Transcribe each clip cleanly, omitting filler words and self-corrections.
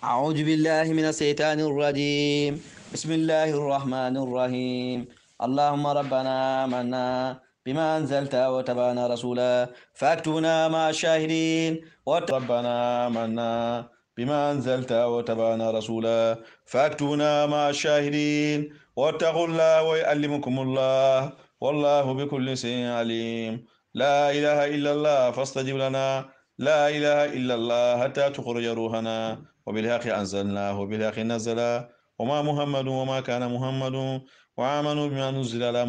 أعوذ بالله من الشيطان الرجيم. بسم الله الرحمن الرحيم. اللهم ربنا آمنا بما أنزلت وتبعنا رسولا فاكتبنا مع الشاهدين. ربنا آمنا بما أنزلت وتبعنا رسولا فاكتبنا مع الشاهدين واتقوا الله ويعلمكم الله والله بكل شيء عليم. لا إله إلا الله فاستجب لنا. لا إله إلا الله حتى تخرج روحنا وبالحق أنزلناه وبالحق نزل وما محمد وما كان محمد وآمنوا بما نزل على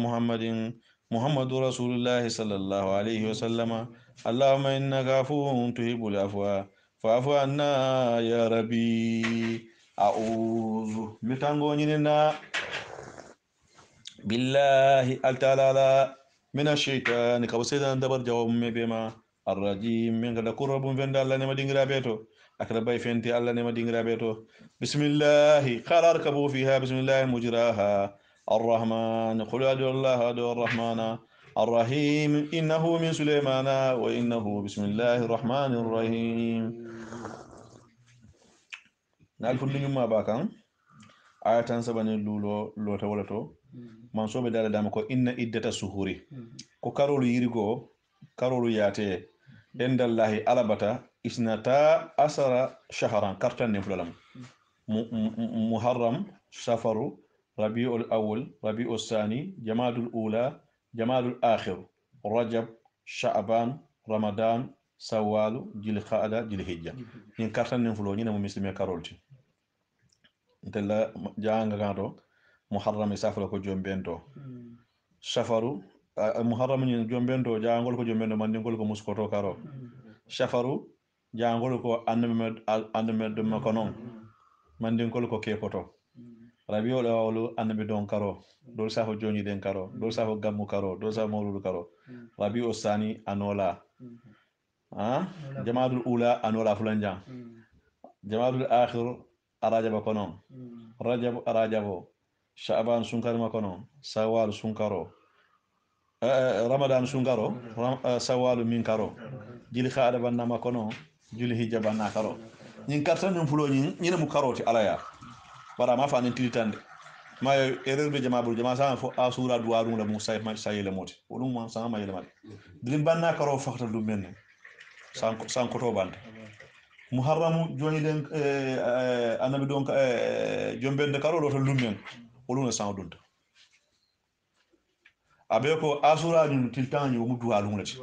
محمد رسول الله صلى الله عليه وسلم. اللهم إنك عفو تحب العفو فاعف عنا يا ربي. أعوذ متانغونينا بالله التعالى من الشيطان كوسيدا دبر جواب بما الرجيم من قد قرب فند الله نما دينغرا بيتو اكلا باي فنتي الله نما دينغرا بيتو. بسم الله قال اركبوا فيها بسم الله مجراها الرحمن قل ادعوا الله ادعوا الرحمن الرحيم انه من سليمان وانه بسم الله الرحمن الرحيم. نالف نيوما باكان ayatan sabani lulo lota walato man sobe dala dama ko inna iddata suhuri ko karolu yirigo karolu yate endallahi alabata isnata asara shahran kartan ne fulalam muharram safaru rabiul awwal rabiul thani jamadul ula jamadul akhir rajab sha'ban ramadan sawalu jilqa'ada jilhijja in kartan ne fulo ni na muslime karolti ntella janga ganto muharram safara ko jombento safaru muharram ni jombento jangol ko jombento mandingol ko muskoto karo safaru jangol ko annabe do makonon mandingol ko kekoto rabiul awwal annabe don karo do safo joni den karo do safo gammu karo do safo mawlud karo rabiul sani anola jamadul ula anola fulanja jamadul akhir arajaba kono rajab arajabo sha'ban sunkar makono sawal sunkaro ramadan sunkaro sawal min karo jili khada banna makono jili hijaba na karo nyin kartan nyin fulo nyin mu karoti alaya bara ma fa nin tilitande ma erreur be jama sa fo asura duwaru la musa sayele moti wonum ma sa ma yele mati dilim banna karo fakta dum men san ko to bande muharramu joni den anabi donc jombende karo do to lummen oluna sawdunta abe ko asura dun tiltani wo mudu alumlati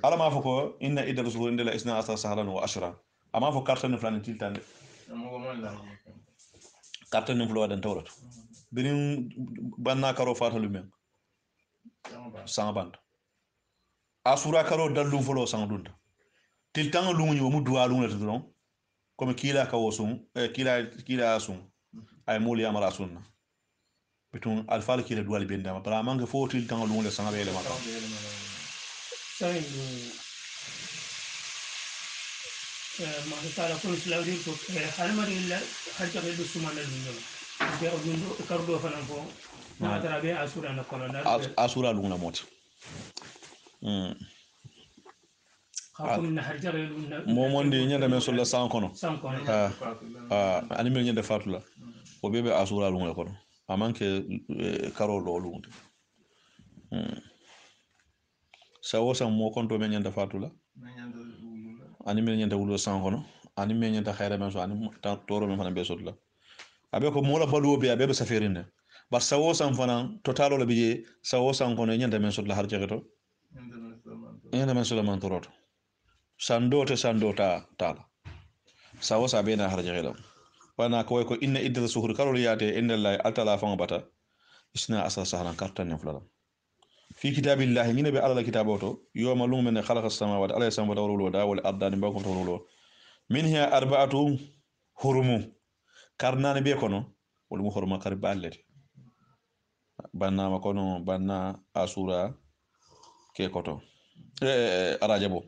ala ma foko inna idda suhur indala isna asar sahran wa ashra ama fo kartan flan tiltande kartan flo dan tawrat birin banna karo fata lummen sangaband asura karo dallu folo sangdunta tiltanga lungu wo mudu alumlati don comme kila ka wosum kila asum ay muli amara sunna bitun alfal kila duwal benda para manga fotil tan lungu sanga bele maka sai ma sala ko slawdi ko halmari illa hajja be sumana dunno be odundo kardo fanan ko ma tarabe asura na kono asura lungu na moti momonde nyanda men solla sankono ani men nyanda fatula o bebe asura lungu kono amanke karo lo lungu sawo sam mo konto men nyanda fatula ani men nyanda wulo sankono ani men nyanda khayra men so ani toro men fana be sotla abe ko mola balu be abe saferinde bar sawo sam fana totalo le biye sawo sankono nyanda men sotla har jegeto nyanda men sotla man toroto sandota tala sawo sabe na har jegeto wana ko ko inna idda suhur karol yaate inna lillahi altala fa bata isna asar sahran kartan fulala fi kitabillahi ni be ala kitaboto yawma lum min khalaqa as-samawati ala samawati wal ardi wal ardani bakum tawrulo minha arba'atu hurumu karnani be kono wal mu hurma karballati banna ma kono banna asura ke koto arajabo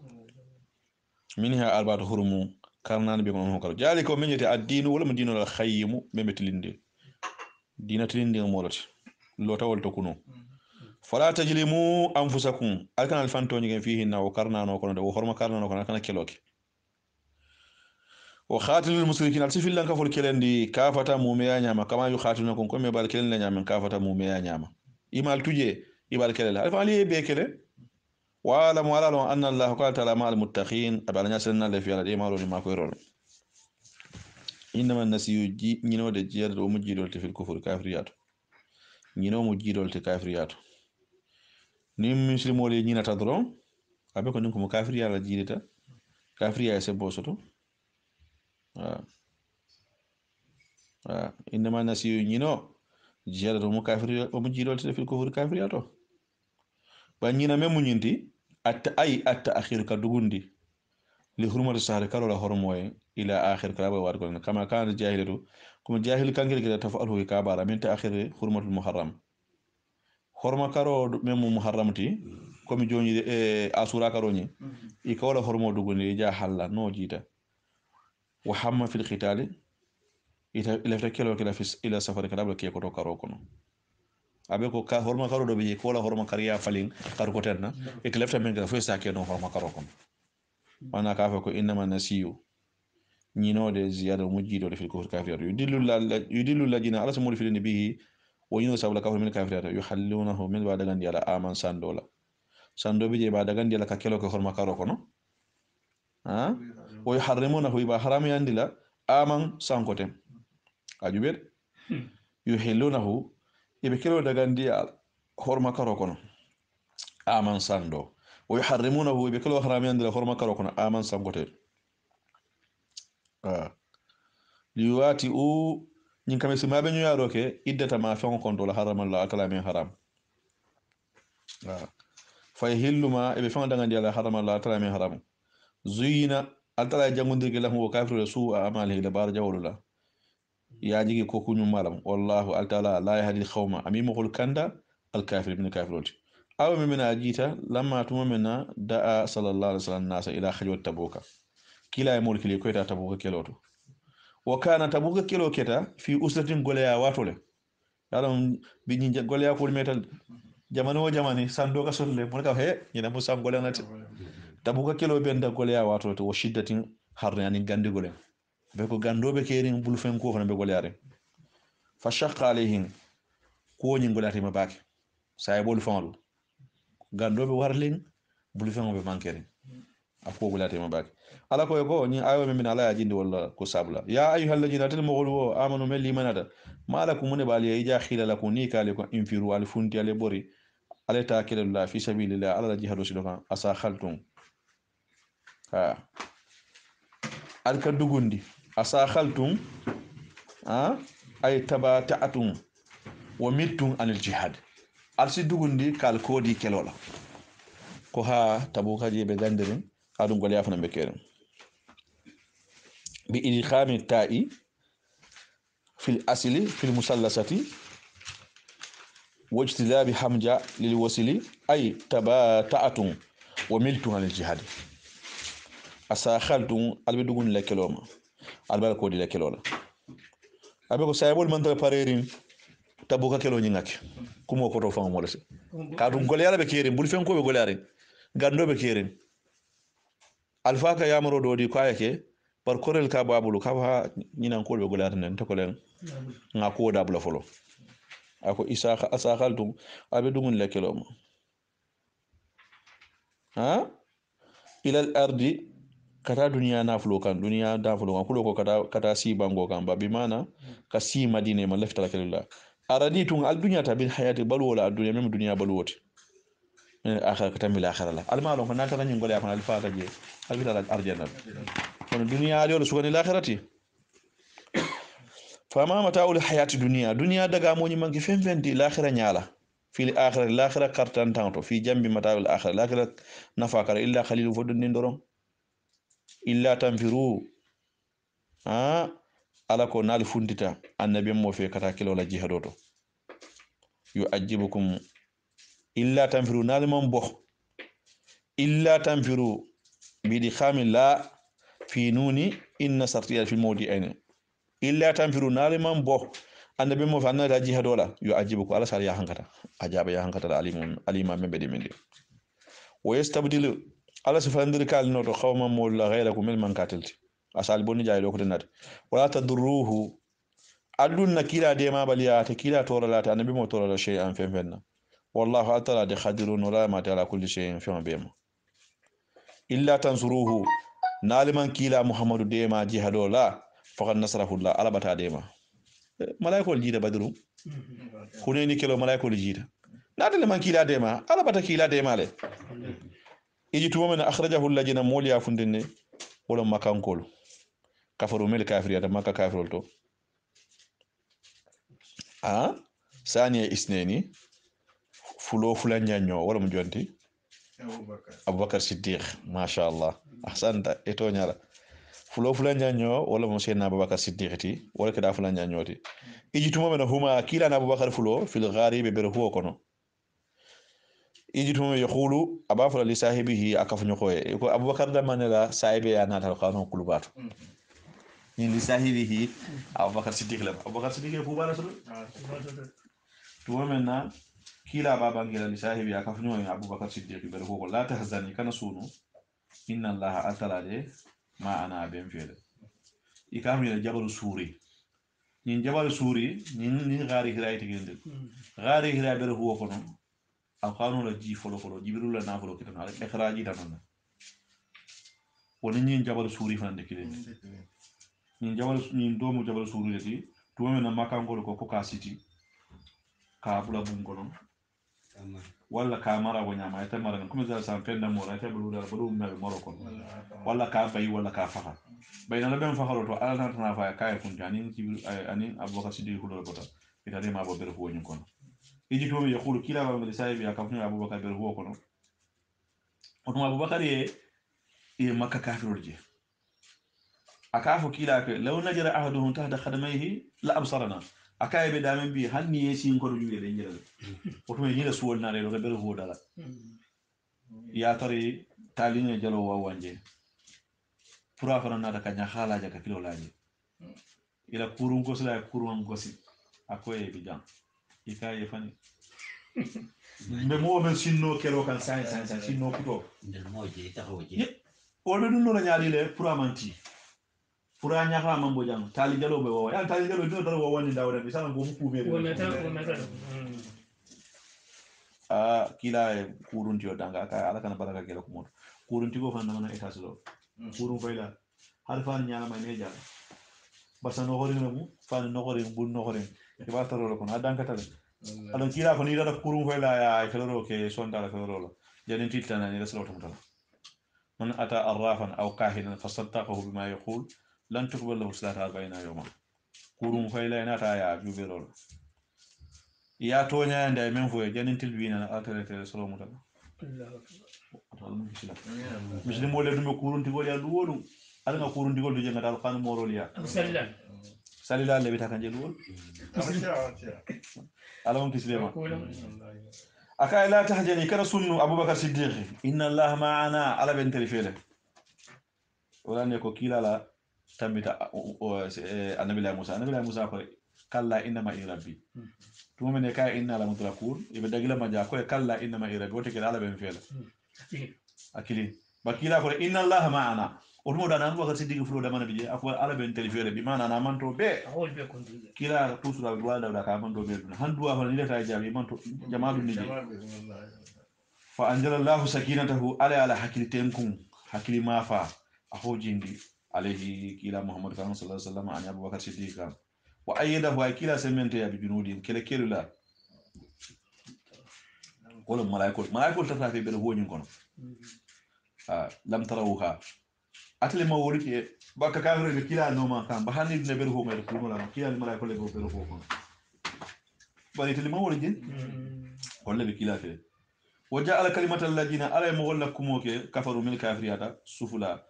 minha arba'atu hurumu karnani be kono kar jaliko min yati ad-dinu wala madinu al-khayyim memetlinde dinatlinde molati lotawol to kuno fala tajlimu anfusakum alkan alfanto ngi fihi na o karnano kono de o horma karnano kono kana keloke وخاتل المشركين السفل لان كفر كلندي كافتا موميا نياما كما يخاتلونكم كم يبال كلن نياما كافتا موميا نياما يمال توجي يبال كلن الف علي بيكله وعلم وعلم ان الله قال تعالى مع المتقين ابال ناسنا اللي في على مالو ما كويرول انما الناس يجي نينو دي جير و مجيدول في الكفر كافريات نينو مجيدول كافريات نيم مسلمو لي نينا تدرون ابيكو نكم كافريا لا جيدتا كافريا سبوسوتو إنما نسيو نينو جيرة مو كافر ومو جيرول في الكفر كافر ياتو بانينا ميمو نينتي أت أخير كدوغوندي لحرمة السهر كارو لا حرموي إلى آخر كلابا وارغون كما كان الجاهل كما جاهل كان كده تفعله كابارا من تأخير حرمة المحرم حرمة كارو ميمو محرمتي كم جوني أسورا كاروني إكولا حرمة دوغوندي جا حلا نو جيتا وحما في الختال إلى فكرة كلا في إلى سفر كلابا كي يكتو كارو كنو abe ko ka horma karo do be ko la horma kariya falin kar ko tenna e ko lefta men ga fo sa ke no horma karo kon wana ka fa ko inma nasiyu nyino de ziyada mujido fi ko kafir yudillu ladina ala samul fi nabihi wa yunu sabla ka min kafir yuhallunahu min ba dagan yala aman sandola sando bi je ba dagan yala ka kelo ko horma karo kono ha wa yuharrimunahu ba haram yandila aman sankotem ajubet yuhillunahu ibe kelo dagandi horma karo kono aman sando wa yuharrimunahu ibe kelo haramiyande la horma karo kono aman sangote liwati u nyin kame sima be nyaro ke iddata ma fon kon dola harama la akala min haram fa yahillu ma ibe fon dagandi la harama la akala min haram zuyina altala jangondirge lahu wa kafiru su amalihi la bar jawlula ya jigi ko kunyu malam wallahu altala la yahdi khawma amimo hul kanda al kafir min kafiroti aw min ajita lamma tumamina da'a sallallahu alaihi wasallam nasa ila khajwat tabuka kila e mol kili ko ta tabuka keloto wa kana tabuka kelo keta fi usratin golaya watole yalam bi nyi golaya ko metal jamano o jamani sando ka solle mon ka he nyina mo sam golenati tabuka kelo benda golaya watole to shiddatin harnani gandi golen be ko gandobe kerin bulfen ko fana be golare fa shaqqa alayhim ko nyi golati ma bak say bol fanlu gandobe warling bulfen be mankere ako golati ma bak ala ko ko ni ayo min ala jindi wala ko sabla ya ayyuhal ladina talmughu amanu mel limanata malakum mun bali ya khila lakum ni kale ko infiru al funti ale bori ala ta kila fi sabilillah ala jihadu siloka asa khaltum ha al kadugundi asa khaltum ay tabata'atum wa mittum anil jihad alsi dugundi kal kodi kelola ko ha tabuka je be gandirin adum gol yafana be keren bi idkhami ta'i fil asli fil musallasati wajtilabi hamja lil wasili ay tabata'atum wa miltum anil jihad asa khaltum albe dugun la keloma albal kodi la kelola abe ko saybol man ta parerin tabuka kelo nyingake kumo ko to fam mo lese ka dum gol yala be kerin bul fen ko be golare gando be kerin alfa ka yamaro dodi ko ayake par korel ka babulu ka ha nyinan ko be golare nen to ko len nga ko da bula folo ako isaka asakhaltum abe dugun la keloma ha ila al ardi kata duniya nafulo kan duniya dafulo kan kulo ko kata si bango kan ba bi mana ka si madine ma lafta kalilla araditun al dunya ta bil hayati balu wala ad dunya mem dunya balu woti akhir kata mil akhir la al malon ko nata tan ngol ya kan al fata je al bita al arjana kon dunya ali wala sugani al akhirati fama mata'ul hayati dunya daga mo ni manki fenfendi al akhirah nyala fil akhirah al akhirah kartan tanto fi jambi mata'ul akhirah al akhirah nafakara illa khalilu fodun ni ndoron illa tanfiru ala ko nal fundita annabi mo fe kata kilo la jihadoto yu'ajibukum illa tanfiru nal mom bo illa tanfiru bidi khamila fi nuni inna sartiya fi mawdi ayni illa tanfiru nal mom bo annabi mo fa nada jihadola yu'ajibukum ala sar ya hankata ajaba ya hankata alima membe de mende wa yastabdilu ala sifandir kal noto khawma mo la ghayrakum min man katilti asal bonni jaay lo ko denat wala tadruhu adun na kila de ma baliya ta kila torala ta annabi mo torala shay'an fenna wallahu atala de khadirun wala ma ta'ala kulli shay'in fi bima illa tansuruhu naliman kila muhammadu de ma jihado la faqad nasrahu allah alabata de ma malaikol jida badru kuneni kelo malaikol jida nadale man kila de ma alabata kila de ma le iji tumo men akhrajahu alladhina moliya fundinne wala makankol kafaru mel kafiriyata makka kafirol to ثانية اثنين فلو فلان نيانيو ولا مجونتي أبو بكر الصديق ما شاء الله أحسنت إتو نيالا فلو فلان نيانيو ولا مسينا أبو بكر الصديق تي ولا كدا فلان نيانيو تي يجي توما من هما كيلا أبو بكر فلو في الغارب بيرهو كونو يجي توما يقولوا أبا فلا لصاحبه أكف نيوكوي يقول أبو بكر ده من لا صاحبه أنا تلقانه قلوباتو من لصاحبه أبو بكر الصديق لا أبو بكر الصديق هو بالا سلو توما منا كلا بابا غير لصاحبي أكفنو أبو بكر الصديق بيرهو لا تحزني كان سونو إن الله أتلا ما أنا بين فيل إكامل جبل سوري نين جبل سوري نين غاري هراي تجند غاري هراي بيرهو كنو أقانو لجي فلو جبرو لنا فلو كتنا على إخراجي تمنا ونين جبل سوري فان دكيل نين دومو جبل سوري لتي تومي نما كان كو كاسيتي كابلا بونغونو walla ka mara wonyama ite mara comme ça ça penda mora ite bulu na moroko walla ka bayi walla ka faxa bayna la ben faxalo to ala na fa kay funti ani ani abubakar siddiq ko bota ita de ma bo ber ho nyun kono iji to yaqulu kila ba ngi sahibi ya kafni abubakar ber ho kono on abubakar ye makka kafirul je akafu kila ke law najara ahaduhum tahta khadamayhi la absarana akaye be damen bi hanni yesin ko juude de ngira oto e nyira suwol na redo ber ho dala ya tari taline jalo wa wanje pura fana na ka nya khala ja ka kilo laje ila kurun ko sala kurun gosi akoye bi jam ikaye fani me mo men sinno kelo kan sai sinno kuto ndel moje taxoje o be dun no nyaali le pura manti pura nyaka mambo jam tali jalo be wo ya tali jalo do dara wo wani dawre bi sama go mu kume wo meta kila kurun tiyo danga ka ala kana baraka gelo ko moto kurun tigo fan na etage lo kurun fayla har fan nyala may neja basa no horin mu fan no horin bun no horin e ba taro ko na danka tale alon kila ko ni dara kurun fayla ya feloro ke sonda la feloro janin titana ni reslo to من أتى عرافا أو كاهنا فصدقه بما يقول لن تقبل له صلاة 40 يوما كورون فايلا ناتا يا جوبيرول يا تونيا عند من فوي جنين تلبينا أتى سلام الله مش لي مولا دم كورون تقول يا دولو أنا كورون تقول دجى نتال قان موروليا سلام سالي لا اللي بتاعك جلول على ممكن سليمان أكاي لا تحجني كان سنو أبو بكر الصديق إن الله معنا على بنت الفيلة ولا نيكو كيلا لا تمتا النبي الله موسى كلا إنما ربي توم من كاي إن على مدركون يبقى دقيلا ما جاكو كلا إنما ربي وتكل على بنت الفيلة أكيد بكيلا كل إن الله معنا ولمو دانا أبو بكر الصديق فلو دمان بيجي أكو على بنت الفيلة بمعنى أنا مانتو بي كيلا توسلا بالوالد ولا كامانتو بي هندوا فنيلة تاجابي مانتو جمال نيجي فأنزل الله سكينته على حكيتينكم حكي ما فا أخو جندي عليه كلا محمد صلى الله عليه وسلم عن أبو بكر الصديق وأيده وكلا سمنت يا بجنود كلا لا قول ملائكة تفاتي بره نكون لم تروها أتلي ما ولك بك كافر كلا نوما كان بحني نبره ما يقول ولا كلا الملائكة اللي بره كون بني تلي ما ولك ولا بكلا كده وجاء كلمة الذين على مغلق كموك كفروا من الكافريات سفلا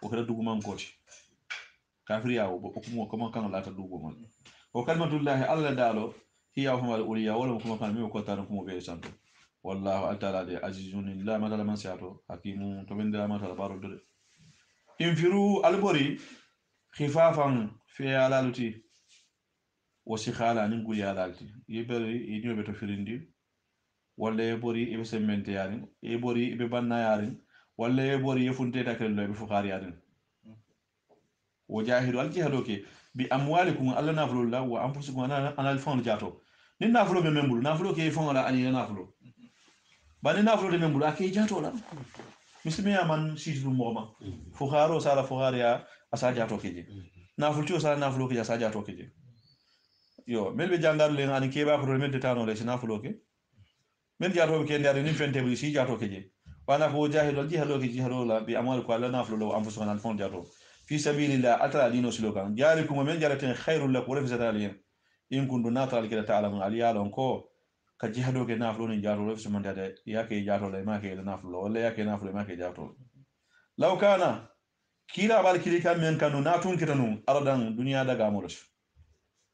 وكذا دوغمان كوتي كافريا وكمو كما كان لا تدوغمان وكلمة الله على دالو هي هم الأولياء ولا كما كان ميو كوتان كمو بيسانتو والله تعالى عزيز لا مثل من سياتو حكيم تبين لا مثل بارو دل انفروا البوري خفافا في علالتي وسخالا نقول يا علالتي يبري ينيو بتو فيرندي walla e bori ibe semente yarin e bori ibe banna yarin walla e bori yefunte takel be fukari yarin وجاهدوا الجهاد كي باموالكم الله نافلو الله وانفسكم انا الفون جاتو ni naflo be membulu naflo ke fon ala ani naflo bani naflo de membulu ake jato la mislimiya man situ moma fukharo sala fukhariya asa jato keje naflo ti sala naflo ke asa jato keje yo melbe jangar le ani ke ba ko mel de tano le naflo ke mel jato ke ndare ni fente bi si jato keje wana ko jahido jihado ke jihado la bi amal ko ala naflo lo anfusukum al fon jato fi sabilillah atala dino slogan jarikum men jaratin khairul lakum wa fi in kundu natal kila ta'lamun aliyalon ko ka jihado ke naflo ni jato lo fisman dade yake jato le ma ke naflo wala yake naflo ma ke jato law kana kila bal kilika men kanu natun kitanu aradan duniya daga amuros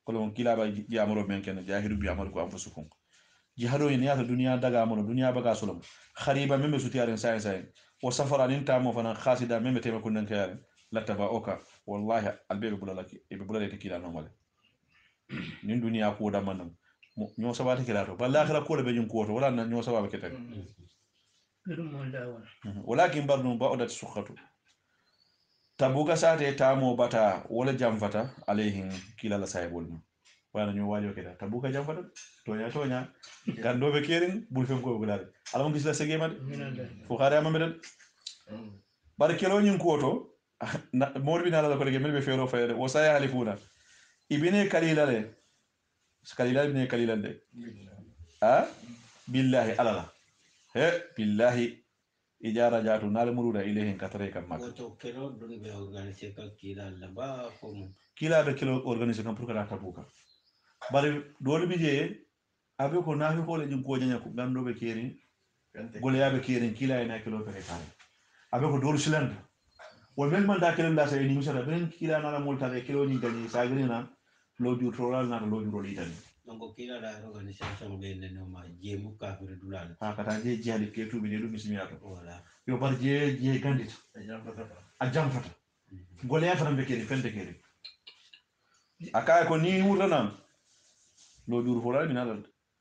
kolon kila ba jamuro men ken jahidu bi amal ko anfusukum jihado ni yata duniya daga amuro duniya baga solom khariba membe sutiyaren sai wa safara nin tamo fana khasida membe tema kunden kayare lataba oka wallahi albe bulalaki e bulale kila normal nin duniya ko da manam nyo sabata kila to balla akhira ko be jin ko to wala nyo sababa ketan walakin barnu ba'udat sukhatu tabuka sate tamo bata wala jamfata alayhim kila la saybul wala nyo wajo keta tabuka jamfata tonya gando be kerin bul fem ko bulare alam gis la sege mad fu khara ma medan bar kelo nyin ko to morbi na la ko lege melbe fero fayde wo saya halifuna ibine kalilale kalilale ibine kalilale ha billahi alala he billahi ijara jatu nal muruda ilayhin katare kam mak woto kelo don be organiser ka kila la ba ko kila be kelo organiser kam pour kala tabuka bari dole bi je abe ko nafi ko le jin ko janya ko gando be keri gole yabe keri kila ina kilo fere kala abe ko dole silanda wol mel man da kelen da say ni musata ben kila na la molta de kilo ni gani sa grina lo ju troral na lo ju roli tan donc kila da organisation be ne no ma jemu ka fere dulal ha kata je jali ke tu be do mismiyato wala yo bar je gandit a jamfata gole ya fana be keri fende keri akay ko ni wurana lo ju troral mi na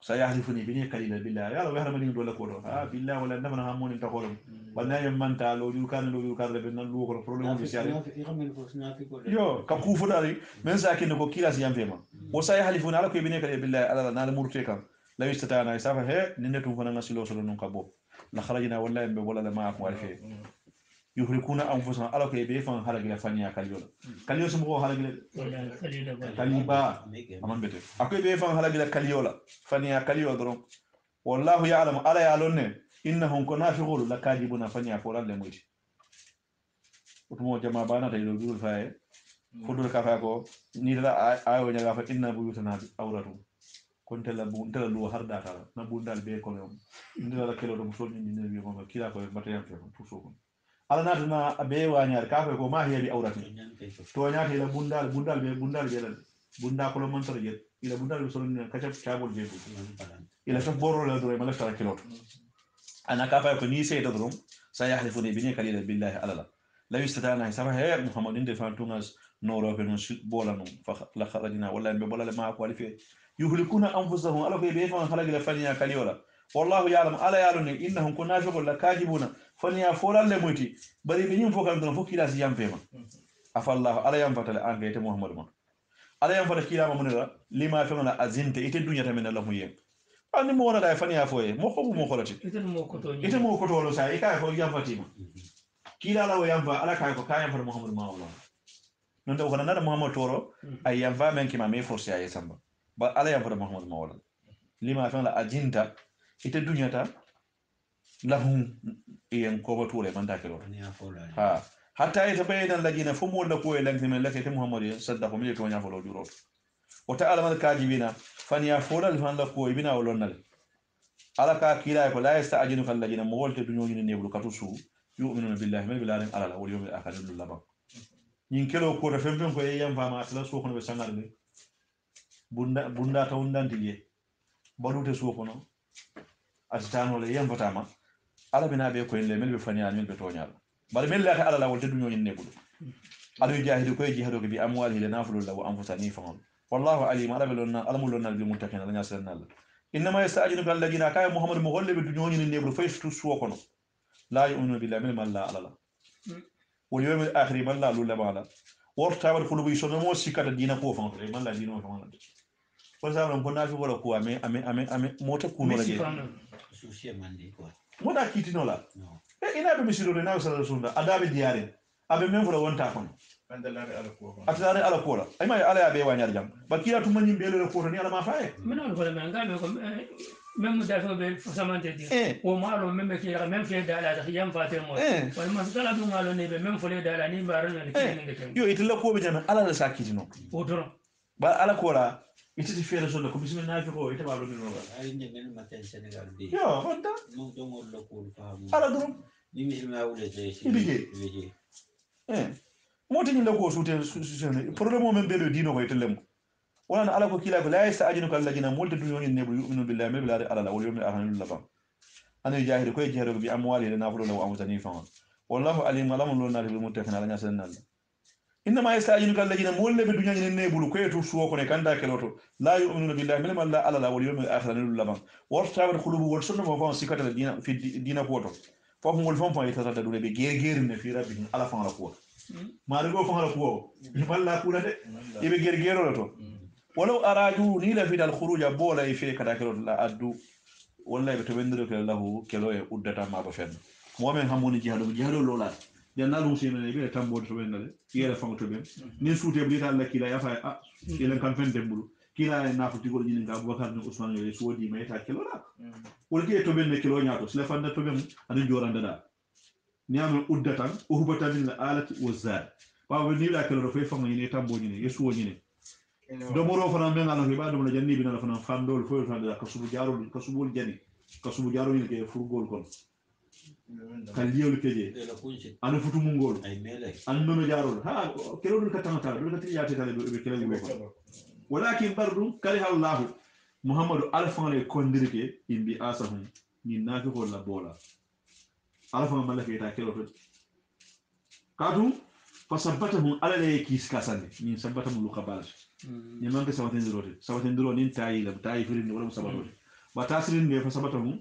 سيحلفني بني قليلا بالله يا رب يحرم من دولة كورو بالله ولا نمنا همون انت كورو ولا يمن تا لو جو كان بين لو كورو بروبليم بيسياري يو ككوفو داري من ساكن كو كيلا سيام فيما وسيحلفون على كي بني قليلا بالله على نال مرتكا لا يستطيعنا يسافر هي ننتو فنا نسلو سلو نون كبو لا خرجنا ولا يم ولا ما اكو عارفه يهلكون انفسهم على كي بيفان حلقه فانيا كاليولا كاليو سمو حلقه كاليبا aman bete akoy be fan halagila kaliola faniya kalio dron wallahu ya'lamu ala ya'lunne innahum kunafiqun lakajibuna faniya foral le muti utumo jama bana tay do dul faye fudur ka fa ko ni la ayo nyaga fa inna buyutana awratu kontela bu ndela lu harda ta na bu dal be ko yom ndela la kelo do sol ni ne bi ko kila ko batayam fe tout so ala natuna be wanyar ka fa ko ma hiya bi awratu to nyaati la bundal be bunda ko man tara jet ila bunda be solon kacap cabol je ila fa boro la do mala tara kilot ana ka fa ko ni sey to dum sayahlifuni bi ni kalila billahi alala la istatana sama he muhammadin de fantungas noro be non bola non fa la kharajna wala be bola ma ko alife yuhlikuna anfusahum ala be fa halagila faniya kaliola wallahu ya'lam ala ya'lamu innahum kunafiqun lakajibuna faniya foral le muti bari be nyim fokal don fokila si yampema afallahu ala yam fatale angete muhammadu ma ala yam fata kila ma munira lima fa na azinte ite dunya tamen Allah mu yem ani mo wona da fani ya foye mo ko mo xolati ite mo ko to lo sa e kay ko yam fatima kila la yam fa ala kay ko kayam fa muhammadu ma wala non do ko na muhammadu toro ay yam fa men ki ma me force ay samba ba ala yam fa muhammadu ma wala lima fa la azinta ite dunya ta lahum yen ko ba tole man ta kelo ha hatta yatabayyana alladhina fumu lakum lankum lakati muhammadin saddaqu min yatawanya folo duro wa ta'ala mal kajibina faniya fola fan lakum ibina wolonnal ala ka kila ko la yasta'jinu kal ladina mawalta dunyoni ne nebulu katusu yu'minuna billahi mal bilarin ala wal yawmil akhir lillah nyin kelo ko ta femben ko yam fama atla so kono be sangal be bunda tawndandi ye badute so kono asitano le yam fatama ala bina be ko en le mel be faniya mel be tonyal bal mel la ala la wal tedu ñoo nebulu adu jahidu koy jihadu bi amwalihi la nafulu la wa anfusani fa wallahu alim ala belonna alamulonna bil muttaqin la ñasalna la inma yasta'jinu bil ladina kay muhammad mo holle be du ñoo nebulu fay stu so kono la yu'minu billahi min la ala la wal yawmil akhir man la lu la bala worta wal khulubu sono mo sikata dina ko fa to man la dina fa man ko sa ron ko nafi wala ko ame mota kuno la je sushi mandi ko mota kitino la e ina be misiro na sala sunda adabe diare abe men fula wonta kono atare ala ko la ay may ala ya be wanyar jam ba kiya tu manyim be le ko to ni ala ma faaye men on ko le men ngabe ko même da to be samante di o malo même ki ya même fi da la yam fatel mo wal man kala du malo ne be même fole da la ni baran ne ki ngi tem yo itilla ko be jam ala la sakitino o doro ba ala ko la ititi fere so ko bismillah fi ko ite ba lo ni no ay ne men maten Senegal bi yo honta mo do ngol lo ko fa ala dum ni musulma wule de ibije moti ni lako sute problème o men be do dino ko itellem wala ala ko kila ko la yasta'jinu kal ladina multa dunyoni ne bu yu'minu billahi ma bilari ala wal yawmil akhir lil lafa ana jahidu ko jehro bi amwali na fulo law amutani fa wallahu alim alam lo na bil muttaqin ala nyasan nan inma yasta'jinu kal ladina mulle be dunyani ne bulu ko yetu suwo ko ne kanda keloto la yu'minu billahi ma la ala wal yawmil akhir lil lafa wartabat qulubu wal sunna fa sikata dina fi dina ko to fofu ngol fon fa yitata dule be ger ne fi rabbi ala fa la ko maari go fangala ko balla kula de ibe gergero to walaw aradu ni la fidal khuruja bola ife kada kero la addu wallahi to bendiro ke lahu kelo e uddata ma ba fen momen hamoni jihadu lola janna lu sino ne be tambo to bendale yele fango to ben ni suute bi ta la kila ya fa yele kan fen dembulu kila na futi go nyini ga Abubakar ni Usman yele sodi mayta kelo la wol ke to ben kelo nyaato sila fanda to ben adu joranda da niam uddatan uhbatan lil alati wazad bawo ni la kelo fay fanga ni tambo ni yesu woni do moro fana men ala ba do la janni bi na fana fandol fo fanda kasubul jani kasubu jaro ni ke furgol kon kal liyol keje anu futu mungol an nono jaro ha kelo dul katanga do ka tiyate tale be kelo ko walakin bardu kali Allah muhammadu alfan le kondirke imbi asahum ni nafi ko la bola alfan malaka ta kelo to kadu fasabbatahum ala le kis kasande ni sabbatahum lu khabal ni manke sabaten diro ni tayi la tayi firin wala sabato ba tasirin ne fasabbatahum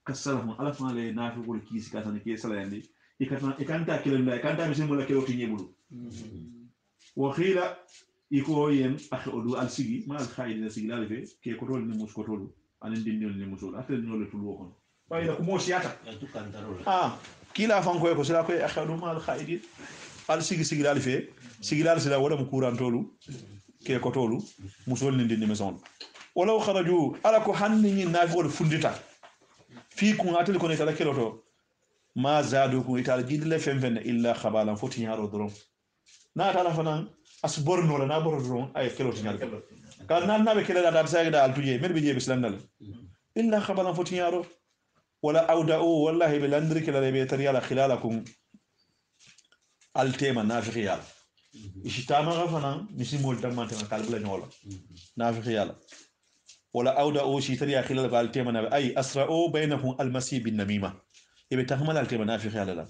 kasarahum alfan le nafi ko kis kasande ke salayandi ikanta kelo la ikanta mi semo la kelo to nyebulu wa khila iko yen akhudu al sigi ma al khaid sigi la fe ke ko tol ni mus ko tolu anen dindol ni musul atel no le tulu ko bayila ko mo siata kila fan ko sila ko akhudu ma al khaid al sigi la fe sigi la sila wala mu kurantolu ke ko tolu musul ni dindi maison wala kharaju ala ko hanni ni na ko fundita fi ku atel ko ne kala keloto ma zadu ku ital jidle femfen illa khabalan foti yaro drom na tala fanan asborno la na boro dron ay kelo tinyal ka nan nabe kele da saga da altuje mer be jebe islam dal illa khabalan fotiyaro wala awda'u wallahi bil andri kala be tariyala khilalakum altema nafiqiyal ishitama gafana misimol damante kalbula nyola nafiqiyal wala awda'u shi tariya khilal altema nabi ay asra'u bainakum almasih bin namima ibe tahmal altema nafiqiyal la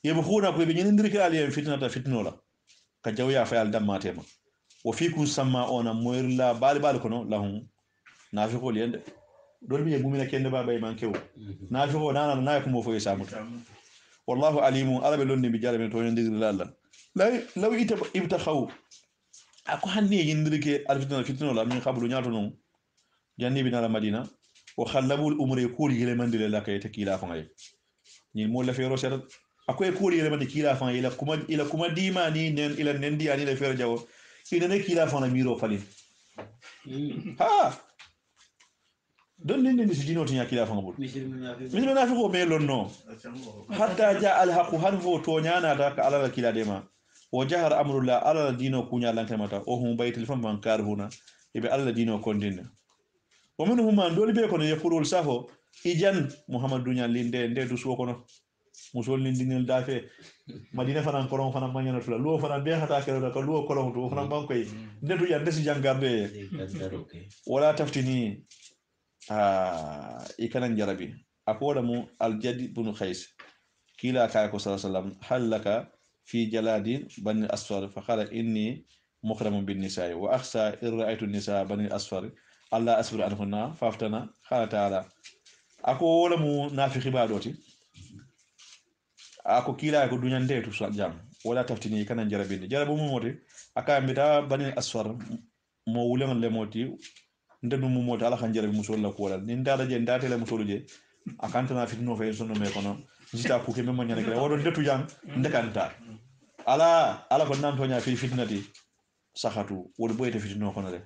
yebe khuna ko be nyindri kala yem fitnata fitnola ka jawya fa al dammatema wa fikum samma ona moyrla bali kono lahum nafiqo liyende dol biye mumina kende ba bay man kew nafiqo nana na ko mo fo yasamu wallahu alimu arabe lonni bi jarabe to yondir lalla law ibtakhaw ako hanni yindirike alfitna la min qablu nyato non janni bi na madina wa khallabul umri kuli gele mandile la kay takila fa ngay ni mo la fe roset akoy kuli yele mande kila fan ila kuma dima ni nen ila nendi ani le fer jawo ina ne kila fan la miro falin ha don nen ni sujino tinya kila fan bul misir na fi ko me lonno hatta ja al haqu hanfo to nyana da ka ala kila dema wa jahar amrullah ala dino kunya lan tamata o hum baytil fam man karhuna ibe ala dino kondinna wa minhum man doli be ko ne yaqulul safo ijan muhammad dunya linde nde du so kono musol ni dingel dafe madina fanan koron fanan manyana tula luo fanan be hata kero ka luo koron to fanan bankoy ndetu ya ndesi jangarde wala taftini ikanan jarabi akoda mu al jadi ibn khais kila ka ko sallallahu alaihi wasallam halaka fi jaladin bani asfar fa qala inni mukhramun bin nisaa wa akhsa in ra'aytu nisaa bani asfar alla asbir anhunna faftana qala ta'ala ako wala mu nafi khibadoti ako kila ko dunyande to jam wala taftini kana jarabinde jarabu mu moti aka mbita bani asfar mo wulen le moti ndenu mu moti ala kan jarabi musol la ko wala ni ndada je ndate le musol je akantana fitno fe sonno me kono jita ku ke memma nyane kala wodo ndetu jang ndekanta ala ko nan to nya fi fitnati sahatu wol boyete fitno kono de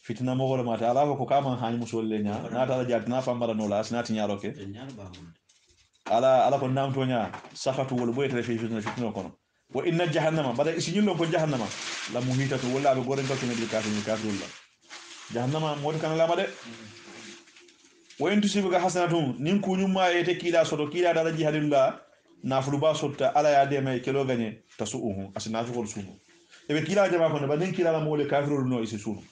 fitna mo wala mata ala ko kama hani musol le nya na tala jat na fambara no la sinati nyaro ke ala ko nan to nya sahatu wol boyete fi fitno kono wa inna jahannama bada isinyulo ko jahannama la muhitatu wala be goren ko ne kafirullah jahannama mo kan la made wa in tusibuka hasanatun nin kunyuma yete kila soto kila dara jihadillah nafulu ba sotta ala ya de may kelo ganye tasuuhu asinafi ko sunu ebe kila jama ko ba nin kila la mole kafirul no isi sunu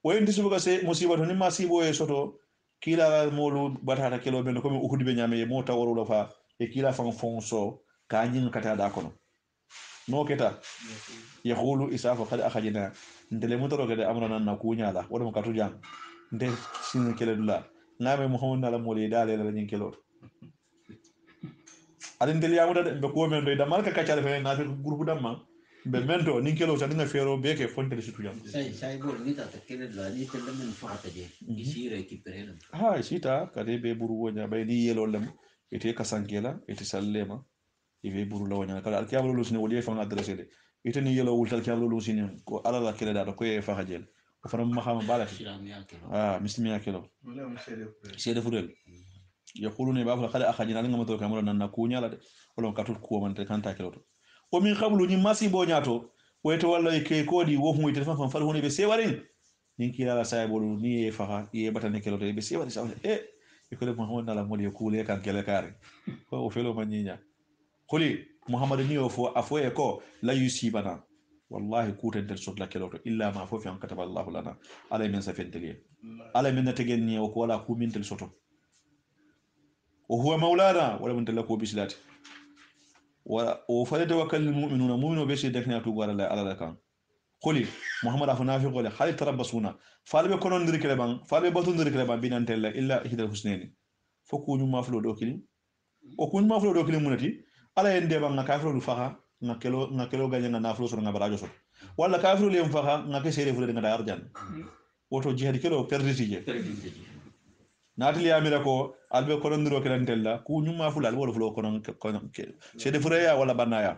wa in tusibuka se musibatu nin masibo e soto kila la molu batata kelo ben ko mi ukudi be nyame mo taworo la fa e kila fan fonso ka nyin kata da kono no keta yaqulu isafa qad akhajna ndele mutoro gade amrana na kunyala wala mo katu jang nde sin keledula ngame muhammad nala mole dale la nyin kelo adin del yamuda be ko men do da marka kacale fe na fe groupe damma be mento nin kelo tan nga fero be ke fonte situ jam sai bol ni ta keledula ni tan men faata je isi récupérer ha sita kade be buru wonya bay ni yelo lem ete kasankela ete sallema ibe buru la wonya kala alkiyamlo lusni wodi fa adressé de ite ni yelo wultal kiyamlo lusni ko ala la kele da ko e fa hajel ko fana ma xama balati mislimiya kelo sede furel yaquluna ba fa qad akhajna nga mato kamro nan na kunya la de wala katul ko man te kanta kelo to o min qablu ni masibo nyato wayto walla ke kodi wo fu ite fa far honi be sewarin nin kila la saybolu ni e fa e batane kelo to be sewari sa e ko le muhammad nala moli ko le kan kele kare ko o felo maninya khuli muhammad ni o fo afo e ko la yusibana wallahi kuta del sotla kelo to illa ma fo fi an kataba allah lana ala min safenteli ala min tegen ni o ko wala ku min del soto o huwa maulana wala mun tala ko bisilati wa fa tawakkal lil mu'minuna mu'minu be shi dakna to gwara la ala kan khuli muhammad afu nafi qole khali tarabbasuna falbe konon dir kele ban falbe batun dir kele ban binan tella illa ihdal husnaini foko nyuma flo do kili o kun ma flo do kili munati ala en deba nga kafiro du faha nga kelo ganya nga naflo so nga barajo so wala kafiro le faha nga ke sere fule nga da arjan woto jihad kelo perditi je natali amira ko albe ko ndiro ke lantella ku nyuma fula albo flo ko sede fureya wala banaya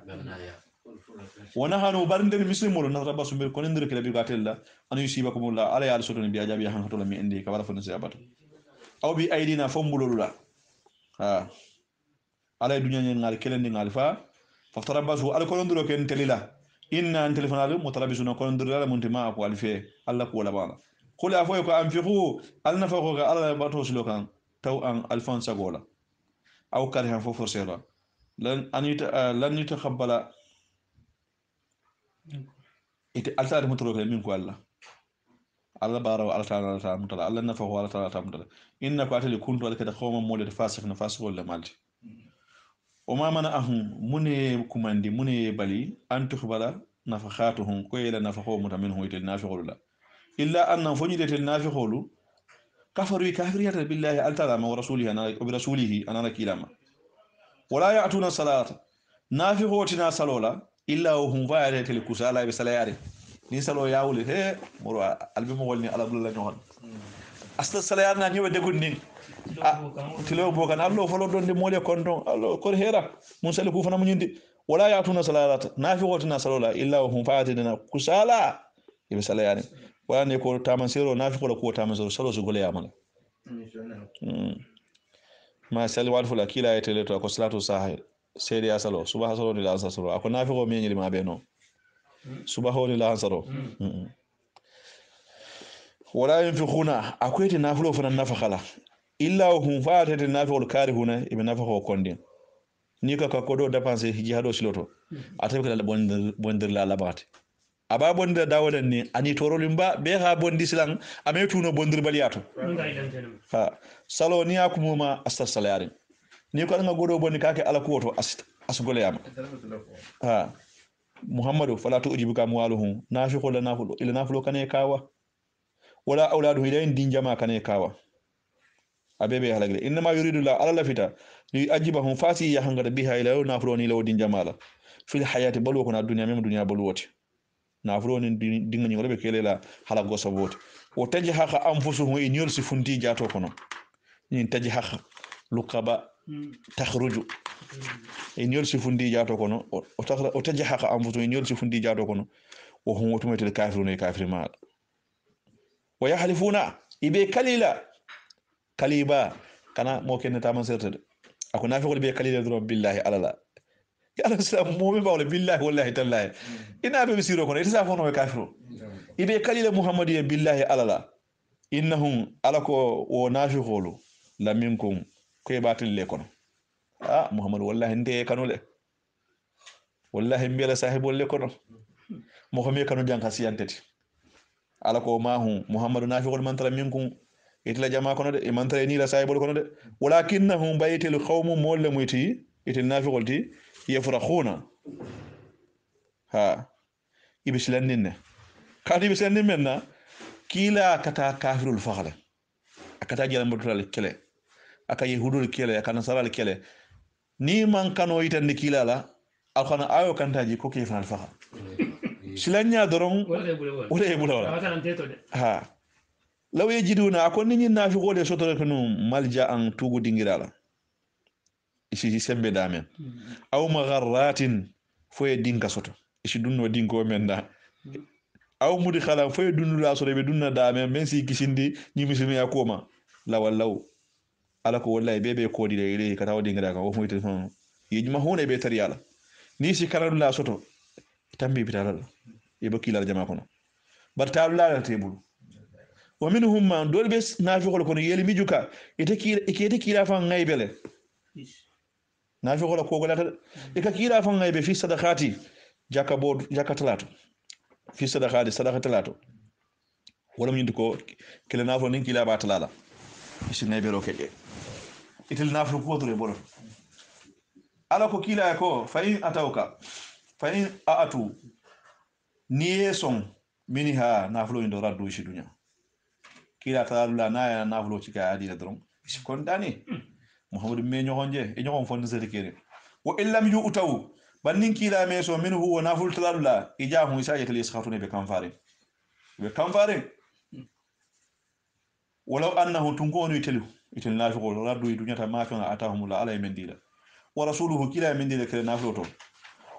wana hanu barinde muslimu na rabasu bir ko ndiro ke bi gatella an yusibakum la ala ya sudun bi ajabi han hatola mi indi ka wala fon sabata aw bi aidina fombulula ha ala dunya ngal kelen ngal fa faftarabasu al ko ndiro ken telila inna an telefonalu mutarabisuna ko ndiro la muntima ko alfe alla ko wala bana qul afoy ko anfiqu al nafaqu ala bato slokan taw an alfan sagola aw karhan fo forsela lan yutakhabbala ite alta mutro ko min ko alla baro alla ta mutala alla nafaqu alla ta mutala inna ko atali kuntu al kada khawma mole fasik na fasik wala malti o ma mana ahum mune kumandi mune bali an tukhbala nafaqatuhum ko ila nafaqo mutamin hu ite nafiqullah illa anna fujidati nafiqulu kafaru kafiriyata billahi altala wa rasulihi ana bi rasulihi ana kilama wala ya'tuna salata nafiqotina salola illa hum fa'alati kusala bi salayari ni salo yawli he moro albi mo golni ala bulla ñohon asta salayar na ñewe degunni tilo bokan allo folo donde mole konton allo ko hera mun sali ku fana mun ñindi wala ya'tuna salata nafiqotina salola illa hum fa'alati kusala bi salayari wala ne ko tamansero nafiqo la ko tamansero salo su gole yamala ma sali wal fula kila aytele to ko salatu sahih sedi asalo subha salo ni la asalo ako nafiqo mi nyili ma be no subha ni la asalo wala yunfiquna akwete nafiqo fana nafaqala illa hum fa'atati nafiqul karihuna ibn nafaqo kondin ni ka ko do dépenser jihado siloto atabe kala bondir la labati aba bondir dawadan ni ani torolimba be ha bondi silang ame tuno bondir baliato ha salo ni akumuma asta salari ni ko nga godo bonni kake ala ko to asgole yama ha muhammadu fala tu ujibuka amwaluhum nafiqu la nafiqu ila nafiqu kane kawa wala auladu ilayn din jama kane kawa abebe halagre inma yuridu la ala lafita li ajibahum fasi ya hangada biha ila nafiqu ni law din jamala fil hayati balu ko na dunya mem dunya baluwoti nafulo ni dinga ni rebe kelela hala go saboti o taji haka anfusuhum in yursi fundi jato kono ni taji haka lukaba takhruju in yursi fundi jato kono o taji haka anfusuhum in yursi fundi jato kono o hum wotumetel kafiruna kafir ma wa yahlifuna ibe kalila kaliba kana mo ken ta man sertade ako nafiqul be kalila drum billahi alala ya rasul mu'min bawle billahi wallahi tallahi ina be misiro kono ita fono e kafiru ibe kalila muhammadiya billahi alala innahum alako wo nafiqulu la minkum ko batil le kono muhammad wallahi nde kanule wallahi mbela sahibul le kono mo ko me kanu janka siyantati alako mahum muhammadu nafiqul man tara minkum itla jama kono de e man tara ni la sahibul kono de walakinnahum baytil qawmu molle muyti itil nafiqul ti yafrakhuna ha ibislanninne kadi ibislannin menna kila kata kafirul fakhla akata jara mbatul kele aka yahudul kele aka nasaral kele ni man kano yitande kila la alkhana ayo kantaji ko ke fanal fakha silanya doron wala e bulawala ha law yajiduna akon ni nafiqul de sotore kanu malja an tugu dingirala isi sembe damen aw magharratin foye dinka soto isi dunno dinko menda aw mudi khala foye dunnu la so be dunna damen men si kisindi ni muslimi yakoma la wallahu alako wallahi bebe ko di ile kata wadi ngada ka wo mo telefon yijma hone be tariyala ni si kala la soto tambi bitala e bakila jama kono bartalu la tebulu wa minhum man dol bes nafiqol kono yeli mijuka ite kila fa ngaybele nafiqol ko golata e ka kila fa ngaybe fi sadaqati jaka talato fi sadaqati sadaqatalato wala min ko kila nafo nin kila ba talala isi ngaybe ro keje itil nafo ko dure bolo ala ko kila ko fa in atawka fa in aatu niyeson minha naflo indo raddu isi dunya kila talala na ya naflo cika adi la dron isi kondani muhammadu me ñoxonje e ñoxon fon sete kere wa illam yu utaw bannin kila meso minhu wa naful talalla ijahu isa yatali sakhatuna be kanfare walaw annahu tunkonu itelu itel nafiqo raddu dunyata ma fa atahum la ala mendila wa rasuluhu kila mendila kala naflo to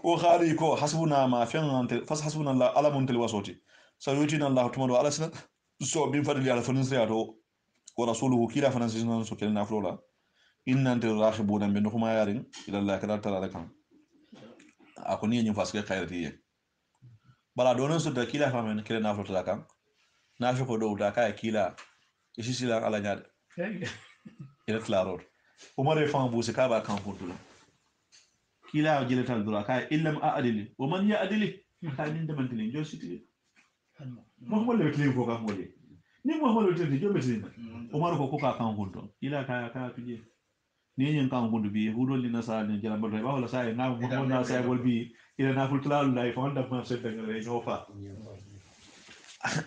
o khali ko hasbuna ma fa fas hasbuna allah ala muntel wasoti sayutina allah tumadu ala sana so bin fadli ala fanin sayato wa rasuluhu kila fanan sinan so kala naflo la innante rakhibuna min huma yarin ila allah kada tara kan akoni ñu faske khayrati bala donon so da kila famen kila naflo tara kan nafi ko do da kay kila isi sila ala nyaade ila tlaror umar e fam busi ka ba kan fotula kila jiletal dura kay illam aadili wa man ya adili ka min de mantini jo siti mo le kli ko ka mo le ni mo le tedi jo metin umar ko ka kan foto ila ka tuje ni nyen kan gundu bi hudol ni nasara ni jala mbal ba wala say na mo na say gol bi ila na fultula la fa onda ma se denga le no fa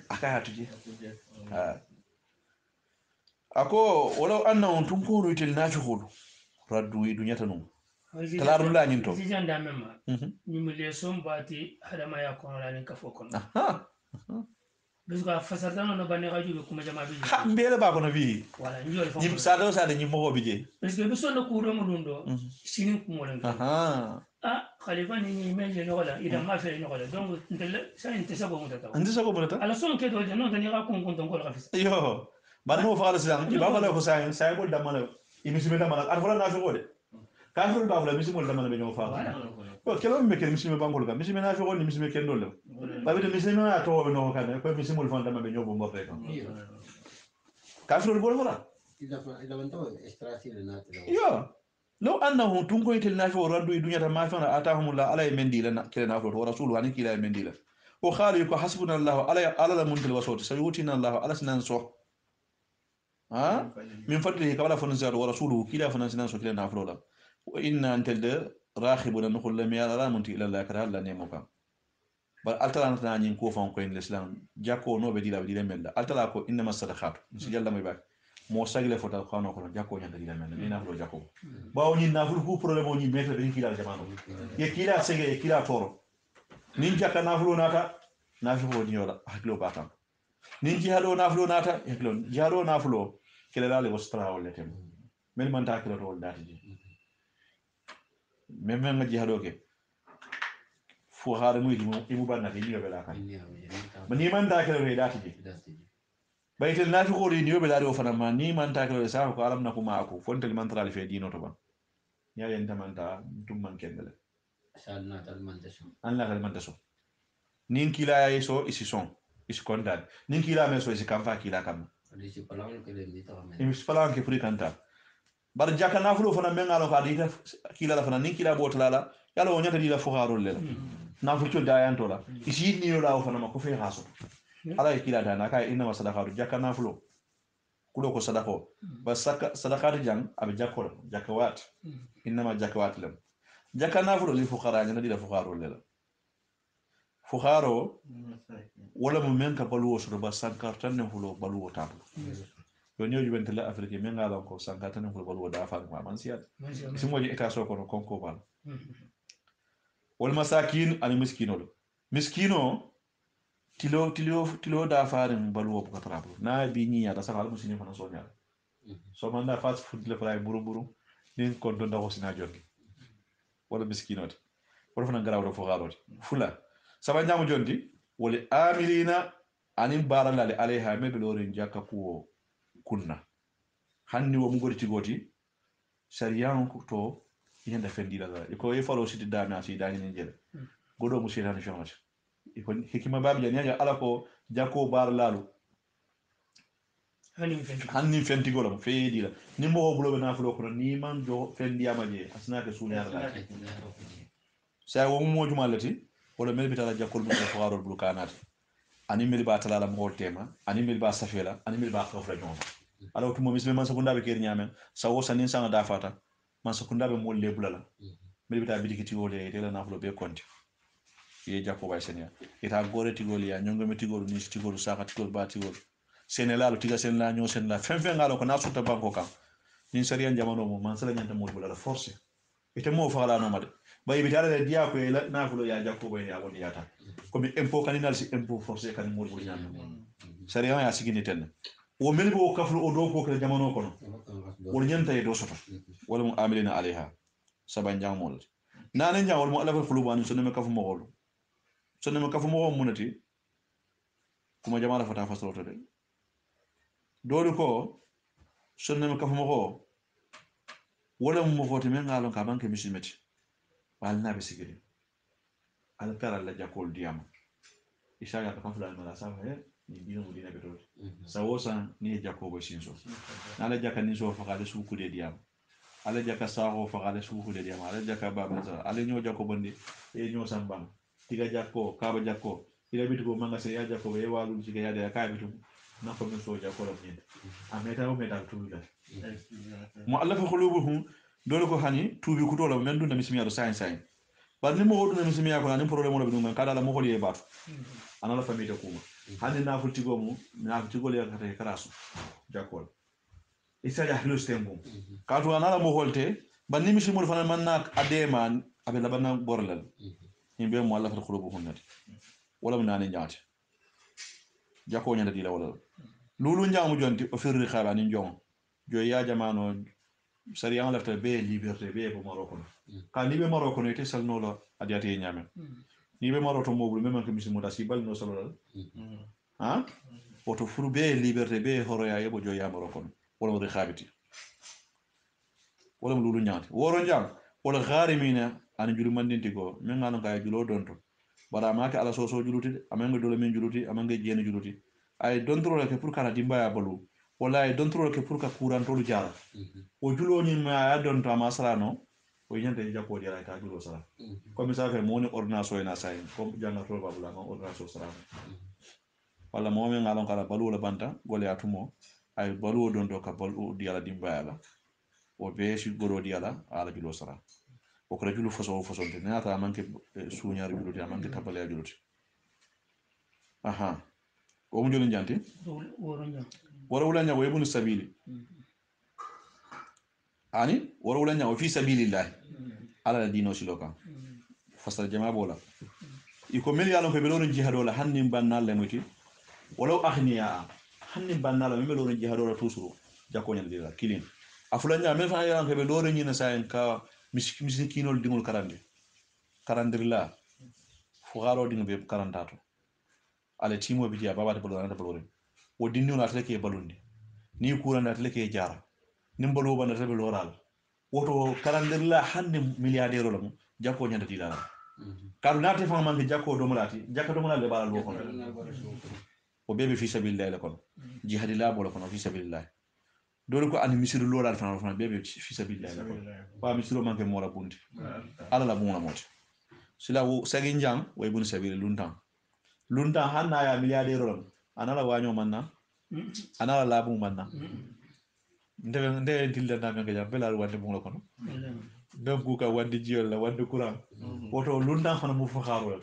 aka tuje ako wala anna tun ko rutil nafiqul raddu dunyata num talaru la nyin to si janda memma ni mi le som bati hadama ya kono la ni kafo kono biska fasardano no bani gaju kuma jama bi ha mbele ba kono bi wala njol fa nyim sado sado nyim mo bije parce que biso no ko do mo dundo sinin ko mo khalifa ni meje no wala ida ma fe no wala donc ndel sa intesa ko mutata ndisa ko mutata ala son ke do de non tani ga kon kon ton ko la fisa yo banno fa ala silam ba fa la ko sa ko damala imisime damala ar fa na fi ko de kafir ba wala misime damala be no fa ko kelo me ke misime bangol ga misime na fi ko ni misime ken dole ba be misime na to be no kan ko misime fa damala be no bo mo fe kan kafir bol fara ida banto estrasi le nat yo law annahu tunko itel nafi o raddu dunyata ma fa atahum la ala mendi la kele nafi wa rasuluhu an kila mendi la o khali ko hasbuna allah ala la muntil wasot sayutina allah ala sinan so min fadlihi kawala fa nazar wa rasuluhu kila fa sinan so kila nafi la wa inna antal rakhibuna nukhul lam ya la munti ila allah kara la nemoka bal altala na nyin ko fa ko en l'islam jakko no be dila menda altala ko inna masadaqat si jalla may bak mo sagile fota khano ko jakko nyanta dila men ni nafulo jakko bawo ni nafulo ku problème o ni metre be kila jamano ye kila sege ye kila toro nin jakka nafulo nata nafulo ni yola hakilo batam nin jihado nafulo nata hakilo jihado nafulo kele dale ko stra wala tem men man ta kilo to wala dati même nga jihado ke fo haare mu imu banna ke niyo bela kan ni man ta kilo re dati baytel naati ko ri niyo bela do fana ma ni man ta kilo sa ko alam na ko ma ko fontel man tral fe dino to ban ya yen tamanta tum man kendele salna tal man taso Allah kal man taso nin kila so isi son isi kondan nin kila me so isi kamfa kila kam disi palang ke le mita men imi palang ke pri kanta bar jaka na fulo fana men ngalo ka dita kila la fana nin kila botala yalla o nyata dila fuharol lela na fu da yanto la isi ni yo la fana ma ko fe haso ala kila da na kai inna sadaqatu jaka na fulo kulo ko sadaqo ba sadaqatu jang abi jakko jakawat inna ma jakawat lam jaka na fulo li fuqara nyana dila fuharol lela fuqaro wala mo men ka baluwo so ba sankartan ne fulo baluwo tablo yo nyoju bentela afrique men ngala ko sankartan ne fulo baluwo da fa ma man siyat isimoje eta so ko konko bal wal masakin al miskino tilo da farin baluwo ko trablo na bi ni ya da sa al musini fana so nyaa so man da fast food le fray buru nin ko do ndaw sina jot wala miskinoti wala fana garaw do fuqaro fula saba nyamu jondi wali amilina anin baralale alayha mebelorin jakka ko kunna hanni wo mugori tigoti sariyan to yenda fendila la ko e falo siti dana si dani ni jere godo mu sirani shonat iko hikima babu janya ala ko jakko baralalu hanni fentigo la feedila ni mo bulo na fulo ko ni man jo fendiyama je asna ke sunyar la sa wo mo jumalati wala mel bitala jakkol bu ko warol bu kanat ani mel ba tala la mo tema ani mel ba safela ani mel ba khofra jom ala to mo misbe man sakunda be ker nyamen sa wo sanin sanga da fata man sakunda be mo lebula mel bita bidiki tigole e tela na fulo be konti ye jakko bay senya ita gore tigole ya nyongo me tigolu ni tigolu saka tigol ba tigol senelalu tiga senela nyo senela fen ngalo ko na suta banko kam ni sariyan jamano mo man sala nyanta mo bula force ite mo fala no made bay bi tala dia ko na fulo ya jakko bay ya woni yata ko mi impôt kaninal si impôt forcé kan mo bul nyam sariyan ya sigini ten o melbo o kaflu o do ko ko jamano kono wol nyanta e do soto wala mo amilina alayha saban jamol nane nyawol mo alafa fulubani so ne kafu mo gol so ne kafu mo munati kuma jamala fata fasroto de dolu ko so ne kafu mo ko wala mo foti men ngalon ka banke misimeti wal nabe sigiri al kara la jakol diam isaga ka fula mala sa he ni dino mo dina beto sa wosa ni jakobo sinso ala jaka ni so fakale su ku de diam ala jaka sa ho fakale su ku de diam ala jaka baba sa ala nyo jakobo ndi e nyo sambam tiga jakko kaba jakko ila bitu ko manga se ya jakobo e walu tiga ya de ka bitu na ko men so jakko lam ni ameta o meta tuluda mo alla fa khulubuhum dole ko hani tubi ku tola men dunda misimiya do sain bar ni mo woduna misimiya ko ani problème wala dum kada la mo holi e batu ana la famille de kuma hani na fu tigo mu na fu tigo le kata karasu jakol isa ya hilo stembo kadu ana la mo holte ban ni misimul fana man nak adema abe la bana borlal yimbe mo alla fa khulubuhum nati wala mun nani nyaati jako nyanda dila wala lulu njamu jonti o firri khala ni njong jo ya jamano sariyan lafta be liberté be ko maroko ka ni be maroko ne te salno la adiati nyame ni be maroko mobul même que misimu da sibal no solo ha oto furu be liberté be horoya yebo jo ya maroko wala mo khabiti wala mo lulu nyaati woro njam wala gharimina an julu mandinti go men ngano ka julo donto bara maka ala soso juluti amanga dole men juluti amanga jeni juluti ay dontro la ke pour kala dimba ya balu wala ay dontro ke pour ka courant lu jara o julo ni ma ya don to ma sarano o nyante jakko dira ka julo sara comme ça fait moni ordonnance na say comme janga to babula ma ordonnance sara wala mo men ngalon kala balu la banta gole atumo ay balu don to ka balu diala dimbayala o be ci goro diala ala julo sara o ko julo foso de nata manke suñar julo de manke tabale julo aha o mo joni janti wara wula nyawo ibn sabili ani wara wula nyawo fi sabilillah ala dino siloka fasal jama bola iko mel yalon ko be lorun jihadola hannim bannal le muti walaw akhniya hannim bannal me lorun jihadola tusuru jakko nyal dira kilin afula nya mel fa yalon ko be lorun nyina sayen ka miskinol dingol karandirla fugaro dingo be karantato ale timo bi dia babata balon anda balon o dinno na tleke balundi ni kura na tleke jara nimbalo banda tabe loral woto karandirla hannim milliardaire lo jakko nyanda dilala karu naate fa man jakko do mulati jakko do mulale balal bo kono o bebe fi sabilillah la kono jihadi la bolo kono fi sabilillah dole ko ani misiru lolal fa bebe fi sabilillah la kono ba misiru man ke mora bundi ala la buna moti sila wo sagin jang way bun sabili luntan hanna ya milliardaire ron anala wanyo manna anala labu manna nde dilla na nga jam belal wande mo kono donc ka wande jiol la wande courant woto lundan fana mu fakharo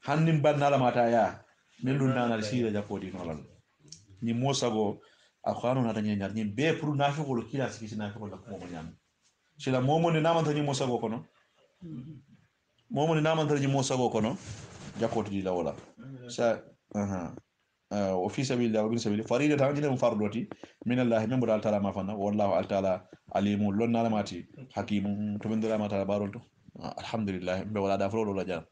hannim bannala mata ya ne lundan na sira japodi nolal ni mosago akhano na tanya nyar ni be pour nafi ko kila sikisi nafi ko la ko mo nyam sila momo ni namanta ni mosago kono momo ni namanta ni mosago kono jakoti di la wala sa وفي سبيل الله وبين سبيل فريدة تانجنا مفردوتي من الله من بدال تعالى ما فنا والله تعالى عليم لون نالماتي حكيم تمن دلا ما تعالى بارولتو الحمد لله بولا دافلو ولا جال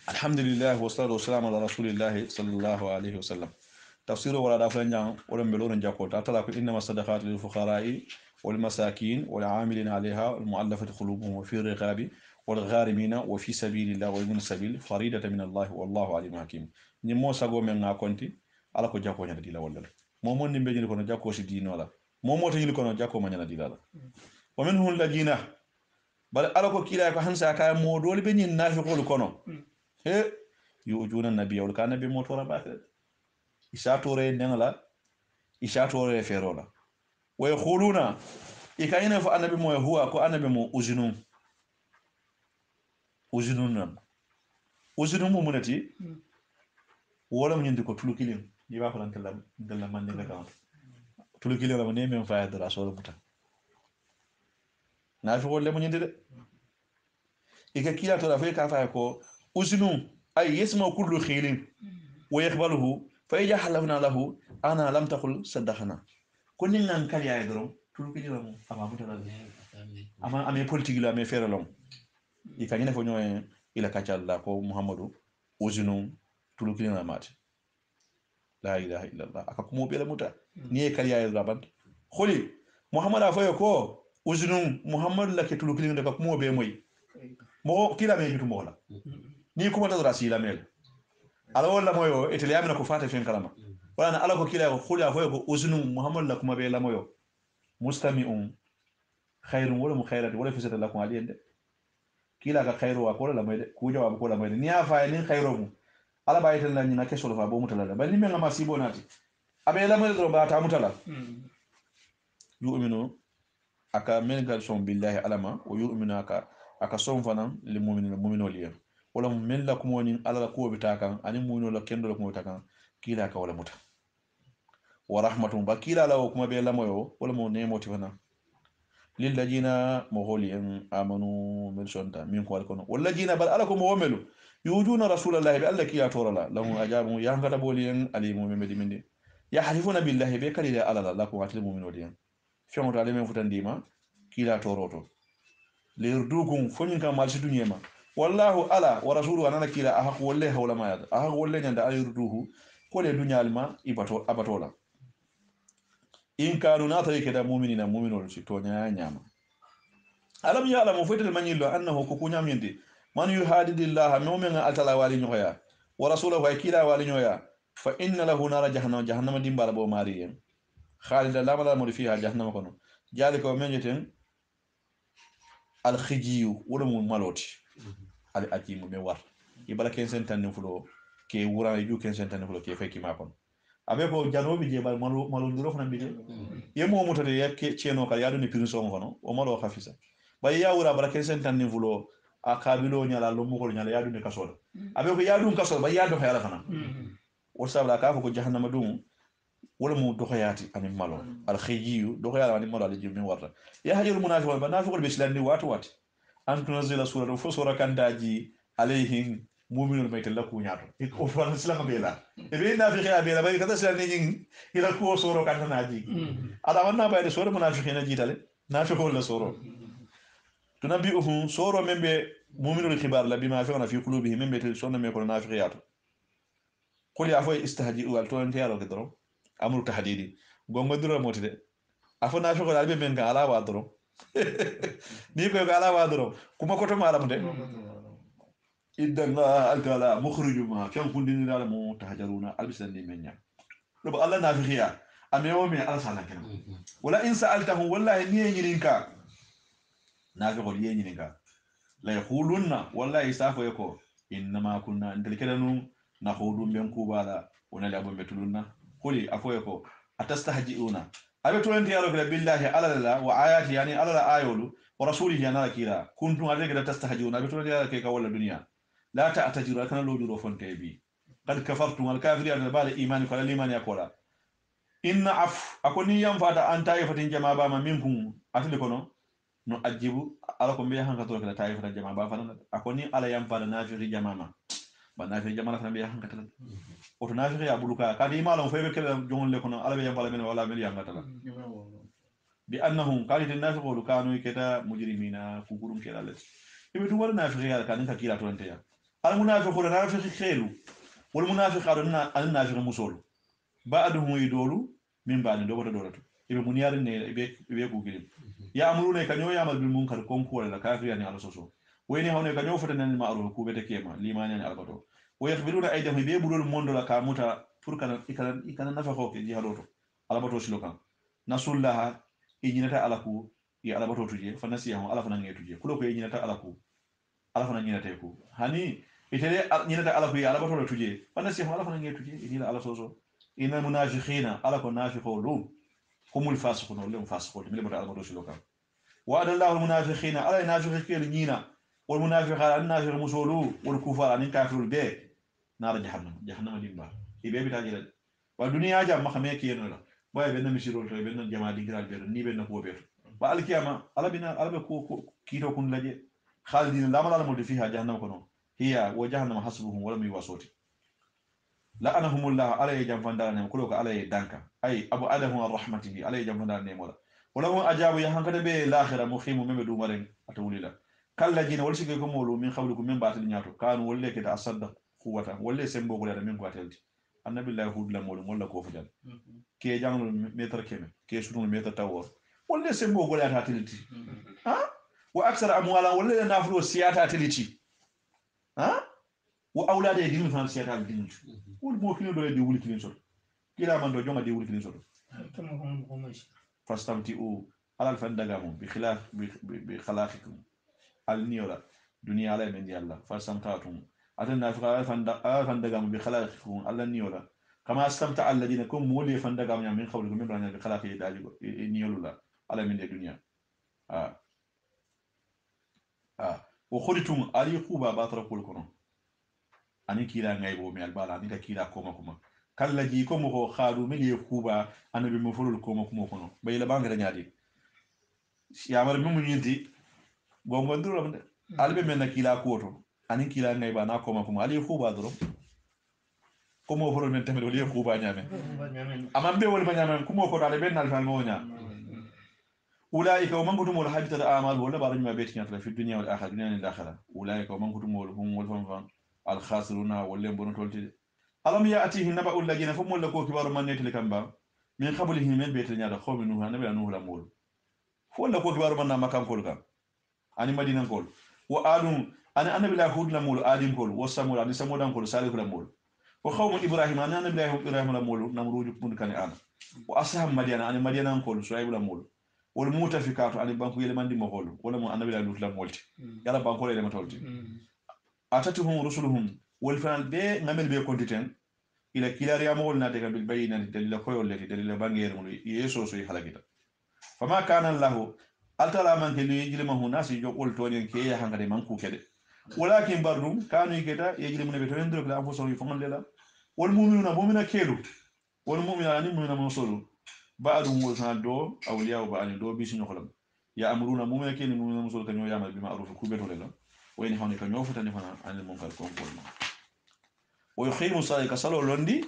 الحمد لله والصلاة والسلام على رسول الله صلى الله عليه وسلم تفسير ولا دافلن جان ولم بلون جاكو تعالى إنما الصدقات للفقراء والمساكين والعاملين عليها المؤلفة قلوبهم وفي الرقاب والغارمين وفي سبيل الله وابن السبيل فريدة من الله والله عليم حكيم ni mo sago men nga konti ala ko jakko nyata dila wala mo mon nimbe ni kono jakko si dino la mo mo tani kono jakko ma nyana dila la wa minhum ladina bal ala ko kila ko hansa ka mo dole be ni nafi ko kono he yujuna nabiy wal kana be mo tora ba isa tore nengala isa tore ferola wa yaquluna ikayina fa annabi mo huwa ko annabi mo uzunun mo munati wala mo ñindi ko tulukilin ni ba ko lan kala man ni ga tulukilin la ne men faaya dara so buta na fi wala mo ñindi de ika kila to la fe ka faaya ko usnu ay yasma kullu khilin wa yaqbaluhu fa yajhaluna lahu ana lam taqul sadaqana ko ni nan kal yaay dorom tulukilin la mo ama buta la ama ame politique la ame fere lom ika ñene fo ñoy ila kacalla ko muhammadu usnu tulukilin la mati la ilaha illallah aka kumo bela muta ni kariya ya rabant kholi muhammad afayo ko uzunum muhammad lake tulukilin daga kumo be moy mo kila me bitu mola ni kuma ta rasila mel ala wala moyo etele yamina ko fata fen kalama wala ala ko kila kholi afayo ko uzunum muhammad la kuma be la moyo mustami'un khairun wala mu khairati wala fisata lakum aliyende kila ka khairu wa ko la moy ku jawab ko la moy ni afa ni khairu ala bayitel la nyina kesol fa bo mutala la bali men ma sibo nati abe la mo do ba ta mutala yu'minu aka men gal son billahi alama wa yu'minu aka son fanan lil mu'minu waliya wala men la kumo ni ala ko bita kan ani mu'minu la kendo la ko bita kan kila ka wala muta wa rahmatun bakila la kuma be la moyo wala mo ne moti fana lil ladina mughli amanu min sonta min ko alkono wal ladina bal ala ko mo womelu يوجون رسول الله بألا كي يطورلا لهم أجابهم يهنغت بوليا عليهم من مدي يحلفون بالله بكالي لا ألا لكم أتلموا من وديا فيهم تعلمين فتن ديما كي لا توروتو ليردوكم فنين كان مالس دنيا ما والله ألا ورسوله أنا كي لا أحق والله ولا ما يد أحق والله يند أيردوه كل الدنيا الما أبطولا إن كانوا ناتري كده مؤمنين مؤمنون شتونيا نياما ألم يعلم فتل من يلو أنه كوكونيا ميندي من يهادد الله مؤمن أتلا والي نويا ورسوله وكيلا والي نويا فإن له نار جهنم دين بالبو ماريين خالد لا ملا مر فيها جهنم كنو ذلك ومن يتن الخجي ولم مالوتي الأكيم ميوار يبلا كنسن تنفلو كي ورا يجو كنسن تنفلو كي فيكي ما كن أبيكو جانوبي جبال مالو ندرو فنا بيجي يمو متى يك تشينو كيادو نبيرسو مفنو ومالو خفيسة بايا ورا بلا كنسن تنفلو akabilo nyala lo mugol nyala yadu ne kasola abe ko yadu kasola ba yadu hayala fana وسابلا كافو جهنم دوم ولا مو دخياتي أنا مالو الخيجيو دخيات أنا مالو على جيب من ورا يا هجر المنافق المنافق اللي بيسلني وات أن تنزل سورة فسورة كان داجي عليهم مؤمنون ما يتلقوا نيارو وفرنا سلام بيلا إبين نافق يا بيلا باي كذا سلني إلى كوا سورة كان ناجي هذا ما بعد سورة منافقين جيتالي نافق ولا سورة تنبئهم سورة من بي مؤمنون الخبار لا بما فينا في قلوبهم من بيت سورة من يكون نافقيات قل يا أخوي استهجئوا التوان تيارو كدرو أمر تحديدي gonga dura moti de afo na fi ko albe men ga ala wa doro ni ko ga ala wa doro kuma ko to malam de idalla alkala mukhriju ma kan kundin dala mo tahjaruna albisan ni menya do Allah na fi khiya amewo me ala sala kenan wala in sa'altahum wallahi ni yininka na fi ko yininka la yaqulunna wallahi safo yako inma kunna ndel kedanu na khudum ben kubala wona la bo betulunna kuli afo yako atastahjiuna abeto enti yaro bila billahi ala la wa ayati yani ala la ayolu wa rasulihi yana kila kuntum alayka tastahjiuna abeto enti yaro ke ka wala dunya la ta'tajiru kana lo duro fonte bi qad kafartum al kafirina bal iman ko liman yakola inna af akoni yam fata anta yafatin jama ba ma minkum atli kono no ajibu ala ko biya hanka to kala tayifa jama ba fana akoni ala yam fata nafi jama ma ba nafi jama la biya hanka tala oto nafi ya buluka kadi malon febe kala jongon le kono ala be yam fala men wala men yanga tala bi annahum qalit an-nafiqu kanu kata mujrimina fukurum kala let ibe tu wala nafi ya kan ka kila to ya al munafiqu nafiqi khailu wal munafiquna al nafiqu musulu ba'duhum yidulu min ba'di do wata dolato ibe muniyar ne ibe ku gilim ya amruna kanyo ya mal bil munkar kon ko la kafir yani ala soso wayni hawne kanyo fata nan ma'ruf ku bete kema limani yani albato wa yakhbiruna aydahum be budul mondo la kamuta pour kana nafa ko ke jihaloto albato silokan nasullaha injinata alaku ya albato tuje fa nasiyahu ala fana ngetuje kulo ko injinata alaku ala fana nyinata ko hani itele nyinata alaku ya albato tuje fa nasiyahu ala fana ngetuje inila ala soso إن المنافقين على كل نافقون هم الفاسقون ولا هم فاسقون من بدأ المدرس لوكا وعد الله المنافقين على النافقين نينا والمنافقين على النافق مسولو والكفار عن كافر البيع نار جهنم ديمبا يبي بتاجر والدنيا جام ما خمية كيرنا باي بيننا مشيرون باي بيننا جماعة دينكرال بير ني بيننا كوا بير والكيامة على بينا على بكو كيرو كون لجي خالدين لا ملا المود فيها جهنم كنو هي وجهنم حسبهم ولم يواسوتي لعنهم الله على يجام فندان كلوك على دانكا اي ابو ادم رحمته على يجام فندان نيمولا ولو اجاب يا هانكا به الاخره مخيم ممدو مرين اتوليلا كلا جين ولسي كو مولو من قبلكم من باتل نياتو كانوا ولا كده اصدق قوه ولا سمبو غلا من قاتلتي النبي الله هود لا مولو ولا كو فجال كي جانو متر كيم كي سونو متر تاور ولا سمبو غلا تاتلتي ها واكثر اموالا ولا نافلو سياتا تلتي ها واولاد يدين فان سياتا الدين wol mo kino do de wuli kino sor kila man do jonga de wuli kino sor fastamti o alal fandagamu bi khilaf bi khalaqikum al niyora dunya ala men yalla fastamtatum atanna fi fandagamu bi khalaqikum al niyora kama astamta alladina kum moli fandagamu min khawlikum min brana bi khalaqi dali niyolula ala men de dunya wa khulitum ali quba batrakul kono ani kila ngay bo mi albala ni ka kila koma kuma kala ji ko mo khadu mi ye kuba anabi mo fulul koma kuma kono bay la bangara nyaadi ya mar mi mu nyinti gongo nduro albe men kila koto ani kila ngay ba na koma kuma ali kuba duro ko mo fulul men tamel wali kuba nyame amambe wal banyame kuma ko dale ben alfa mo nya أولئك ومن كتم الحبط الأعمال ولا بارج ما بيت كانت في الدنيا والآخرة الدنيا والآخرة أولئك ومن كتم هم والفنفان الخاسرون واللي بنتولتي ألم يأتيه نبأ الذين فهم لكو كبار من يتلكم با من قبله من بيت نيا خوم نوح نبي نوح لمول فول لكو كبار من مكان كولكم أني مدينة كول وآدم أنا بلا هود لمول آدم كول وسمول أنا سمودان كول صالح لمول وخوم إبراهيم أنا بلا إبراهيم لمول نمرود بن كان أنا وأصحاب مدينة أنا مدينة كول شعيب لمول والمؤتفكات أنا بانكو يلمان دي مغول ولا مو أنا بلا لوط لمولتي يلا بانكو يلمان تولتي أتتهم رسلهم والفعل بي نعمل بي كونتين إلى كلا ريامول ناتك بالبينة دليل كويل التي دليل بانغير مولي يسوع سوي حلاكيتا فما كان الله ألتلا من كلي يجري ما هو ناس يقول تونين كي هنگري مانكو كده ولكن بردم كانوا يكتا يجري من بيتوين درك لأنفسهم يفهمون للا wal mu'minuna mu'mina kelu wal mu'mina ani mu'mina musulu ba'dum wasado awliya wa ba'ani do bi sinu xolam ya amruna mu'mina kelu mu'mina musulu kanyo yamal bi ma'ruf ku beto lela wayni hawni kanyo futani fana anil munkar ko ma wa yuqimu salata salo londi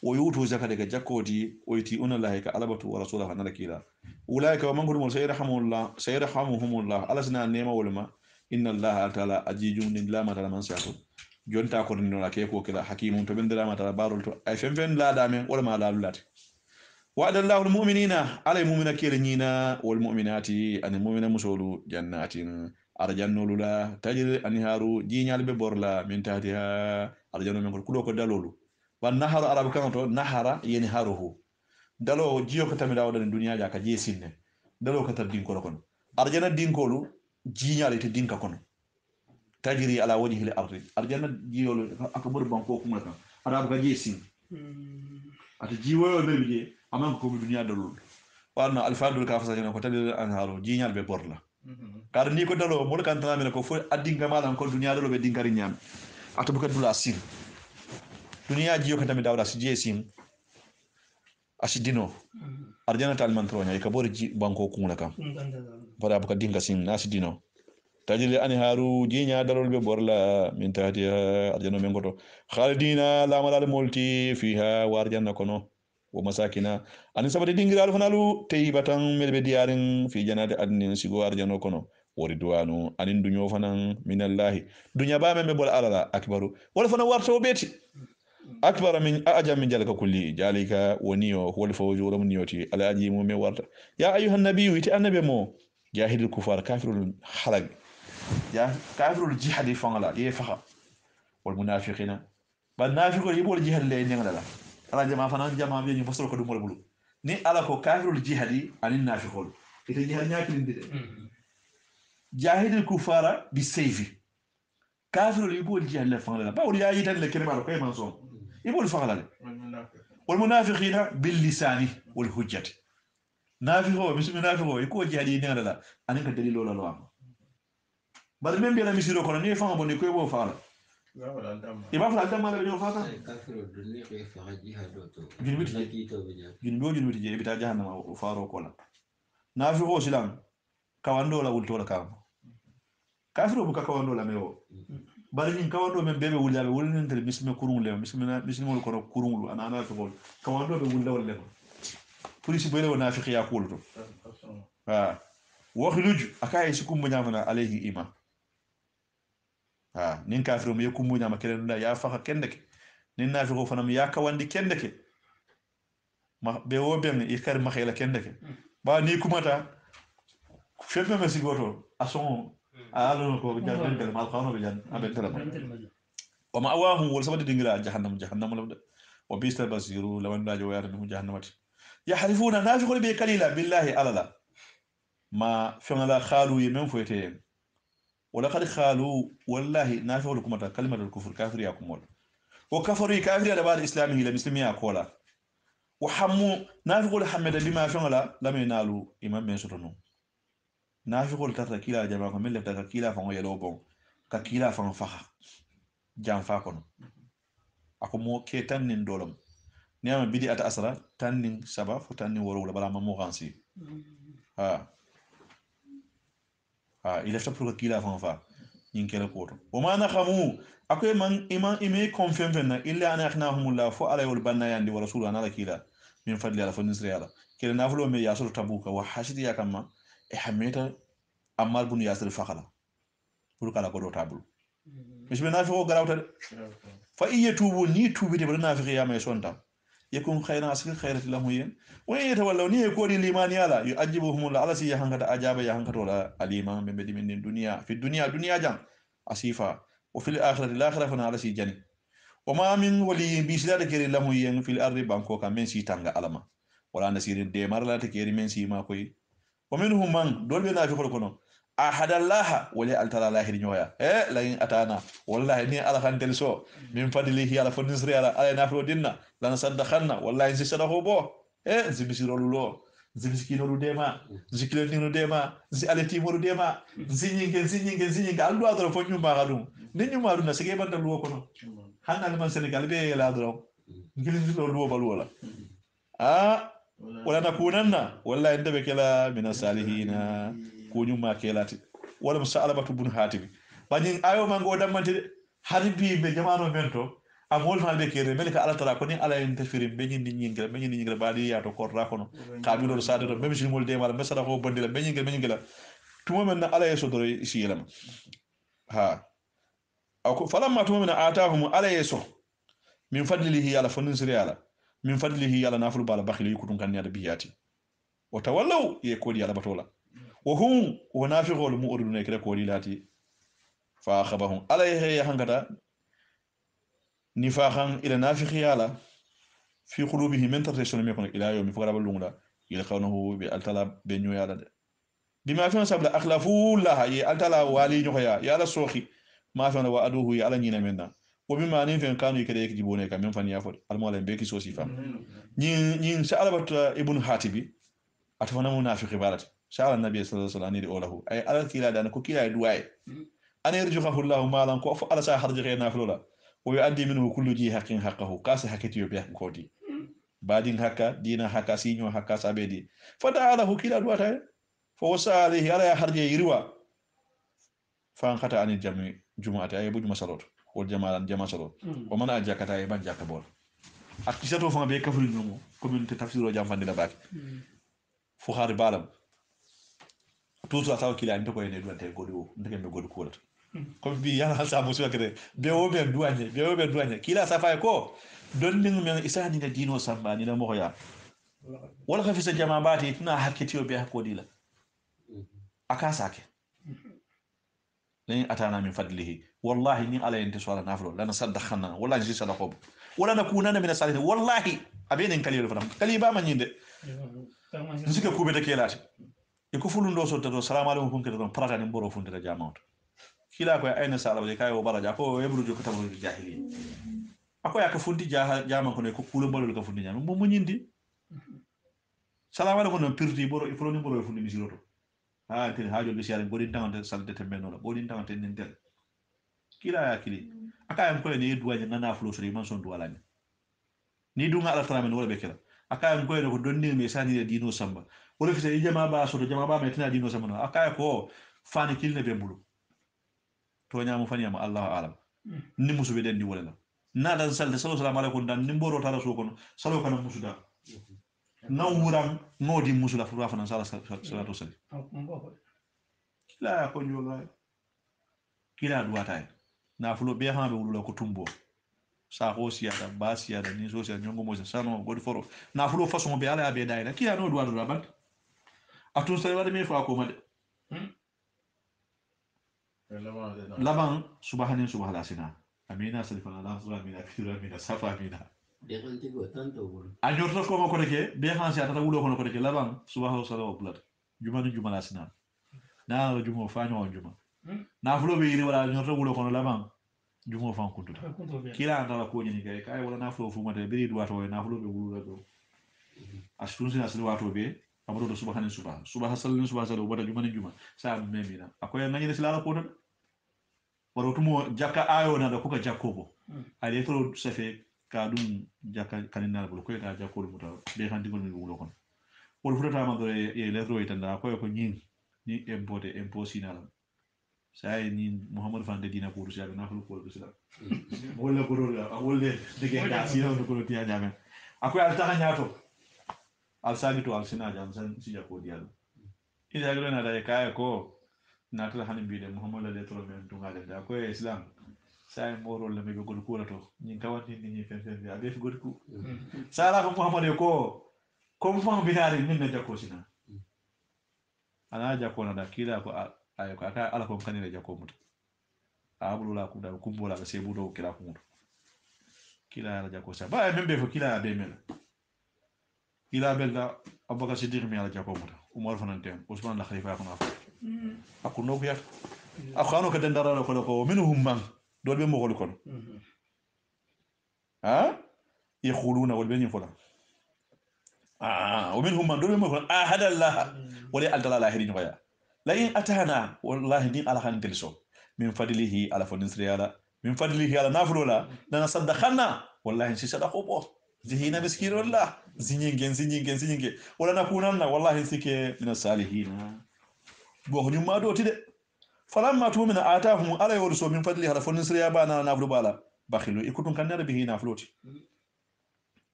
o yutu zakata ga jakoti o yiti unallahi ka alabatu wa rasulahu nalakila ulaika wa man hum sayarhamuhumullah alasna nema walma inna allaha ta'ala ajijun la ma ta'ala man sa'atu jonta ko no la ke ko kila hakimun to bendira ma ta'ala barul to ay fen la dame wala ma la lati wa'ada allahu almu'minina ala mu'mina kelnyina wal mu'minati an mu'mina musulu jannatin arjannulu la tajri anharu jinyal be borla min tahtiha arjannu men ko ko dalolu wan naharu arabu kanto nahara yeni haruhu dalo jiyo ko tamira wadani duniya ja ka je sinne dalo ko tar dinko kono arjana dinkolu jinyal te dinka kono tajri ala wajhi al-ardi arjana jiyolo akabur banko kuma kan arabu ka je sin ata jiwo be je aman ko duniya dalol warna alfadul ka fasajana ko tadir anharu jinyal be borla kar ni ko dalo mo kan tamira ko fo addinga malan ko duniya dalo be dinkari nyam ata bu ka dula sin duniya jiyo kan tammi dawda si jesim asidino arjana tal man tronya e kabori banko kuna kam fara buka dinga sin nasidino tajili ani haru jinya dalol be borla min tahtiha arjana men goto khalidina la malal multi fiha warjanna kono wa masakina ani sabati dingiral fanalu taybatan melbe diarin fi janati adnin sigo arjana kono waridwanu anin dunyo fanan minallahi dunya ba men be bol alala akbaru wala fana warto beti akbar min ajam min jalika kulli jalika woniyo wal fawju ram niyoti ala ajimu me warta ya ayuha nabiyyu iti annabi mo jahidul kufar kafirul halag ya kafirul jihadi fangala ye faha wal munafiqina bal nafiqul yibul jihad le ngala ala jama fanan jama be ñu fasal ko dum wala bulu ni ala ko kafirul jihadi anin nafiqul ite jihad ñaakilin de jahidul kufara bi sayfi kafirul yibul jihad le fangala ba wol ya yital le kene ko man son يقول فعلا والمنافقين باللسان والحجة نافقه بسم نافقه يكون جهادي نغلا لا أنا كدليل ولا لا بل من بينا مسيرو كنا نيفهم بني كوي بو فعلا يبقى فعلا دم ما بيجوا فعلا كافر الدنيا كيف جهاد وتو جنبي تجي بتاع جهنم وفارو كلا نافقه سلام كواندو لا ولتو لا كام كافر بوكا كواندو لا ميو bari ni kawando men bebe wulabe wulin tel bisme kurun le bisme ko kurun ana ana ko kawando be wulla wala ko police bele wona fi khiya ko to ha wakhluj akay su kum nyamana alayhi ima ha nin kafiru me kum nyama kelen da ya fa kendeke nin nafi ko fanam ya kawandi kendeke ma be wo ben e kar ma khela kendeke ba ni kumata febe me sigoto ason alo ko jabben del mal khawno be jan abe tala wa ma'awahum wal sabad dingira jahannam lam wa bisal basiru lawan dajo wayata mu jahannamati yahrifuna nafiqul bi kalila billahi alala ma fangala khalu yemen foyete wala qad khalu wallahi nafiqul kumata kalimatul kufr kafir yakum wal wa kafaru kafir da ba'd islamihi la muslimiya kola wa hammu nafiqul hamada bima fangala lam yanalu imam men sotono nafiqul tarta kila jama ko mel ta kila fa ngoyelo bon ka kila fa faxa jam fa kono ako mo ke tannin dolam niama bidi ata asra tannin saba fo tannin woro wala bala mo gansi il est pour kila fa fa yinkela poto o ma nakhamu akoy man iman ime konfenfenna illa an akhnahumullah fo ala yul banna yandi wa rasulana la kila min fadli ala fanisri ala kila nafulo me yasul tabuka wa hashidi yakama e hameta amal bun yasir fakhala pour kala ko do tabul misbe nafi ko garawta fa iya tubu ni tubite be nafi ya may sonta yakun khayran asir khayrat lahu yen wa yatawallaw ni ko di limani ala yu'ajibuhum la ala si hangata ajaba ya hangato la alima be be min dunya fi dunya jam asifa wa fil akhirati al akhirah fa ala si jani wa ma min wali bi silata kiri lahu yen fil ardi banko ka men si tanga alama wala nasirin de marla ta kiri men si ma koy wa minhum man dol be nafi ko kono ahadallaha wali altala lahir nyoya la in atana wallahi ni ala khantel so min fadlihi ala fanisri ala nafi dinna lana saddakhanna wallahi si sadaho bo zibisirolu lo zibiskino dema zikilendino dema zi aletimo dema zinyinge aldo adoro fo nyuma gadum ni nyuma dum na sige banda lo kono hanal man senegal be la adoro ngilin do balu wala wala nakunanna walla ende be kala min salihina kunyuma kelati wala musalabatu bun hatimi bani ayo mango damante harbi be jamano mento amol fa be kere melika ala tara ko ni ala en tafiri be nyindi nyingel badi ya to korra kono kabilo sade to be mol de mala mesara ko bandila be nyingel tuma men ala yeso do isi yelam ha ako falamma tuma men atahum ala yeso min fadlihi ala fonin siri ala min fadlihi ala nafulu bala bakhili kutun kan yada biyati wa tawallaw ye kodi ala batola wa hum wa nafiqul mu'ridun kire kodi lati fa khabahum ala ya hangada nifaqan ila nafiqi ala fi qulubihim min tartashun me kono ila yawmi faqara balungla ila qawnahu bi altala be nyu yala de bima fi sabla akhlafu la ye altala wali nyu ya ala sokhi ma fa wa aduhu ya ala nyina menna وبما نفهم كانوا يكره يجيبونه كمان فني أفضل المولى بيكي سوسي فهم نين سألبت ابن حاتبي أتفنى منافق بارت سأل النبي صلى الله عليه وسلم أوله أي على كلا دانا كلا يدواي أنا يرجوه الله مالا كوف على ساعة حرج غير نافلولا ويؤدي منه كل جي حقه كاس حكيتيو بيه كودي بعدين حكا دينا حكا سينيو حكا سابيدي فتعاله كلا دواتاي فوسع عليه على حرج يروا فانقطع عن الجمع جمعة أي بوج مسالوت والجمال جمع سلو ومن أجاك تاي بان جاك بول أكيساتو فان بيك كفر نمو كوميونتي تفسيرو جام فان دي لا باك فخاري بالام توتو اتاو كيلا انت كو يني دوانتي غودو ndeke me godu kolat comme bi yana sa mo suwa kede be o be douane kila sa fay ko don ning men isa ni na dino samba ni na mo ya wala ka fi sa jama bati tuna hakketiyo be hakodi la akasake لين أتانا من فضله والله إني على أنت سؤال نافلو لنا صدقنا والله نجي صدقوب ولا نكوننا من الصالحين والله أبين إن كليل فرام كليل بام نيند نسيك كوبي تكيلاش يكفلون دوسو تدو السلام عليكم كده دون برا كان بورو فندر جامعات كلا كوي أين سالب ذكاء وبرا جاكو يبرو جو كتابو الجاهلين أكو يا كفندي جامع كونه كقولون بلو كفندي جامع مو نيندي السلام عليكم نبيرتي بورو يفلون بورو يفندي بيسيرو تل هاجو بيسيار غودين تانغ سالدة تمنولا غودين تانغ تنينتل كلا يا كلي أكايم كوي ني دواني نانا فلو سري مانسون دوالاني ni dunga ala taramen wala bekela akaya ngoy ko donni me sani dino samba wala fi say jama ba so jama ba metina dino samba akaya ko fani kilne be bulu to nyaamu fani am allah alam ni musu be den di wala na dan salde sallallahu alaihi wasallam dan ni mboro tara so kono salo kana musu da naw wuram ngodi musu la fura fana salatu salli kila ko nyoga kila duwata na fulo be ha be wulu ko tumbo sa hosiya da basiya da ni sosiya nyongo mo sano godi foro na fulo façon be ala be dayla ki ano do do ban atun sare wada me fa ko made laban subhana sina amina salifana la subhana amina fitura amina safa amina de ganti go tanto bol anyorto ko ko deke be han si atata wulo ko ko deke laban subhana sallallahu alaihi wasallam juma la sina na juma fa nyo juma na fulo be yiri wala anyorto wulo ko laban jumo fan kuntuta kila andala ko nyini kay kay wala na flo fu mate beri duwato na flo be wulu do astunsi asli wato be amro do subhanahu subhanahu wada juma sa memina akoy ngani sila ko don waro tumo jakka ayo na da kuka jakkobo ale to safe ka dum jakka kanina bul ko ta jakko dum ta be han digol mi wulo kon wol futata ma do e letro itanda akoy ko nyin ni impossible sai ni Muhammad fande dina ko rusia na ko islam wala ko rola wala dege da sino ko tiya nyame akoy al taxa nyato al sagito al sina jam san si jako dial ida gelo na da kay ko na tala hanin bi de Muhammad la letro men to ngale da ko islam sai moro le me gol ko rato ni kawati ni fen bi abe fi gol ko sala ko Muhammad ko comme fan binari min na jako sina ana jako na da kila ko ayo aka ala ko kanire jako muta abulu la kuda kumbola ga sebu do kila ko muta kila ala jako sa ba membe fo kila be mel kila belda abaka siddiq mi ala jako muta umar fanan usman la khalifa ko nafa akuno ko yak akhano ka dendara ko minhum man dolbe mo gol kon يقولون والبين فلان ومنهم من دول من أحد الله ولا ألت الله هرين غيا لئن أتانا والله دين على خان تلسو من فضله على فنسري على من فضله على نافلولا لنا صدقنا wallahi si sadaqo bo zihina miskin wallah zinyinge wala nakunanna wallahi sike min as-salihin bo ko nyumma do tide falamma tumina atahum ala yursu min fadli hada fonin siriya bana na fulu bala bakhilu ikutun kanara bihi na floti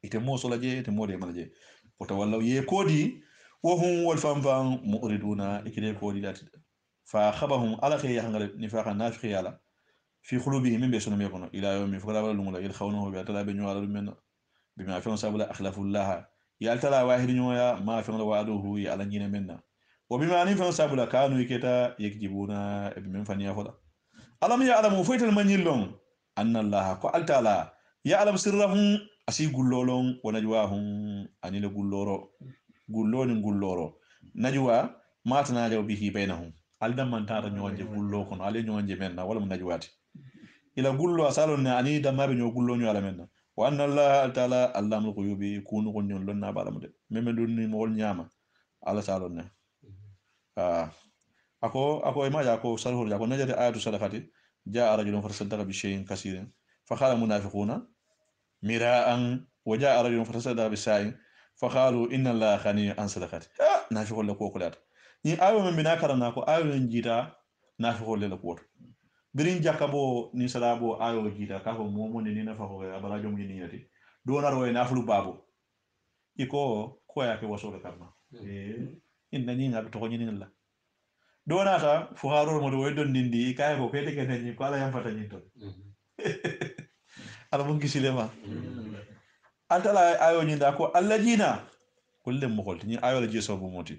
ite mo sola je ite mo de malaje poto wallaw ye kodi wa hum wal fanfan muriduna ikide kodi lati fa khabahum ala khay hangal nifaqa nafiqi yala fi qulubihim min besunu me kono ila yawmi fakala wala lumula il khawnahu bi atala be nyala men bima fa sabula akhlafullah ya altala wahid nyoya ma fa wa'aduhu ya ala nyina menna وبما أن فان سابلا كانوا يكتا يكجبون بمن فنيا فلا ألم يعلموا فيت المنيلون أن الله قال تعالى يعلم سرهم أسي قلولون ونجواهم أني لقلورو قلورو نجوا ما تناجوا به بينهم ألدم من تارا نيوانجي قلوكم علي نيوانجي مننا ولا من نجوات إلى قلو أسالون أني دما بنيو قلون على منا وأن الله تعالى علام الغيوب يكونوا قنيون لنا بالمد ممن دوني مول نياما على سالون ako ima jako sarhur jako najati ayatu sadaqati jaa rajulun fatasaddaqa bi shay'in kaseerin fa qala munafiquna mira'an wa jaa rajulun fatasaddaqa bi sa'in fa qalu inna allaha ghaniyyun an sadaqati nafiqul la ko kulat ni ayo men bina karana ko ayo njita nafiqul la ko birin jakabo ni salabo ayo jita ka ko momo ni na fa ko abara jom ni yati do na roy naflu babo iko ko ya ke waso karma inna ni ngabe to nyini la donata fuharol mo do wedon dindi kay ko pete ken ni ko ala yam fata nyinto ala mun gisilema altala ayo nyinda ko allajina kullum mo holti ni ayo la jeso bo moti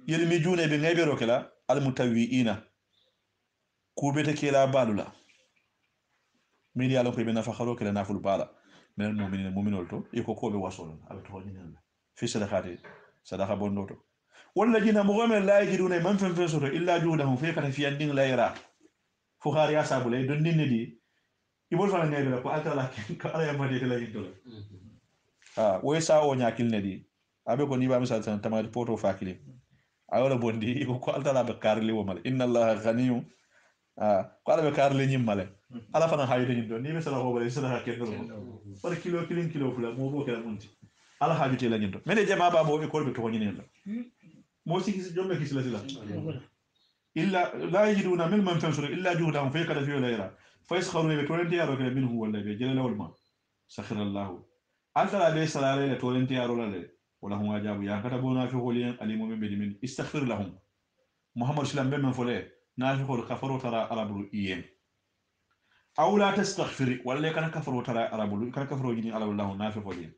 yel mi june be ngaybe rokela al mutawiina ku bete kela balula mi di ala ko be nafa kharo kela naful bala men mu'minol to iko ko be wasol ala to nyinala fi sadaqati sadaqa bondoto والذين مغمر لا يجدون من فين سورة إلا جودهم في كان في عندين لا يرى فخاري أصحاب لا يدون دين دي يقول فلان نبي لك وأنت لكن كألا يوم بدي كلا يدول ويسا أو ناكل ندي أبي كوني بام سالسان تمام بورو فاكلي أولا بوندي يقول كأنت لا بكارلي ومال إن الله غني قال بكارلي نيمال على فنا هاي دين نيمي سلا هو بدي سلا كيلو ولا كيلو فلا مو بو كلا مونتي على حاجة تلا نيندو من الجماعة بابو يقول بتواني نيندو موسى كيس جملة كيس لازلا إلا لا يجدون من فنسر إلا جهدهم في كذا في ولا فيسخرون بتولنتي أروك منه ولا بجلال والما سخر الله أنت لا بيس لا لا تولنتي أرولا ولا هم أجاب يا كتبونا في قولين عليم من استغفر لهم محمد سلام بمن فلاه نافق الكفر ترى أرابل إيم أو لا تستغفر ولا كان كفر ترى أرابل كان كفر يجي على الله نافق ولين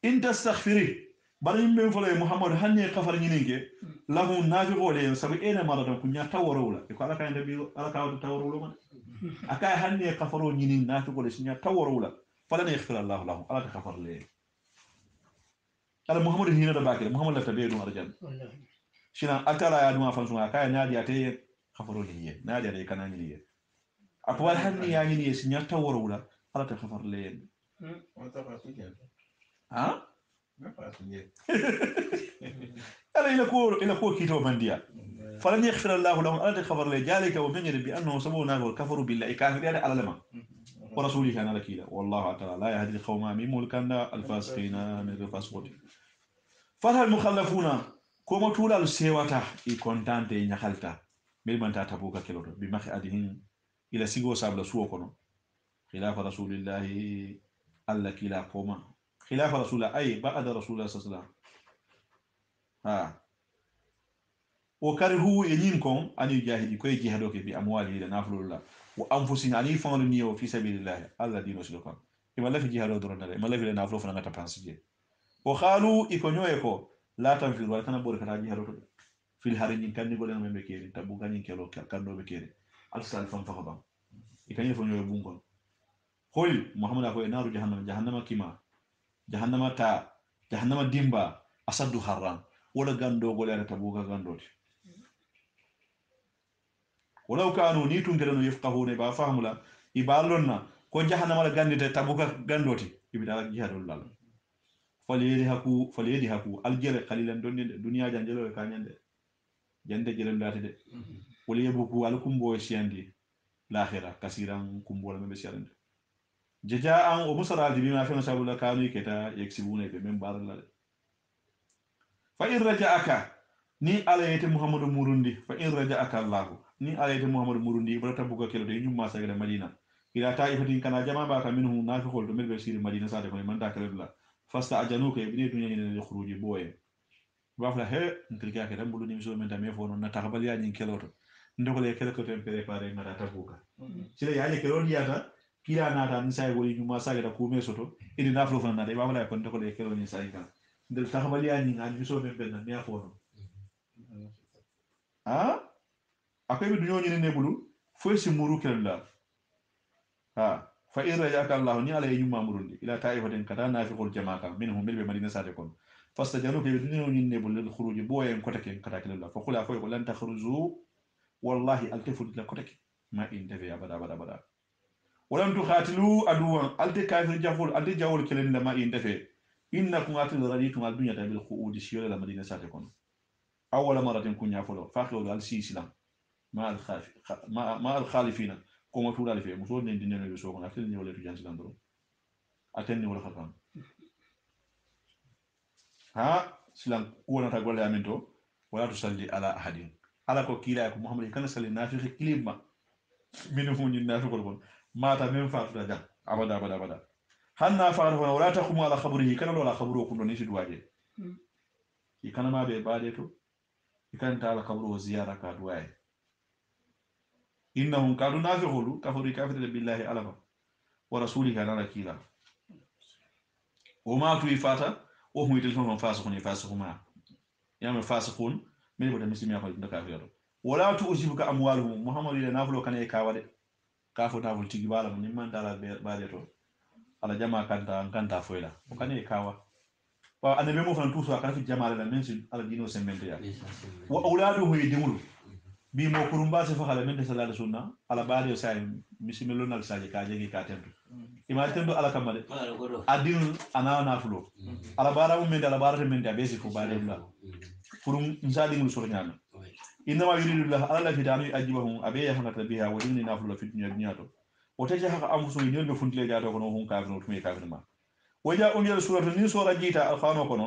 إن تستغفري bari men folo muhammad hanne kafar nyinike lahu nafiqo le sabi ene marata kunya tawarola ko ala kay ndabi ala ka tawarola man akay hanne kafaro nyinin nafiqo le sinya tawarola fala ne yaghfir allah lahu ala ka kafar le ala muhammad hina da bakire muhammad la tabe dum arjan shina akala ya dum afan sunga kay naadi ate kafaro le ye naadi ate kanani le akwa hanne ya nyini sinya tawarola ala ka kafar le ha ألا إلى كو كيتو منديا فلن يغفر الله لهم ألا خبر لذلك ومن يرد بأنه سبونا وكفروا بالله كافر يعني على لما ورسوله كان لكيلا والله تعالى لا يهدي القوم من ملكنا الفاسقين من الفاسقين فهل المخلفون كما طول السيواتا يكونتانت ينخلتا من تاتبوك كيلو بمخ أدهن إلى سيغو سابلا سوكونا خلاف رسول الله ألا كلا قوما خلاف رسول الله أي بعد رسول الله صلى الله عليه وسلم وكرهوا ينينكم أن يجاهدوا كي يجاهدوا بأموالهم لنافل الله وأنفسهم أن يفعلوا نيو في سبيل الله الله دين وسلوكم إما لا في جهاد درنا إما لا في لنافل فنعت بانسجي وقالوا إكونيو إكو لا تنفذوا ولا تنبور كنا جهاد في الهرين كان يقول لنا من بكير تبوكا نيكلو كانوا بكير ألسال فنفخبا إكاني فنيو يبونكم قل محمد أقول نار جهنم كما جهنم تا جهنم ديمبا أصد حرام ولا غاندو ولا تبوكا غاندوت ولو كانوا نيتون كانوا يفقهون با فهملا يبالنا كو جهنم لا غاندي تبوكا غاندوتي يبدا جهاد الله فليدي حكو الجل قليلا دنيا جانجلو كانيande jande jelen dati de wala yebuku alkum bo siandi l'akhirah kasiran kumbola membe siande jaja'an o musaradi bima fi sabula kanu keta yaksibuna be men baralla fa in raja'aka ni alayati muhammadu murundi fa in raja'aka allah ni alayati muhammadu murundi bala tabuka kelo de nyumma sagada madina ila ta'ifatin kana jama ba ka minhu nafiqul do mirbe sir madina sade ko man da kala fasta ajanuka ibni dunya ni khuruji boye wafla he ntilka ke tambulu ni miso men dame fono na takabal ya nyin keloto ndogole kelo ko tem préparer ngata tabuka sila yaale kelo diata kila na ta nsay go nyumma sagada ko me soto idi naflo fana de wafla ko ndogole kelo ni sayga ndel takabal ya nyin an miso men ben na fono ha akoy bi dunyo ni ne bulu fo si muru kella ha fa in rajaka allah ni ala yumma murundi ila ta'ifatin kada nafiqul jama'a minhum bil madina sade kon fastajanu bi dunyo ni ne bulu khuruji boyen kotake kada kella fa qula fa lan takhruju wallahi altafut la kotake ma in defe abada abada abada walam tuqatilu aduwan alte kafir jaful alte jawul kelen ma in defe innakum atul raditum al dunya bil khuudi shiyala madina sade kon awwala maratin kunya folo fa qulu al sislam ma al khalifina ko ma tuula fe muso ne dinne be so ko atel ni wala tu jansi landro atel ni wala khatam ha silan ko na ta golle aminto wala tu salli ala ahadin ala ko kila ko muhammad kan salli nafiq kilima minhum ni nafiq ko mata men faatu da jam abada abada abada hanna faatu wala taqumu ala khabrihi kana wala khabru ko ni ci duwaje ikana ma be baade to ikanta ala khabru ziyara ka duwaye إنهم كانوا نافقون كفروا كافر بالله ألفا ورسوله كان ركيلا وما تويفاتا وهم يتلفون فاسقون فاسقون يعمل فاسقون من يبدأ مسلم يقول كافر ولا تؤجبك أموالهم محمد إلى نافلو كان يكاود كافر نافل تجبالا من من دار باديتو على جماعة كانت فويلا وكان يكاوا وأنا بمو فنتوسو أكان في جماعة لمنسل على دينو سمنتيا وأولاده يدمروا bi mo kurumba se fakala men de sallallahu sunna ala baade say misimelo nal saje ka jegi ka tendo ima tendo ala kamade adin ana nafulo ala bara men de ala bara men de besi fo baade la kurum nzadi ngul so nyama inna ma yuridu allah ala fi dami ajibahum abe ya hanata biha wa dinni nafulo fi dunya dunyato wataja haka amfuso ni be funtile jaato kono hon ka no tumi ka ma waja on yel suratu ni sura jita al khano kono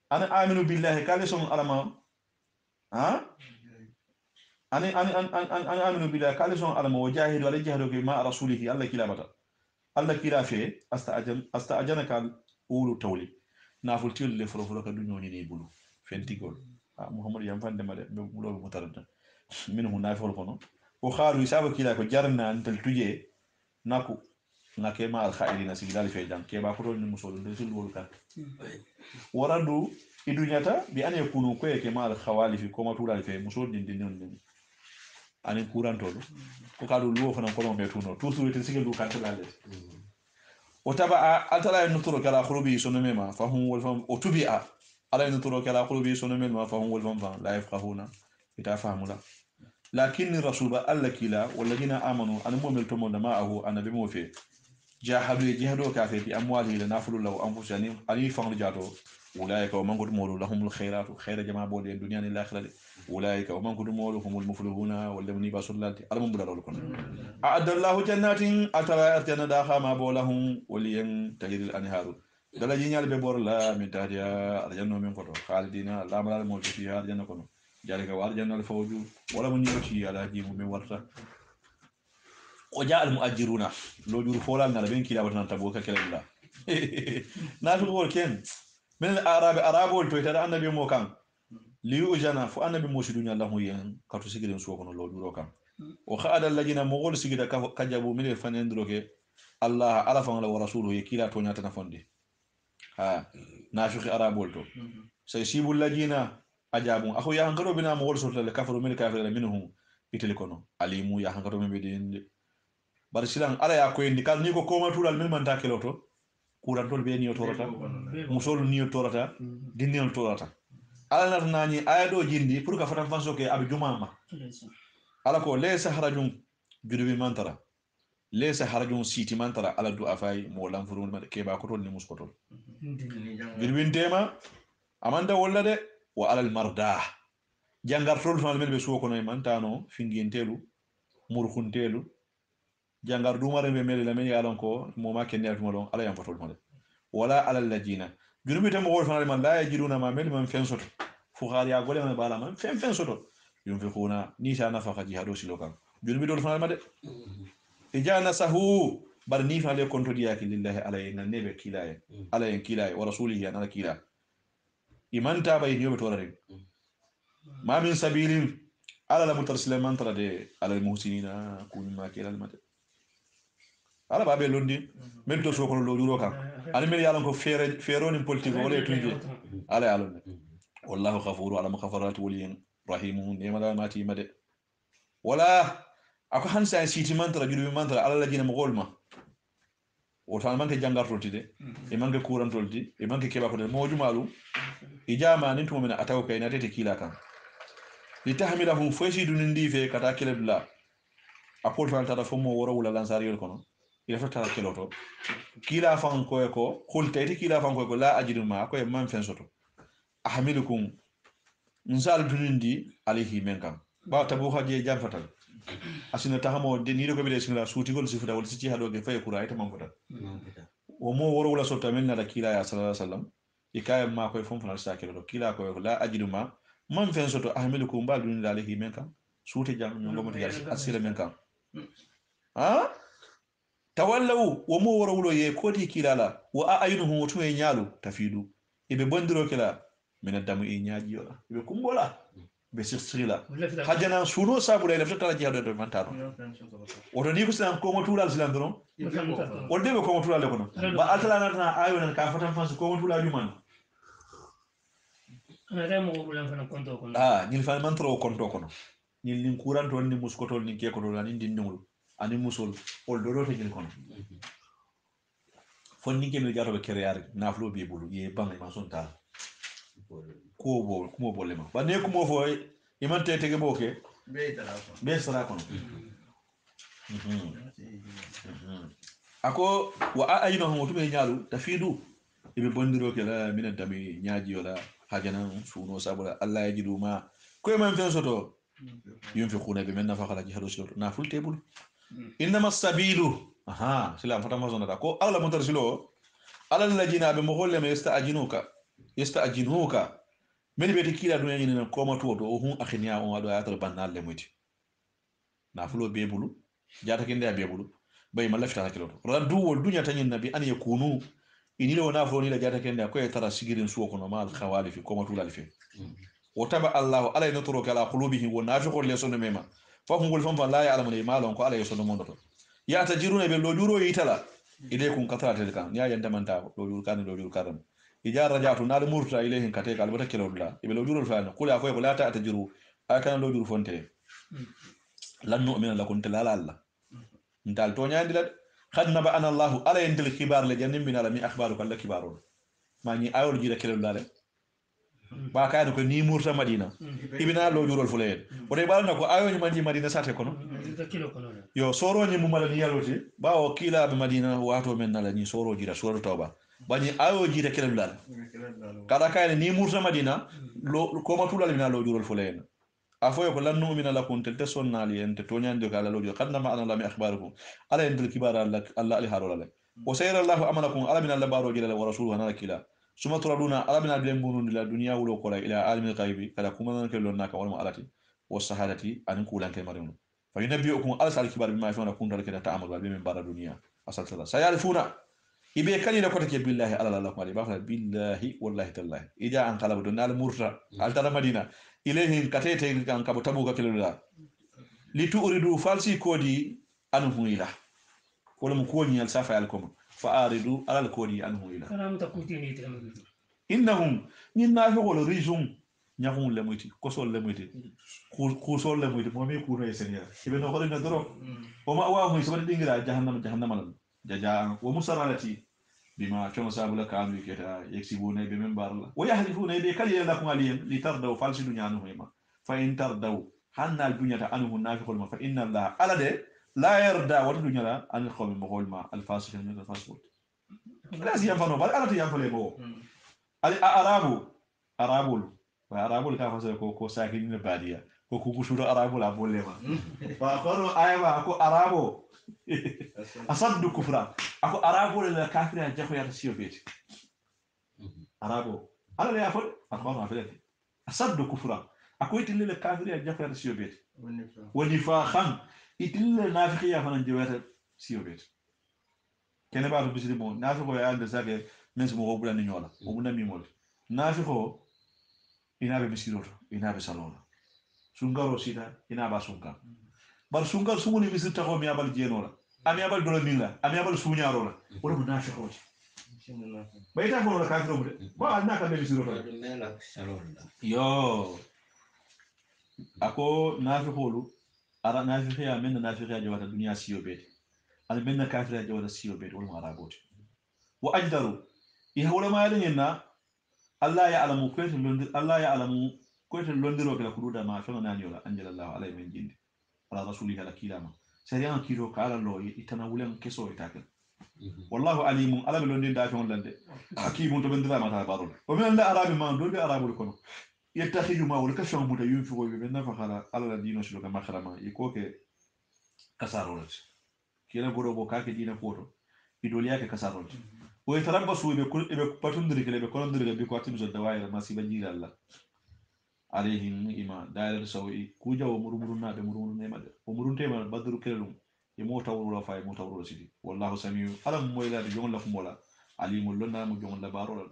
ana aminu billahi kalisun alama ha ani aminu bila kalison alama wajahidu ala jahadu ke ma rasulihi alla kilabata alla kila fe asta ajanaka ulu tawli naful til le folo ka dunyo ni bulu fentigol muhammad yam fande made be bulo mutarada minhu naful kono o khalu isabu kila ko jarna antal tuje naku nake ma al khairina sigdal fe jam ke ba ko ni musolo de sul wol kan waradu idunyata bi an yakunu ko ke ma al khawalifi ko ma tulal fe musol din ani kurantolo ko kadu luwo fana ko me tuno toujours te sigel du kan tala o taba altala en nuturo kala khulubi sono mema fa hum wal fam o tubi'a ala en nuturo kala khulubi sono mema fa hum wal fam la yafqahuna ita famula lakin rasul ba allakila walladina amanu an mu'mil tumo da ma'ahu annabi mo fe jahadu ka fe bi amwali la nafulu law anfusani ali fam jato أولئك ومن قد مولوا لهم الخيرات خير جماعة بولي الدنيا للآخرة أولئك ومن قد مولوا هم المفلحون والذين يباسوا الله ألم بلا رولكم أعد الله جنات أترى أرتنا داخا ما بولهم ولين تجري الأنهار دلا جينيال ببور لا من تهديا أرجنا من فتو خالدين لا ملا الموت فيها أرجنا كنو ذلك وأرجنا الفوج ولا من يمشي على جيم من ورثة وجاء المؤجرون لو جور فولا نلبين كلا بتنا تبوك كلا بلا نافق كين من الأعراب أرابول تويتر النبي موكان ليوجنا فالنبي موسى دنيا الله ين كاتو سيغدن سوكون لو دورو كان وخاد الذين مغول سيغدا كجابو من الفنن دروكي الله عرف الله ورسوله يكيلا تونيا تنفندي ها نافق أرابول تو سيسيب الذين أجابوا أخو يا هنغرو بنا مغول سوت الكفر من الكافر منهم يتلكونو عليمو يا هنغرو من بدين برسلان على يا كوين دي كان نيكو كوما تولال من من تاكلوتو kurantol be niyo torata musol niyo torata dinniol torata ala nat nani ayado jindi pour ka fatan fanso ke abi jumama ala ko laysa harajun judubi mantara laysa harajun siti mantara ala du afay mo lamfurun ke ba ko tol ni muskotol judubi tema amanda wala de wa ala al marda jangar tol fal mel be suko no mantano fingintelu murkuntelu jangar dumare be mele la men yalon ko mo ma ken yalto mo ala yam fatol mo wala ala alladina junubi tam wol fanal man la yajiduna ma mel man fen soto fu khari ya gole man bala man fen soto yunfiquna ni sa nafaqa jihadu silokan junubi dol fanal ma de ijana sahu bar ni fa le konto diyaki lillahi alayhi nan nebe kilaye alayhi kilaye wa rasulihi an ala kila iman taba yin yobe torare ma min sabilin ala la mutarsilan man tara de ala muhsinina kun ma kila al mate ala babe londi men to so ko lo duro kan ani men yalan ko fere ni politique wala tunje ala yalon wallahu ghafuru ala maghfirati waliyin rahimun ne mati made wala ako hansa siti man tara judu man tara ala la jina mo golma o tan manke jangartolti de e manke kurantolti e manke keba ko de mojumalu e jama nin to men ataw kay na tete kila kan li tahmilahu faysi dunin di fe kata kelebla apol fa tara fo mo woro wala lansar yel kono ila fa tara keloto kila fan ko ko khul tayti kila fan ko la ajidu ma ko e man fen soto ahmilukum nsal dunin di alayhi menkam ba tabu haje jam fatal asina tahamo de ni ko bele sinla suti gol sifuta wal sici hado ge fay kura ita manguta o mo woro wala sota men na kila ya sallallahu alaihi wasallam ikay ma ko fon fon sa kilo kila ko la ajidu ma man fen soto ahmilukum ba dunin alayhi menkam suti jam nyongo mo tigal asira menkam ha tawallaw wo mo woro wulo ye koti kilala wa ayunuhum wutu e nyalu tafidu ibe bondiro kila min adamu e nyaaji yola ibe kumbola be sirila hajana suno sabula ila fata jihadu do mantaro woto ni ko san ko mo tulal silan dono wolde be ko mo tulal ko no ba atala na ayo nan ka fatan fansu ko mo tulal juman ana remo bulan fana konto ko ni fa man tro konto ko no ni kuranto ni muskotol ni ke ko do ni dindingul ani musol ol do te ngel kono fonni ke mi jaro be créer na flo be bulu ye bang ma son ta ko bo kumo bolema ba ne kumo fo iman te tege boke be sara kono ako wa ayunuhum tume nyaalu tafidu ibe bondiro ke la min dami nyaaji wala hajana suno sabula allah yajidu ma ko man fen soto yunfiquna bi man nafaqa la jihadu silo na fulte bulu innama sabilu aha sila fata ma zonata ko ala montar silo ala lajina be mo holle me yasta'jinuka men be tikila dunya ni ko ma to do hun akhniya on wado ayatal banal le muti na fulo be bulu jata kende be bulu bay ma lafta hakilo raddu wol dunya tanyin nabi an yakunu inile wona fo ni la jata kende ko e tara sigirin suwo kono mal khawalifi ko ma tulal fi وتبع الله على نترك على قلوبهم ونافق لسون مما فهم قل فهم لا يعلمون ما لهم على يسون مندر يعتجرون باللجور يتلا إليكم كثرة تلك يا يندمن تا لجور كان إذا رجعت نال مرتا إليهم كتيك على بتكل الله باللجور الفلان قل أخوي لا تعتجروا أكان لجور فنته لن نؤمن لكم تلا الله نتال تونيا عندنا قد نبأنا الله على يندل الكبار لجنب من على مي أخبارك الله كبارون ما ني أول جيل كل الله ba kayno ko ni murta madina ibina lo jurol fulayel o de balna ko ayo ni mandi madina sate kono yo soro ni mu mala ni yaloti ba o kila be madina wato men nala ni soro jira soro tawba bani ayo jira kelal dal kada kayne ni murta madina lo ko ma tulal bina lo jurol fulayel afoyo ko lan nu'mina lakum tel tesonnali ente tonyande kala lo jurol kadna ma ana la mi akhbarukum ala endul kibara allah ali harola wa sayara allah amalakum ala min allah baro jila wa rasuluhu ana kila ثم تردون على من البلمبون إلى الدنيا ولو قلا إلى عالم الغيب كلا كما نكلنا كوالم علتي والسهادة أن كولا كمارون فينبئكم على سال كبار بما يفعلون كون ذلك تعمل بهم بار الدنيا أصل الله سيعرفون إبي كان لكتك بالله على الله عليه بقى بالله والله تالله إذا أن قلب الدنيا المرسى على ترى مدينة إليهم كتيتين كان كبتبوك كلا لتؤردوا فالسي كودي أنه إله ولم كوني السافة لكم فأردوا على الكودي أنه إله إنهم ينافقون رجوم نحن لميتي كسول لميتي كسول لميتي مامي كورا يسنيا إبن أخذ ندرو وما أواه يسمى دينغرا جهنم جزاء ومسرالتي بما كانوا سابلا كانوا كذا يكسبون بمن بارلا ويحلفون بكل لكم عليهم لتردوا فالس الدنيا عنهم فإن تردوا حنا الدنيا عنه النافقون فإن الله على ده لا يرضى والدنيا عن القوم المغولما الفاسقين من الفاسقين لازم ينفعوا بل أنا تينفعوا بو الأعراب أرابول وأرابول كافة كو ساكنين البادية ko kukusuro arabo la bollema fa faro ayaba ko arabo asaddu kufra ako arabo la kafira jako ya siyo beti arabo ala le afod akbar afede asaddu kufra ako itille le kafira jako ya siyo beti woni fa khan itille nafiqiya fanan jewata siyo beti kene ba to bisiri mo nafiqo ya ande sake mes mo ko bulani nyola o bunda mi mol nafiqo inabe bisiroto inabe salona sungaro sita inaba sunka bar sungar sunguni bisir taxo mi abal jenola ami abal dola milla ami abal suñarola wala mo nafiqoti bayta ko la kafiro de ba naka be bisiroto yo ako nafiqolu ara nafiqiya men nafiqiya jawata dunya siyo beti al men kafira jawata siyo beti wala araboti wa ajdaru ihawla ma yalina Allah ya alamu kwetu londir Allah ya alamu kwetu londiro kala kududa ma fa nani wala anjalallahu alayhi min jindi ala rasulihi ala kilama sariyan kiro kala lo itana wulen keso itakel wallahu alimun ala londir da fa lande hakimun to bendira ma ta barul o min anda arabi ma do be arabul kono yattakhiju ma wala kashu muta yunfiqu bi benna fa khala ala dino silo kama kharama ikoke kasarolat kila godo bo kake dina foto idoli yake kasarolat ويتربصوا بكتندر كلا بكتندر بكواتم الدوائر ما سيبني الله عليهم إما دائرة سوي كوجا ومرمرنا بمرمرنا ما ومرمرنا تيما بدر كلهم يموت أورو فاي يموت أورو سيدي والله سميع ألم مويلا بجون لف مولا عليم لنا مجون لبارو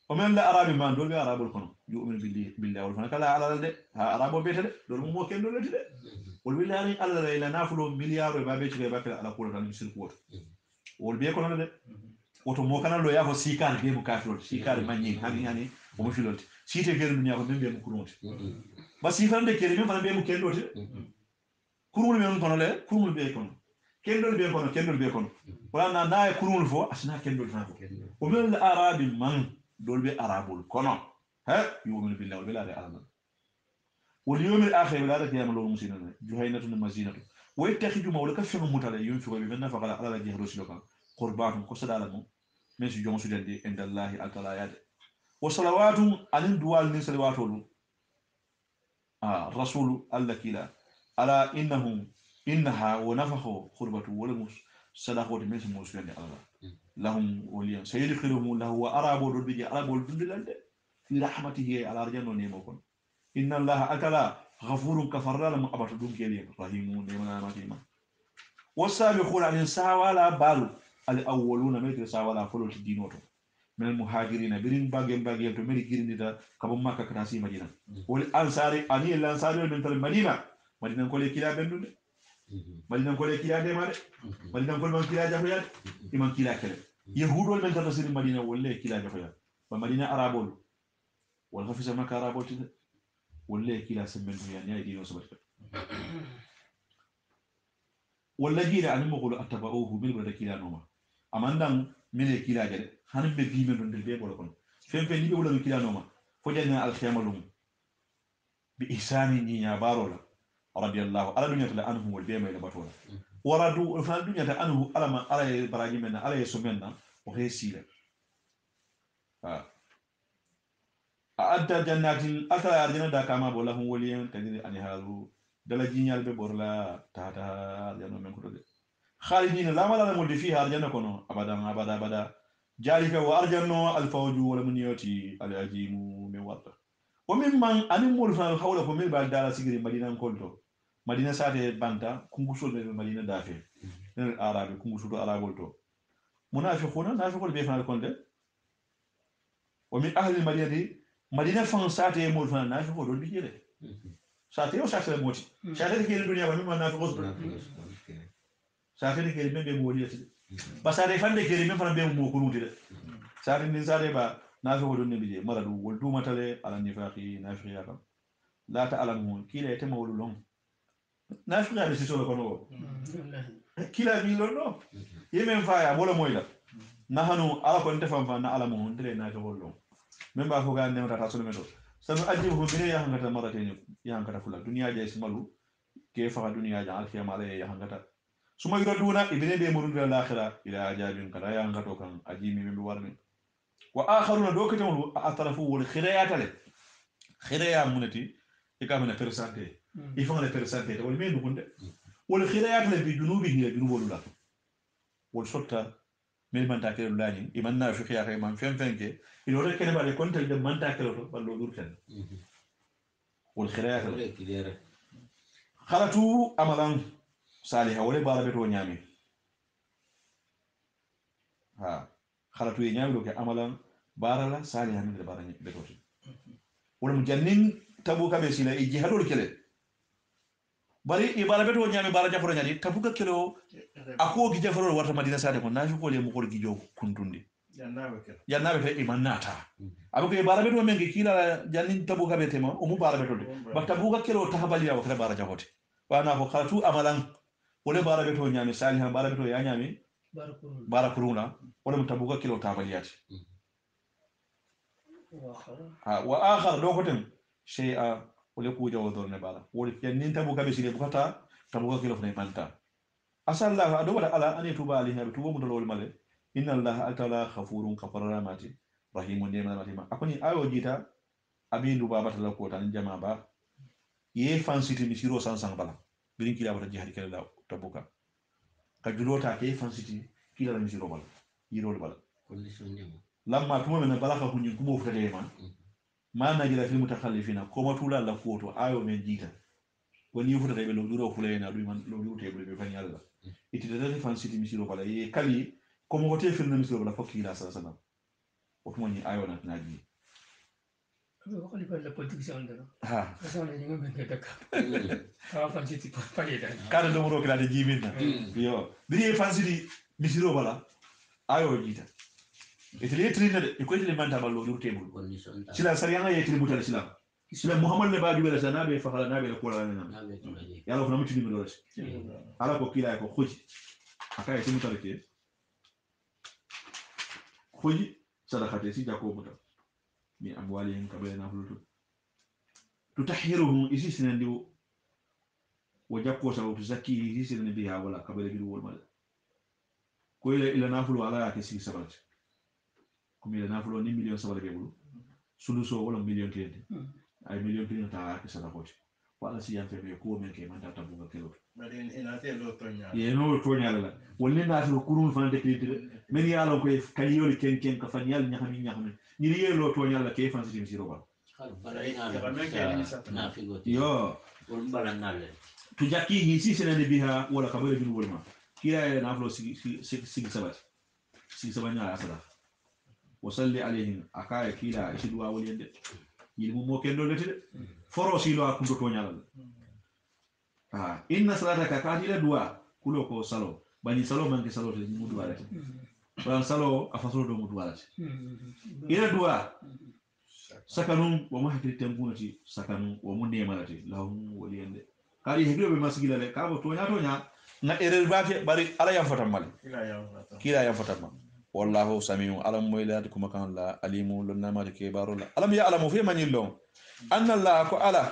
ومن لا أرابي ما دول بأراب الكون يؤمن بالله والفنا كلا على ده أرابو بيته دول مو كن دول ده والبيلا على لا نافلو مليار بابيش بابك على كل ران يصير كور والبيكون ده woto mo kana lo yafo sikar be mu kafirol sikar manyi hani o mo filol site gere dunya ko membe mu kurunti ba sifande kere membe be mu kendote kurul be kono le kurul be kono kendol be kono wala na e kurul fo asna kendol tan ko o mel arabi man dol be arabul kono ha yu'minu billahi wal biladi alama wal yawmil akhir la da kiyam lo musinana juhaynatu mazinatu wa yattakhidhu mawlaka fi mutala yunfiqu bi manna faqala ala jihru silokan qurbatun ko sadalamu men si jom sudelde indallahi altala yade wa salawatu anin duwal ni salawatu rasulu allakila ala innaha wa nafakhu qurbatu wala mus sadaqatu men si musudelde allah lahum waliyan sayadkhiluhum lahu wa arabu dubbi arabu dundilande fi rahmatihi ala arjano ne mokon inna allaha akala ghafurun kafarra lam abatu dum kele rahimun ne mana matima wasabiquna an sawala balu الأولون من ساولا فلو تدينوتو من المهاجرين برين باغين تو ميري غيرنديتا كابو مكه كناسي مدينه والانصاري اني الانصاري من تل مدينه كولي كيلا بندو مدينه كولي كيلا ديما مدينه كول من كيلا جافيا ايمان كيلا كله يهودول من تل سير مدينه ولا كيلا جافيا ومدينه عربول والغفيس مكه عربول ولا كيلا سمنتو يعني دينو سبت ولا جيرا ان مغول اتبعوه بالبلد كيلا نوما amandang mele kila jade hanin be bimen don del be bolo kon femfe ni be wala kila noma fojana al khiyamalum bi ihsani ni ya barola radiyallahu ala dunya ta anhu wal be may batola waradu fa dunya ta anhu alama ala baraji menna ala yesumenna o resila adda jannatin akala arjana da kama bolahum waliyan tadiri anharu dala jinyal be borla tata jano men ko de خالدين لا ولا مولد فيها أرجنا كنوا أبدا ذلك وأرجنا الفوج ولمن يأتي العجيم من وطن وممن أن مول فان حول فمن بعد دار سجري مدينة كولتو مدينة ساعة بانتا كمبوسول من مدينة دافع من العرب كمبوسول العرب كولتو منافقون نافقون بيفنا الكونده ومن أهل المدينة مدينة فان ساعة مول فان نافقون دول بيجيله ساعة يو ساعة موتي ساعة كيل الدنيا ومن نافقون safere kere membe mo woliati ba sare fande kere mem fana be mo ko nutide sare ni sare ba nafi wodon ne bije maradu wol duma tale ala nifaqi nafiya kam la ta'lamun kila yatama wol long nafiya be sisolo kono kila mi londo yemen faaya wala moyla nahanu ala ko defam fa na ala mo ndire nafi wol long mem ba ko ga ne mata solo medo sanu ajibu bi ya hangata marateni ya hangata fula dunya jay simalu ke fa dunya ja al khiyama ala ya hangata suma yuraduna ibne be murundu al-akhirah ila ajabin kala ya ngato kan ajimi min warmi wa akharuna dokatum atrafu wal khirayatale khiraya munati ikamina persante يفهم البرسنتيج ولا مين نقول ولا خيرات اللي بجنوبه هي جنوب ولا والشطة من تاكل لاني إيماننا في خيار إيمان فين فين إنه رك كنا بعد كنت اللي من تاكل بالله دور كان والخيرات خلتو أملان صالحة ولا بارا بيتو نيامي ها خلتو ينيامي لو كأملان بارا لا صالحة من البارا بيتو ولا مجنين تبوكا بيسيلا يجي هدول كله bari ibara beto nyami bara jaforo nyadi tabuka kelo ako gi jaforo warta madina sade ko nafi ko le mo ko gi jow kuntundi jannabe fe imanata abuko ibara beto men gi kila jannin tabuka be tema o mu bara beto de ba tabuka kelo tahabali ya wakata bara jafote wana ko khalatu amalan wala bara beto nyami salihan bara beto ya nyami bara kuruna wala mu tabuka kelo tabaliyati wa akhar do ko tem shay'a wala ku jawo dorne bala wala jannin tabuka be sile bukata tabuka kilo fane manta asallahu ado wala ala ani tuba ali habi tuba mudol male inna allaha atala khafurun kafaramati rahimun ni'mati akoni ayo jita abindu babata la ko tan jama ba ye fansiti mi siro sansang bala birin kila bata jihadi kala tabuka ka julota ke fansiti kila mi siro bala yiro bala lamma tuma men bala ka kunyin kuma futade man ma na jira fil mutakhallifina ko matula la koto ayo men jita woni futa be lo duro fulena du man lo duro tebe be fani alla iti da fan city misiro bala ye kali ko mo te fil na misiro bala fokki la sala sala o ko ni ayo na naji ko ko li la politique on dara ha ça la dinga ben ka ka fan city pa ye dan kada do mo kala de jibina yo bi fan city misiro bala ayo jita iti le trina de ko le manta ballo duro tebe sila sariya ye tributa sila sila muhammad ne baaju bela sanabe fa khala nabe ko la na yalla fona muti nimero rasi ala ko kila ko khoji akay timu tarike khoji sadaqati si jako muta mi amwalihim kabena hulutu tutahhiruhum isi sinandi wo jakko saw tuzaki isi sinandi biha wala kabela bidu wol mal ko ila nafulu ala ke si sabati ko mi nafulu ni million sabale be bulu suluso wala million tende ay million tende ta ke sadaqoti wala si yam febe ko men ke manta tabuga kelo bari ina te lo tonya ye no tonya la wonni na so kurun fan de kiti men ya lo ko kaliyoli ken ka fanyal nyahami ni ye lo tonya la ke fan sitim siro ba yo wol balanale tu jakki ni si senade biha wala kabale bin wolma kiya na flo sigi sabat nya asada wasalli alayhim akaya kila ishidwa woliyende yilmu mo kendo lete foro silo akundo tonya la inna salataka katila dua kulo ko salo bani salo manke salo te mudu walati ban salo afasolo do mudu walati ila dua sakanum wa mahdi tambunati sakanum wa munne malati lahum waliyande kali heglo be masigila le kabo tonya na erel bake bari ala yam fatam mal kila yam fatam mal wallahu samiu alam moylati kuma kan la alimu lonna ma ke barola alam ya alamu fi manillo anna allah ko ala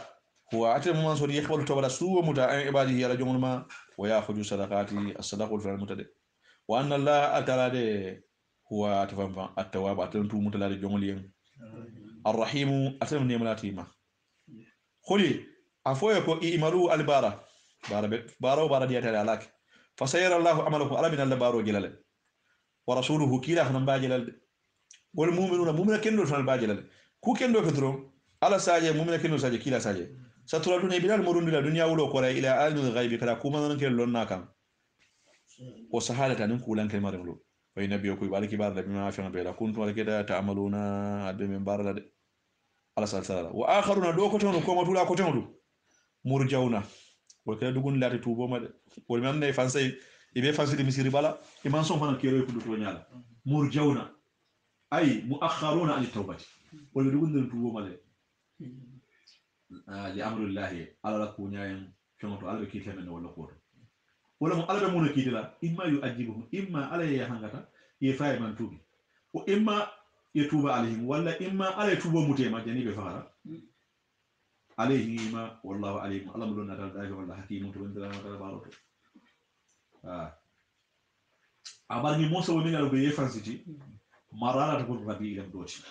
هو أتى من صور يخبر تبارك سوء متاع عباده على جمل ما ويأخذ صدقاتي الصدقة في المتد وأن الله أتى هو أتفهم التواب أتى تو متلا جمل ين الرحيم أتى من يملاتي ما خلي أفويك إيمرو البارة بارا ديات علىك فسير الله عمله على من البارو جلال ورسوله كلا فنبا جلال والمؤمنون مؤمن كنو فنبا جلال كو كنو كترو على ساجة مؤمن كنو ساجة كلا ساجة ستردون بلال مرون بلا دنيا ولو قرأ إلى عالم الغيب كلا كوما ننكر لنا كان وسهالة ننكو لنك المرملو فينبيوكو يبالك بارد بما فينا بلا كنتم لكذا تعملون عدو من بارد على سلسلة وآخرون دو كتنو كوما تولا كتنو مرجونا وكذا دقون لا تتوبوا مد ولمن نفانسي يبي فانسي دمسيري بالا إمان سون فانا كيرو يكدو تونيالا مرجونا أي مؤخرون عن التوبة ولدقون نتوبوا مد لأمر الله على لكونيا كما تو على كيتلا من ولا قول ولا مو على مون كيتلا إما يؤجبهم إما على يهانغتا يفاي من توبي وإما يتوب عليهم ولا إما على يتوب متيما جاني بفارا عليهم والله عليهم الله ملونا تعالى والله حكيم تبندلا ما تعالى بارو أبغى موسى ومن على بيه فانسيتي مرارة تقول ربي إلى بدوش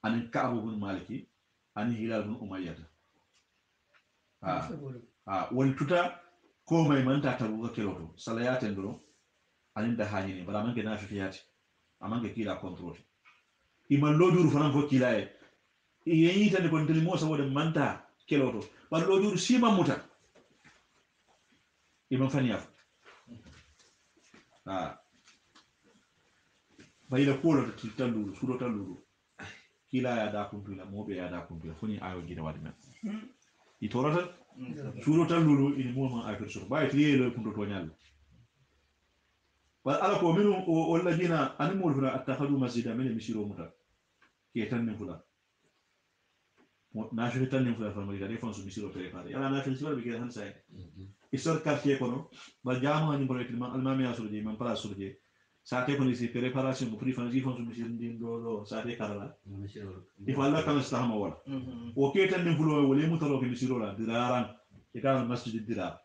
أن كعب بن مالكي أن هلال بن أمية wal tuta ko mai manta ta buga keloto salayaten do anin da hanini bala manke na fitiyati amanke kila control iman loduru fanan fo kila e yeyi tan ko ndiri mo saboda manta keloto bal loduru sima muta iman faniya bayila kolo to talluru sudo talluru kila ya da kumpila mobe ya da kumpila foni ayo gida wadi men itorata sudo talluru ini mo man afir sur bay tiye lo kundo to nyal wal ala ko minu o ladina animul fura attakhadu masjida min misiro muta ke tan min fula na fi tan min fula fa mari da defense misiro préparé ala na fi sur bi ke han say isor quartier kono ba jamu ni bolo tilma almami asurje man para surje sate ko ni si préparation ko prix fanji fonso misir ndin do sate karala il faut Allah kan stahma wala o ke tan min fulo wala mutaro ke misiro la diraran e kan masjid dira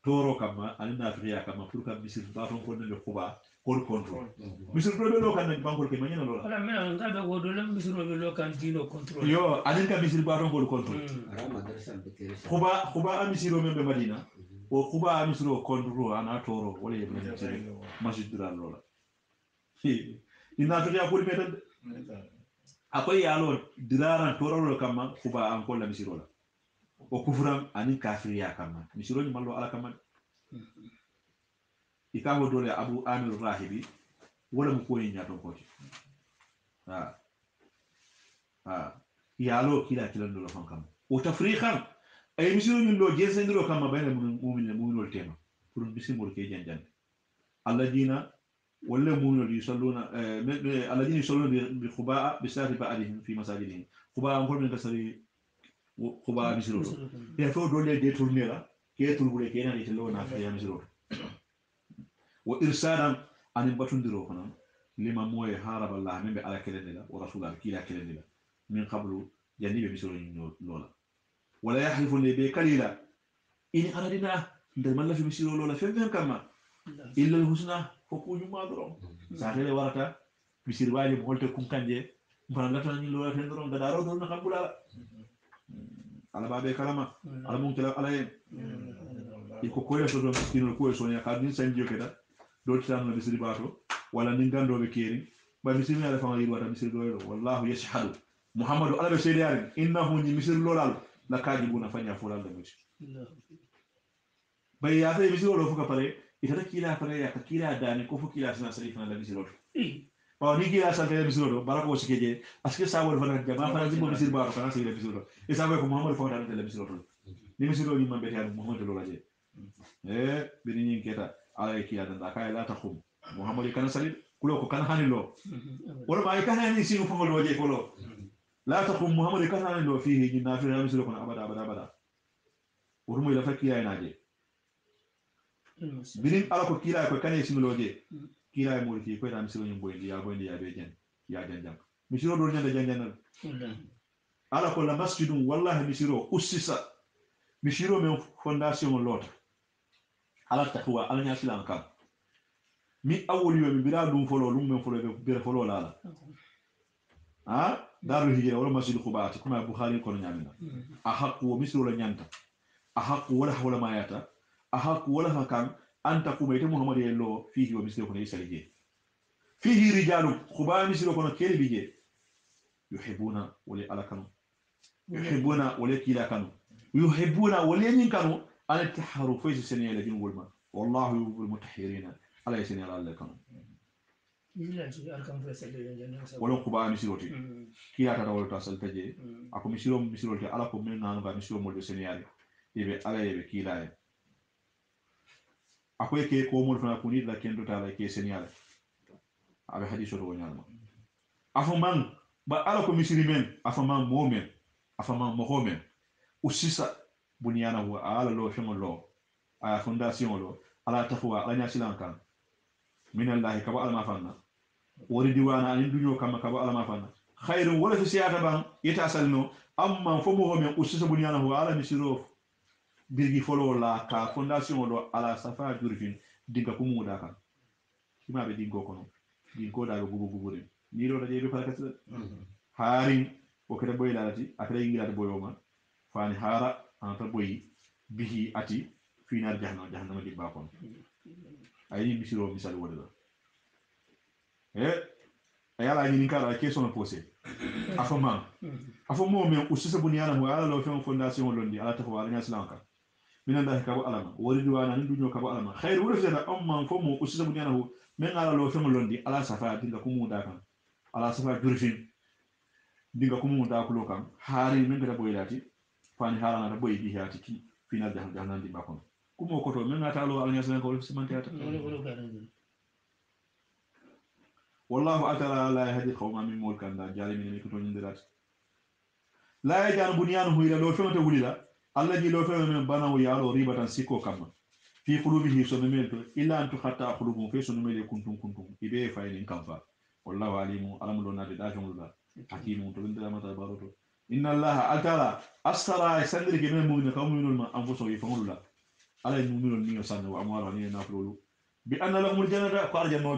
toro kama alina fiya kama pour ka misir ba ton ko ne kuba ko control misir do lo kan bankol ke manyana lo ala men nga be go do le misir do lo kan dino control yo alin ka misir ba ton ko control kuba amisiro membe madina o kuba amisiro control ana toro wala ye masjid dira lo la ina to ya ko metan akoy yalo diraran toro kama kuba an ko la misiro la o kufran ani kafiriya kama misiro ni mallo ala kama ikawo dole abu amir rahibi wala mu koyi nyato ko ci yalo kila do la fankam o tafriqan ay misiro ni lo jesendiro kama bayna mu'minul tema pour bisimol ke janjan alladina wala mu'minul yusalluna alladina yusalluna bi khuba'a bi sari ba'dihim fi masajidihim khuba'a ko min kasari khuba'a misiro ya fo dole de tournera ke tourule ke na itelo na fa ya misiro wa irsalan an batundiro kono lima moye haraba Allah membe ala kelenela wa rasulullah kila kelenela min qablu janibe misiro ni lola wala yahlifu be kalila in aradina ndal malla fi misiro lola fem kama illa alhusna foku nyuma doro sa tele warata misir waji mo holte kum kanje mbana lata ni lola ten doro ngada do na kabula ala babe kalama ala mun kala ala en iko koyle so do miskino ko so nya kadin sanjo keda do tan no misir bato wala ni gando be keri ba misir ala fa ngi wata misir do wallahu yashhadu muhammadu ala be seediyari innahu ni misir lolal la kajibuna fanya fulal da muti bay ya tay misir lo fuka pare itata kila pare ya kila dani ko fukila sana sarifa la misir lo ba ni kila sa tay misir lo barako sikeje aske sawol fana jama fana zimbo misir ba fana sey misir lo e sabe ko muhammadu fa tan la misir lo ni misir lo ni mambe tan muhammadu lo laje bini ni keta ala kila dan ka la takhum muhammadu kana salid kulo ko kana hanilo wala ba kana ni sinu fa lo waje ko lo لا تقوم محمد كان عنده فيه جنا في رامي سلوكنا أبدا أبدا أبدا ورمي لفك يا ناجي بنين على كل كلا كان يسمى لوجي كلا يمول فيه كل رامي سلوكنا بوين يا بيجن يا جنجام مسيرو دورنا جنجام على كل مسجد والله مسيرو أسسا مسيرو من فونداسيون لوت على التقوى على ناس لانكام مي أول يوم بلا لون فلو لون من فلو بلا فلو لا daru hijra wala masjid khubaati kuma bukhari ko nyamina ahaqu misru la nyanta ahaqu wala hawla mayata ahaqu wala hakan anta kuma ite muhammad yello fihi wa misru ko ne salije fihi rijalu khuba misru ko kele bije yuhibbuna wala alakanu yuhibbuna wala kila kanu yuhibbuna wala nin kanu an taharu fi saniyala bin wulma wallahu yuhibbul mutahhirina ala yasinala alakanu wala kuba misiroti kiya tata wala tasal taje ako misiroti ala ko men nanu ga misiro mo de seniyari ibe ala yebe kilaye ako ke ko mo fana ko ni la kendo tala ke seniyari abe hadiso do nyalma afo man ba ala ko misiri men afo man momen afo man mohomen usisa bunyana wa ala lo femo lo a fondation lo ala taqwa ala nyasilankan min allah kaba alma fanna wori diwana ani dunyo kama kaba alma fanna khairun wala fi siyata ban yeta salno amma fo mo men usisa bunyana wa ala misiro birgi folo la ka fondation do ala safa jurfin dinga ko mu daka kima be dingo kono dingo da gugu gugure ni do dajé be parakat harin o kada boy lalati akada yingira boyoma fani hara anta boyi bihi ati fi nar jahannama di bakon ay bisiro misal wala ayala ni kara question na posé afama afamo men usisa bunyana mo ala lo fen fondation londi ala tafa wala ngaslanka minan da kabo alama wori duwana ni dunyo kabo alama khair wala jana amma fomo usisa bunyana ho men ala lo fen londi ala safa dinga kumu da kan ala safa durfin dinga kumu da kulo kan hari men da boylati fani harana da boy bi hati ki final jahannam di bakon kumo koto men ata lo ala ngaslanka wala simantata والله أترى لا يهدي القوم من ملك عند جالمين يكتون يندرات لا يجعل بنيانه إلى لو فهم تقولي الذي لو فهم من بناه يالو ريبة سيكو كما في قلوبه سنميل إلا أن تخطى قلوبهم في سنميل كنتم إبه فاين كنفا والله عليم ألم لنا بداجم الله حكيم تبندر ما تبارته إن الله أترى أسرى سندر جميع مؤمن قوم من الماء أنفسهم يفهمون الله على المؤمنون نيو سنة وأموالهم نافلولو بأن لهم الجنة قال جنة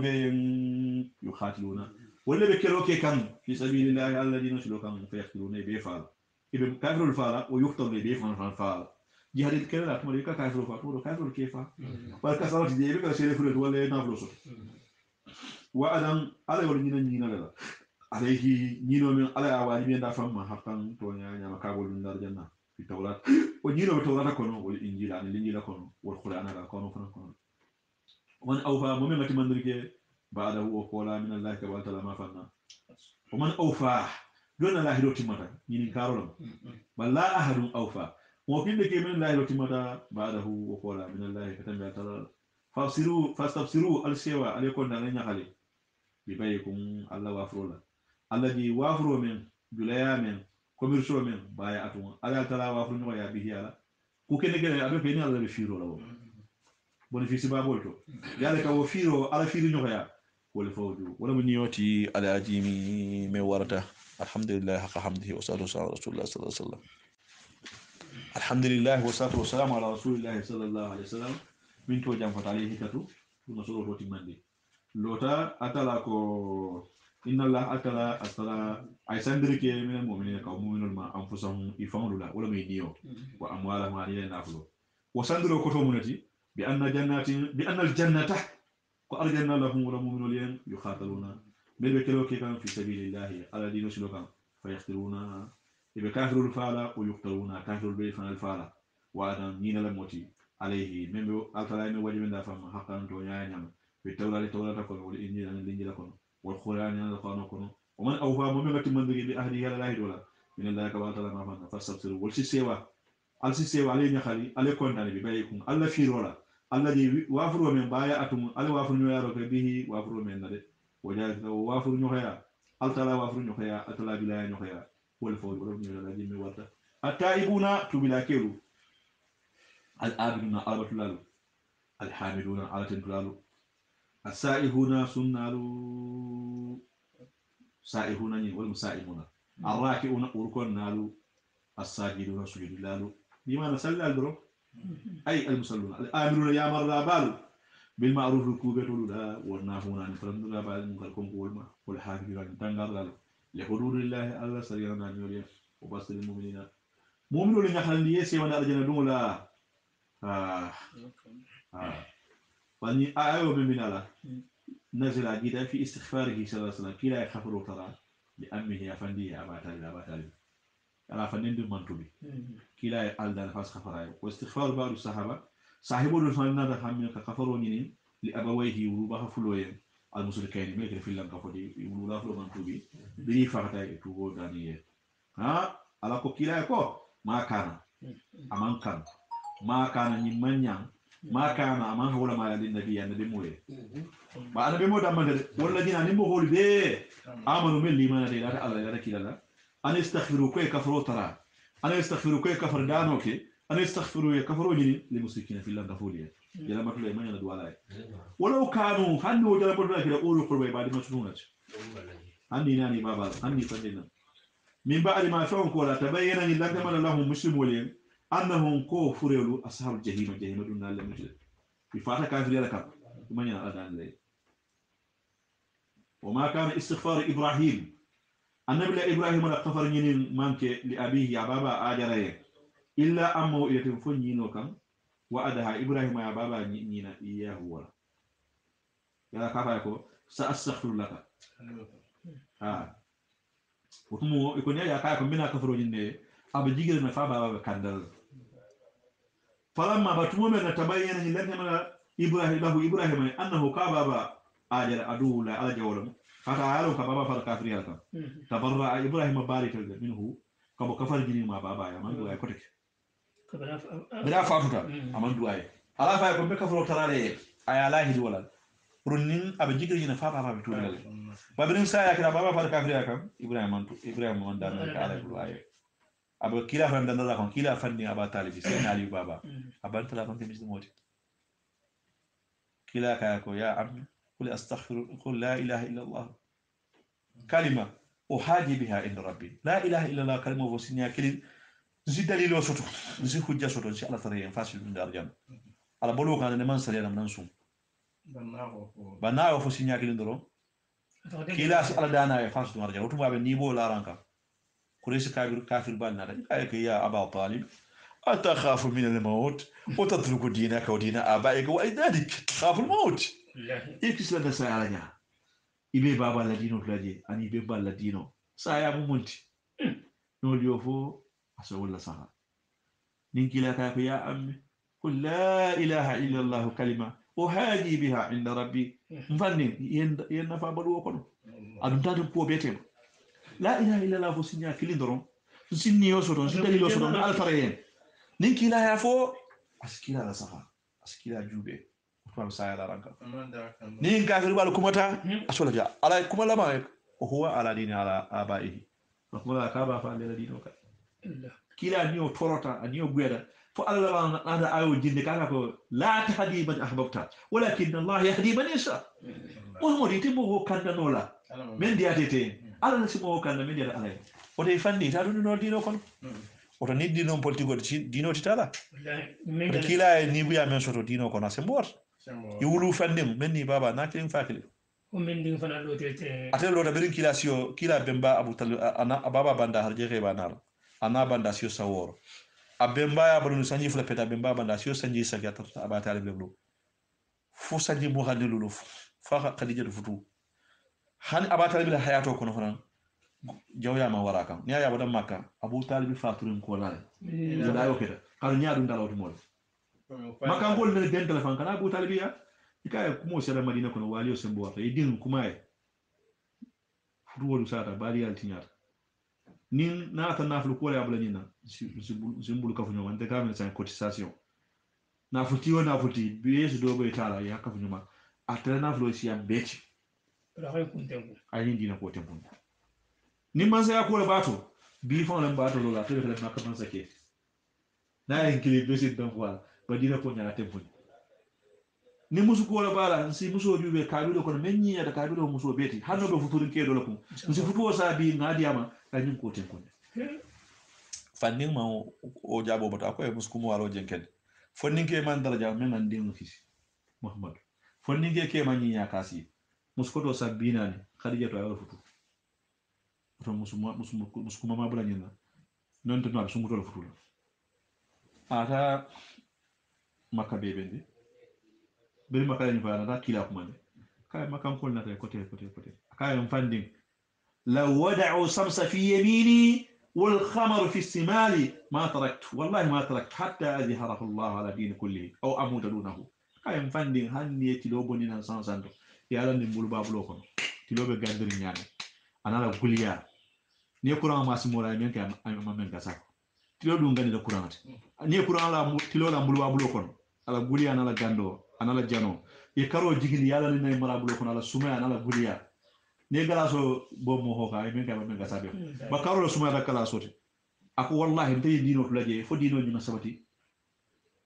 يقاتلون ولا بكلو كان في سبيل الله الذين سلوكهم فيقتلون بيفعل ابن كافر الفارا ويقتل بيفعل الفارا جهاد الكلام تمريكا كافر الفارا كافر كيف والكسرات دي بك سير فرد ولا نافلوس وادم على ولدنا نينا لا عليه نينو من على اوادي بين دافم حقا تونيا نيا كابول من الجنه في التوراة ونينو التوراة كونو والانجيل عن الانجيل كونو والقران على كونو كونو ومن اوفى مؤمن تمندرك بعده وقول من الله كبالت لما فنا ومن أوفى دون الله لو تمتا يني كارولم بل لا أحد أوفى وكين دكي من الله لو تمتا بعده وقول من الله كتنبع تلال فاستبصروا السيوى عليكم دانين يخلي ببايكم الله وافرولا الذي وافروا من جليا من كوميرشو من بايا أتوما على تلا وافروا نويا به على كوكين دكي أبي بيني الله بفيرو لهم بونفيسي بابولتو يالك وفيرو على فيرو نويا والفوج ولا من يوتي على أجيمي مورته الحمد لله حق حمده والصلاة والسلام على رسول الله صلى الله عليه وسلم الحمد لله والصلاة والسلام على رسول الله صلى الله عليه وسلم من توجه فتاليه كتو ونصره روتي مندي لوتا أتلاكو إن الله أتلا أستلا أيسندرك من المؤمنين كمؤمنون ما أنفسهم يفهمون لا ولا من يو وأموالهم علينا نافلو وسندروا كتومنتي بأن الجنة وأرجعنا لهم ولمؤمنون لين يخاطرون بكلو كان في سبيل الله على دين سلوكا فيخترون بكافر الفالا ويقتلون كافر البيفان الفالا وأدم نين الموتي عليه من الكلام وجب دافع حقا تونيا نعم بالتوراة تكون والإنجيل الإنجيل تكون والقرآن القرآن تكون ومن أوفى مؤمنة من ذي بأهله على الله دولا من الله كبار تعالى ما فعلنا فاستبصروا والسيوا عليه خالي عليه كون عليه بيكم الله في رولا الذي وافروا من بايا أتم على وافروا نيا ركبه وافروا من نده وجاء وافروا نيا التلا وافروا نيا التلا بلا نيا والفوز ولم نيا لا جمي ورتا التائبون تبلا كيلو الآبدون على بطلالو الحامدون على تنتلالو السائحون سنالو سائحون ني والمسائمون الراكعون أركون نالو الساجدون سجود لالو بما نسال الدرو أي المصلون الآمرون يا مرة بالو بالمعروف الكوبة تولودا والناهون عن فرندنا بعد منكركم قولما والحافظون عن تنغر لالو لحدود الله الله سريعنا نيوليا وبصر المؤمنين مؤمنون يخلن لي سيوانا أرجنا دولا فاني آيو من الله نزل جدا في استغفاره صلى الله عليه وسلم كلا يخفر ترى لأمه أفندي أبا تالي على فنين دون منتوبي كلا ألدان فاس خفراي واستغفار بعض الصحابة صاحبو الفنان ده هم كفروا نين لأبويه وربها فلوين المشركين ملك في الله كفدي يقولوا فلو منتوبي بني فقطاي توغو دانيه ها على كو كلا كو ما كان أمان كان ما كان نيمانيا ما كان أمان هو ما النبي النبي مويه ما النبي مو دام ولا جينا نيمو هول بي آمنوا من ليمان ده لا الله لا كلا أنا استغفروا كي كفروا ترى أنا استغفروا كي كفر دانو كي أنا استغفروا كفروا جني لمسكين في الله دفوليا يلا ما تقول ما يندوا عليه ولو كانوا هنو جل بدنا كده أولو قربي بعد ما تنونج هني ناني بابا هني فندنا من بعد ما فهم كولا تبين أن الله كما لهم مسلم ولين أنهم كفروا أصحاب الجحيم دون الله مجد بفاتح كافر يلا كم ما ينال أدان لي وما كان استغفار إبراهيم النبي إبراهيم لا كفر ينين مانك لأبيه يا بابا آجره illa ammo yetem fo ñino kam wa'adaha ibrahima ya baba ñina iyahu wala ya kafa ko sa astaghfiru laka ha wotumo ko ne ya kay ko mina kafaro ñinde aba jigire na fa baba kandal falamma batumo men tabayyana ni lenne mana ibrahima annahu ka baba ajara adu la ala jawlam fata yalo ka baba far kafir yalka tabarra ibrahima barika minhu kabo kafar jini ma baba ya man duay kotek bida fatuta aman duay ala fa ko be kafaro tarale aya lahi wala runin aba jigir ni fa baba bi tudal babin sa ya kira baba far kafir yakam ibrahima man dan ka ala duay aba kila fa dan da kon kila fanni aba talibi sen ali baba aban tala kon temis moti kila ka ko ya ammi قل أستغفر قل لا إله إلا الله كلمة أحاجي بها عند ربي لا إله إلا الله كلمة وسنيا كلمة زي دليل وسطو زي حجة سطو إن شاء الله ترى ينفاسل من دارجان على بلوغ أنا نمان سريانا من نسوم بناو فسنيا كلمة درو كلا على دانا ينفاسل من دارجان وتما بنيبو لا رانكا كريس كافر بالنا كايك يا أبا طالب أتخاف من الموت وتترك دينك ودين آبائك وأجدادك تخاف الموت ikisla da sayaranya ibe baba ladino flaje ani be bal ladino saya mu munti no liofo asa wala saha ninkila ka ya ammi qul la ilaha illa allah kalima uhaji biha inda rabbi mfanni yenda fa balu ko adum tadu ko betem la ilaha illa allah fo sinya kilindoron sinni yo soton sidali yo soton al farayen ninkila ya fo askila la saha askila jube fam sayala ranka nin kafir bal kumata asola ja ala kumala ma huwa ala dini ala abaihi kuma ka ba fa le dino ka kila niyo torota niyo gweda fo alla ba nada ayo jinde kala ko la tahdi man ahbabta walakin allah yahdi man yasha mo di timo ko kanda nola men diatete ala na simo kanda men diata ala o de fandi ta dun no dino kon o to ni dino politiko dino titala kila ni buya men soto dino kon asembor yulu fandim menni baba nakilin fakili o men ding fana do tete atel do berin kilasio kila bemba abu tal ana baba banda harje ke banar ana banda sio sawor abemba ya banu sanji fula peta bemba banda sio sanji sagata abata al beblo fu sanji mo hadilulu fa khadija futu han abata al hayato kono fana jawya ma waraka ni aya bodan makka abu talib faturin ko laale da yo keda kal nyaadu ndalawti mo makan gol ne den telefon kana abu talibiya ikaye kumo sera madina kono waliyo sembo wata idin kumaye fuduwolu sata bali altinyata nin nata naflu ko ya blanina simbulu kafu nyoma ante gamen sa cotisation nafuti wona futi bees do be tala ya kafu nyoma atra naflu si am beti rahay kuntengu ayin dina ko tempo ni mansa ya ko le bato bi fon le bato lo la tele na kamansa ke na en kili besi donc wala badina ko nyala tempo ni musu ko la bala si muso jube kabilo ko menni ya da kabilo muso beti hanno be futurin ke do la ko musu futuo sa bi ngadiama kanyum ko tempo fanning ma o jabo bata ko e musu ko walo jenken fonning ke man daraja men nan dinu fisi muhammad fonning ke man nya kasi musu ko do sabina ni khadija to ay futu to musu mama bula nyina non to no sungu to futu ata makka bebendi beri makka ni fana ta kila kuma ne kay makam ko na tay côté kay on fanding law wada'u samsa fi yamini wal khamar fi istimali ma taraktu wallahi ma taraktu hatta azharahu allah ala din kulli aw amuta dunahu kay on fanding hanni tilo boni nan sansando yalla ni mbulu babulo ko tilo be gandiri nyaane anala guliya ni courant ma simora men kam am men gasa tilo dum gandi da courant ni courant la tilo la mbulu babulo ko ala guliya anala gando anala jano e karo jigini yalla ni nay marabulo ko ala suma anala guliya ne galaso bo mo hoka men kam men gasa be ba karo la suma da kala soti ako wallahi tay dino to laje fo dino ni sabati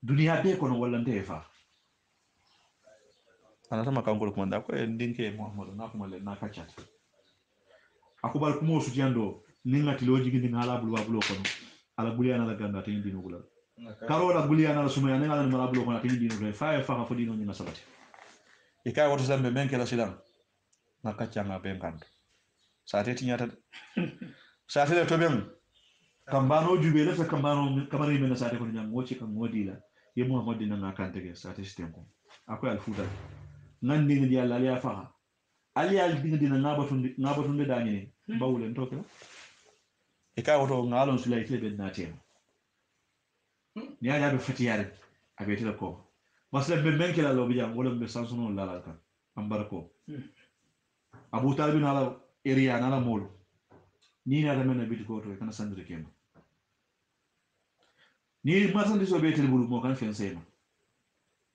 dunia be ko no walla ndey fa ana sama kankol ko manda ko e ndinke muhammadu na ko male na kaccat ako bal ko mo su jando ni ngati lo jigini ngala bulu babulo ko ala guliya na la ganda tay dino gulal karo la guliya na suma ya ngala marabulo ko tay dino be fa fo dino ni sabati e kay woto sambe men ke la silam na kacca nga be ngando sa teti nyata sa tele to ben kambano jube la kambano kamari men sa ko nyam wochi kam modila ye muhammad dina kante ke sa system ko akoy al futa nan ni ni yalla ya fa ali al dina ngabatunde dani bawulen to ko e ka woto ngalon sulay tebe na tema ni ya be fatiyare abe tele ko masla be men kala lo bijam wala be sansuno la kan ambarako abu talib na la area na la molo ni na da men be ko to kana sandre kema ni marchandise o be tele bulu mo kan fen sema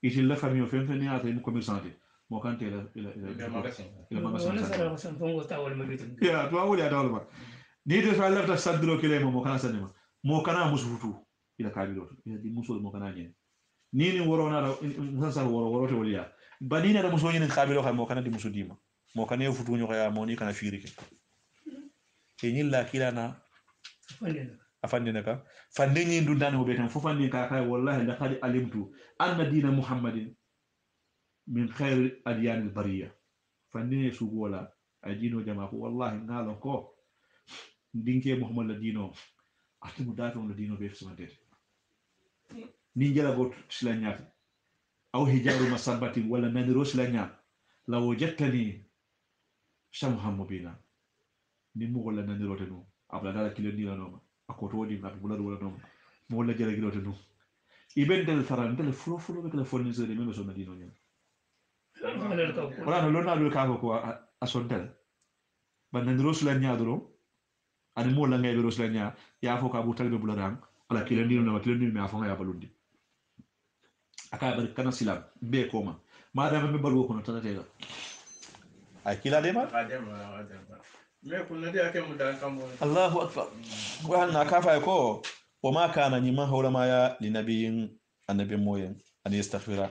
itil la famille o fen fen ya tay mo commerçant mo kan tele ila magasin ya to awuli adawal ba ni de fa lafta sadro kele mo kana sanema mo kana musufutu ila kabilo ila di musul mo kana nyen ni woro na musa woro to waliya banina da muso nyen kabilo khay mo kana di musudima mo kana e futu nyoka ya mo ni kana firike e nyilla kilana afandina ka fande nyi ndu dane mo betam fu fande ka kay wallahi laqad alimtu anna dina muhammadin min khair adyan al bariya fande su gola ay dino jama ko wallahi ngalo ko dinke muhammad la dino atimu dato la dino be fsumantete ni jala got sila nyaati aw hijaru masabati wala naniro sila nyaat la wajadtani shamham mubina ni mu wala naniro tenu abla dala kilo ni la noma akoto wodi ngab bulad wala noma mo wala jala gilo tenu iben del faran del flo be telefoni zere meme so nadino nyam wala no lonna do ka ko asontel ban naniro sila nyaadoro ani mo la ngay be rosla nya ya fo ka bu talbe buladam ala kilo ni no me afo ya balundi aka bar kana silam be koma ma da be balu ko no tata tega ay kila de ma me kunna dia ke mu dan kambo Allahu akbar wa hanna kafa ko wa ma kana ni ma hawla ma ya li nabiyin annabi moyen an yastaghfira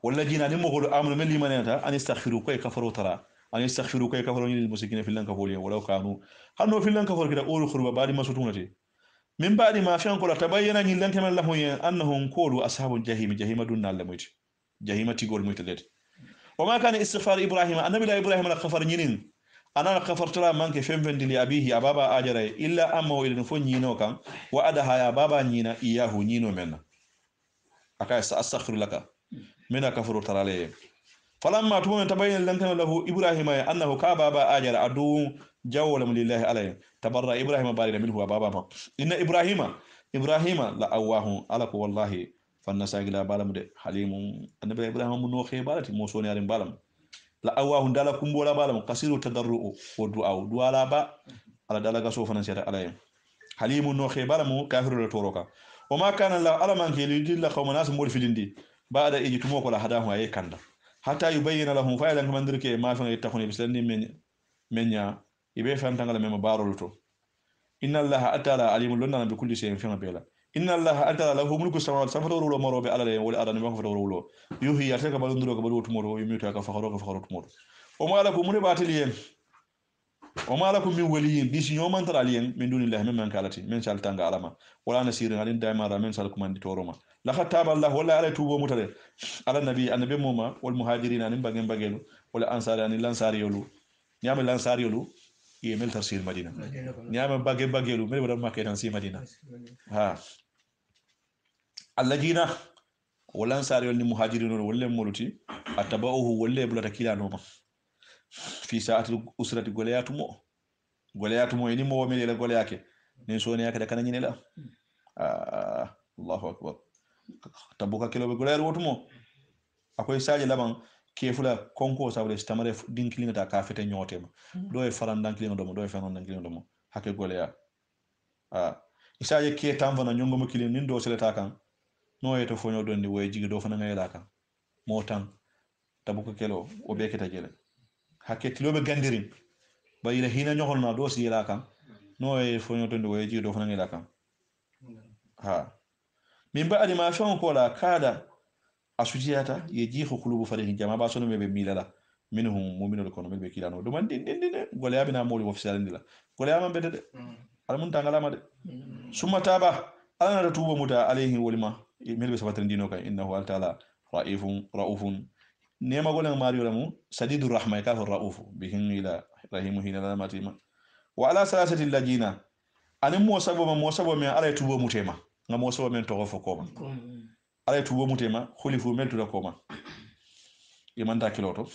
والذين نمغوا امنوا من لمن ان يستغفروا كي كفروا ترى ان يستغفروا كي كفروا للمسكين في لنك فولي ولو كانوا هنو في لنك فول كده اول خربا بعد ما ستونتي من بعد ما فين كل تبين ان لنك من لهم انهم قولوا اصحاب الجحيم جحيم دون الموت جحيم تيغول موت وما كان استغفار ابراهيم النبي لا ابراهيم لا كفر نين انا كفرت لا مانك فين فين دي ابيه بابا اجر الا امو الى فو نينو كان وادها يا بابا نينا اياه نينو منا اكا استغفر لك من كفر ترى فلما تبين لن له ابراهيم انه كبابا اجر ادو جول لله عليه تبرأ ابراهيم بارد منه وبابا ما ان ابراهيم لا اواه على والله فنساغلا بالم de حليم النبي ابراهيم من نوخي بالتي مو سوني ارين بالم لا اواه دالا كومبولا بالم قصير تضرع ودعاء دعاء با على دالا غسو فنسيت عليه حليم نوخي بالم كافر لتوروكا وما كان الله على من يدل قوم ناس مول فيلندي بعد اجي تموكو لا هداهم اي كاندا حتى يبين لهم فايلا كمان درك ما فين يتخوني بسلني منيا يبي فهم تنقل مما بارولتو إن الله أتى عليم لنا بكل شيء فيما بيلا إن الله أتى له ملك السماوات سفر ولو مرو بألا ولا أرى نبغى فر ولو يوهي يرتك بالندرو قبلو تمرو يميتوا كفخرو تمرو وما لكم من باتلين وما لكم من ولي بيس يوم أنتر عليين من دون الله من كالتي من شال تانغ علما ولا نسير علين دائما من شال كمان دتوروما لقد تاب الله ولا على توبة متره على النبي موما والمهاجرين أن بعدين بعدين ولا أنصار أن الأنصار يلو نعم الأنصار يلو يمل ترسيل مدينة نعم بعدين يلو من بدر ما كان ترسيل مدينة ها الذين ولا أنصار يلو المهاجرين ولا مولتي أتبعوه ولا بلا تكيلا نوما في ساعة الأسرة غوليات مو إني مو ميل إلى غولياك نسوني أكيد كنا نينلا الله أكبر تبوكا كيلو بغوليار وتمو أكوي ساجي لبان كيفلا كونكو سابلي استمر دين كلينا تا كافيتة نيوتيما دوي فران دان كلينا دومو دوي فران دان كلينا دومو هكي غوليا إساجي كي تامفنا نيونغو مكلين نين سلتا كان نو يتو فونيو دوندي وي جيغي دو فنا غايلا كان موتان تبوكا كيلو وبيكتا جيلا هكي تلو بغانديرين bayila hina ñoxol na do si la kan no e fonyo to ndo ji do fana ngila kan ha min ba ali ma fon ko la kada asujiyata ye ji ko kulubu fare jama ba sono mebe milala minhum mu'minul kono mebe kilano do man din gole abina moli official ndila gole ama bede de al mun tangala ma de summa taba alana da tuba muta alayhi walima melbe sabatrin dino kan innahu ta'ala raufun nema golen mario lamu sadidur rahma ka rauf bihin ila rahimu hina la matima wa ala salasati allajina ani mo sabo me ala tubo mutema nga mo sabo men to fo koma ala tubo mutema khulifu mel to koma yimanta kiloto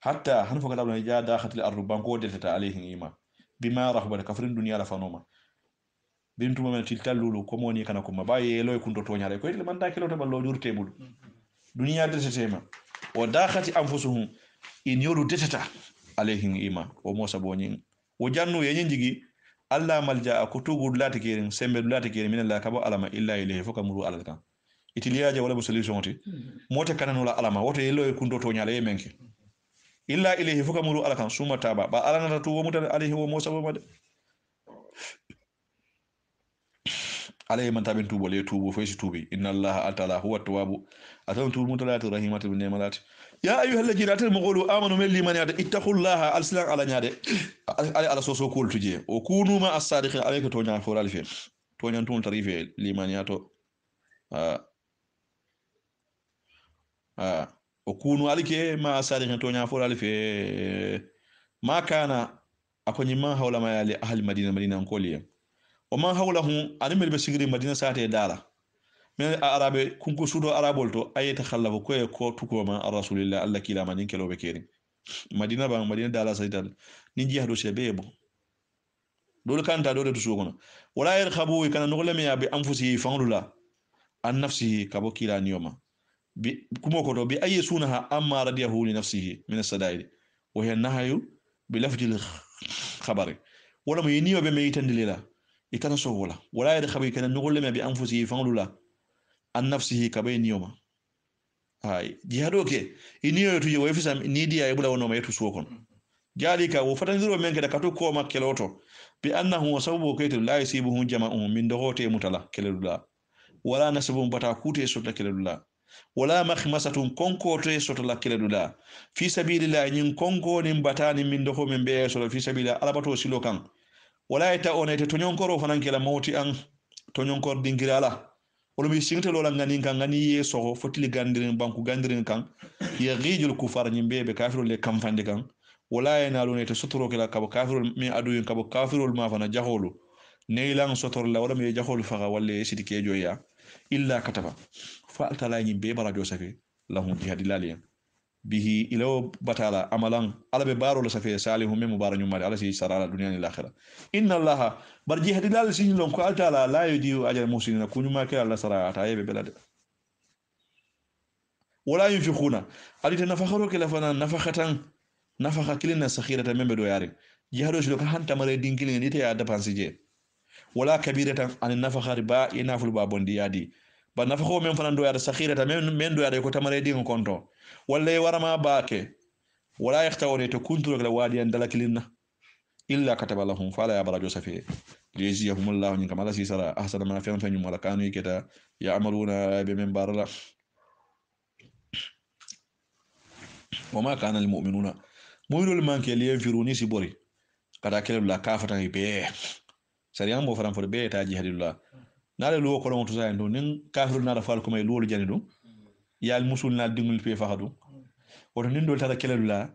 hatta han fo kadabla ja dakhatil ardu banko delta alayhi ima bima rahba kafrin dunya la fanoma bintu mo men tiltalulu ko moni kana ko mabaye loy kunto to nyaare ko ile manta kiloto ballo durte bul dunya delta wa dakhati anfusuhum in yoru delta alayhi ima o mo sabo nyin o jannu yenyin jigi alla malja ko tugud lati kirin sembe lati kirin min la kabo alama illa ilayhi foka muru alal kan itiliyaje wala solution ti mota kananu la alama woto yelo e kundo to nyaale menke illa ilayhi foka muru alal kan suma taba ba alana to wo muta alayhi wo mo sabo made alayhi man tabin tubo le tubo fo tubi inna allaha atala huwa tawabu atam tubu mutalatu rahimatu bin ni'mat ya ayyuhal ladina amanu amanu mel liman yada ittaqullaha alsilan ala nyaade ala soso kol tuje o kunu ma as-sadiqin alayka to nyaa foral fe to nyaa tun tarife liman yato o kunu alike ma as-sadiqin to nyaa foral fe ma kana akoni man hawla ma yali ahli madina koliye o man hawlahu animel be sigri madina sate dala men arabe kunko sudo arabol to ayeta khallafu ko tukoma rasulillah allah kila man kelobe keri madina dala saydan ni jihadu shebebo dole kanta dole to sugono wala yarkhabu kana nughlama ya bi anfusihi fangulula an nafsihi kabo kila niyoma bi kumo ko to bi aysunaha amma radiyahu li nafsihi min as-sadaid wa hiya nahyu bi lafdil khabari wala mo yiniyo be meyitandilila ikana so wala yarkhabu kana nughlama bi anfusihi fangulula an nafsihi kabayni yoma hay jihado ke iniyo tuje way fisam ni diya e bula wono maytu sokon jalika wo fatandiro men ke da katu ko makkeloto bi annahu sababu kaytu la yasibuhu jama'un min dohote mutala keludula wala nasabun bata kute sotla keludula wala makhmasatun konkote sotla keludula fi sabilillah nyin konko nim batani min doho men be so fi sabilillah alabato silokan wala ta onete to nyonkoro fanan kela mawti an to nyonkor dingirala wala mi singte lola ngani kan ngani ye soho fotili gandirin banku gandirin kan ya ghijul kufar nyimbe be kafiru le kamfande kan wala yana lo nete sotoro kala kabo kafiru mi adu kabo kafiru ma fana jaholu neylan sotor la wala mi jaholu faga wala sidi kejo ya illa kataba fa altala nyimbe barajo safi lahum jihadilaliyan bihi ilo batala amalan alabe baro la safi salihum mem baranyum mari ala si sarala dunya ni akhirah inna allaha barji hadilal sin lon ko altala la yudiu ajal muslimina kunyuma ke alla sarata aybe belade wala yunfiquna alita nafakharu kala fana nafakha kilina sakhirata membe do yari jihado shi lo ka hanta mare dinkilin ite ya dépense je wala kabiratan an nafakhari ba inaful ba bondi yadi ba nafakho men fana do yada sakhirata men do yada ko tamare din konto wala warama baake wala yahtawni to kuntu kala wadi an dalakilina illa kataba lahum fala ya barajo safi liyajziyahum allah min kama lasi sara ahsana ma fi anfani malakanu yiketa ya amaluna bi min barala wama kana lil mu'minuna mu'minul manke liyanfiruni sibori kada kele la kafata be sariyan mo faram fo be ta jihadillah nale lo ko don to sa ndo nin kafiru na da fal ko may lolu janidu yal musul na dingul pe fahadu woto nin dol tara kele la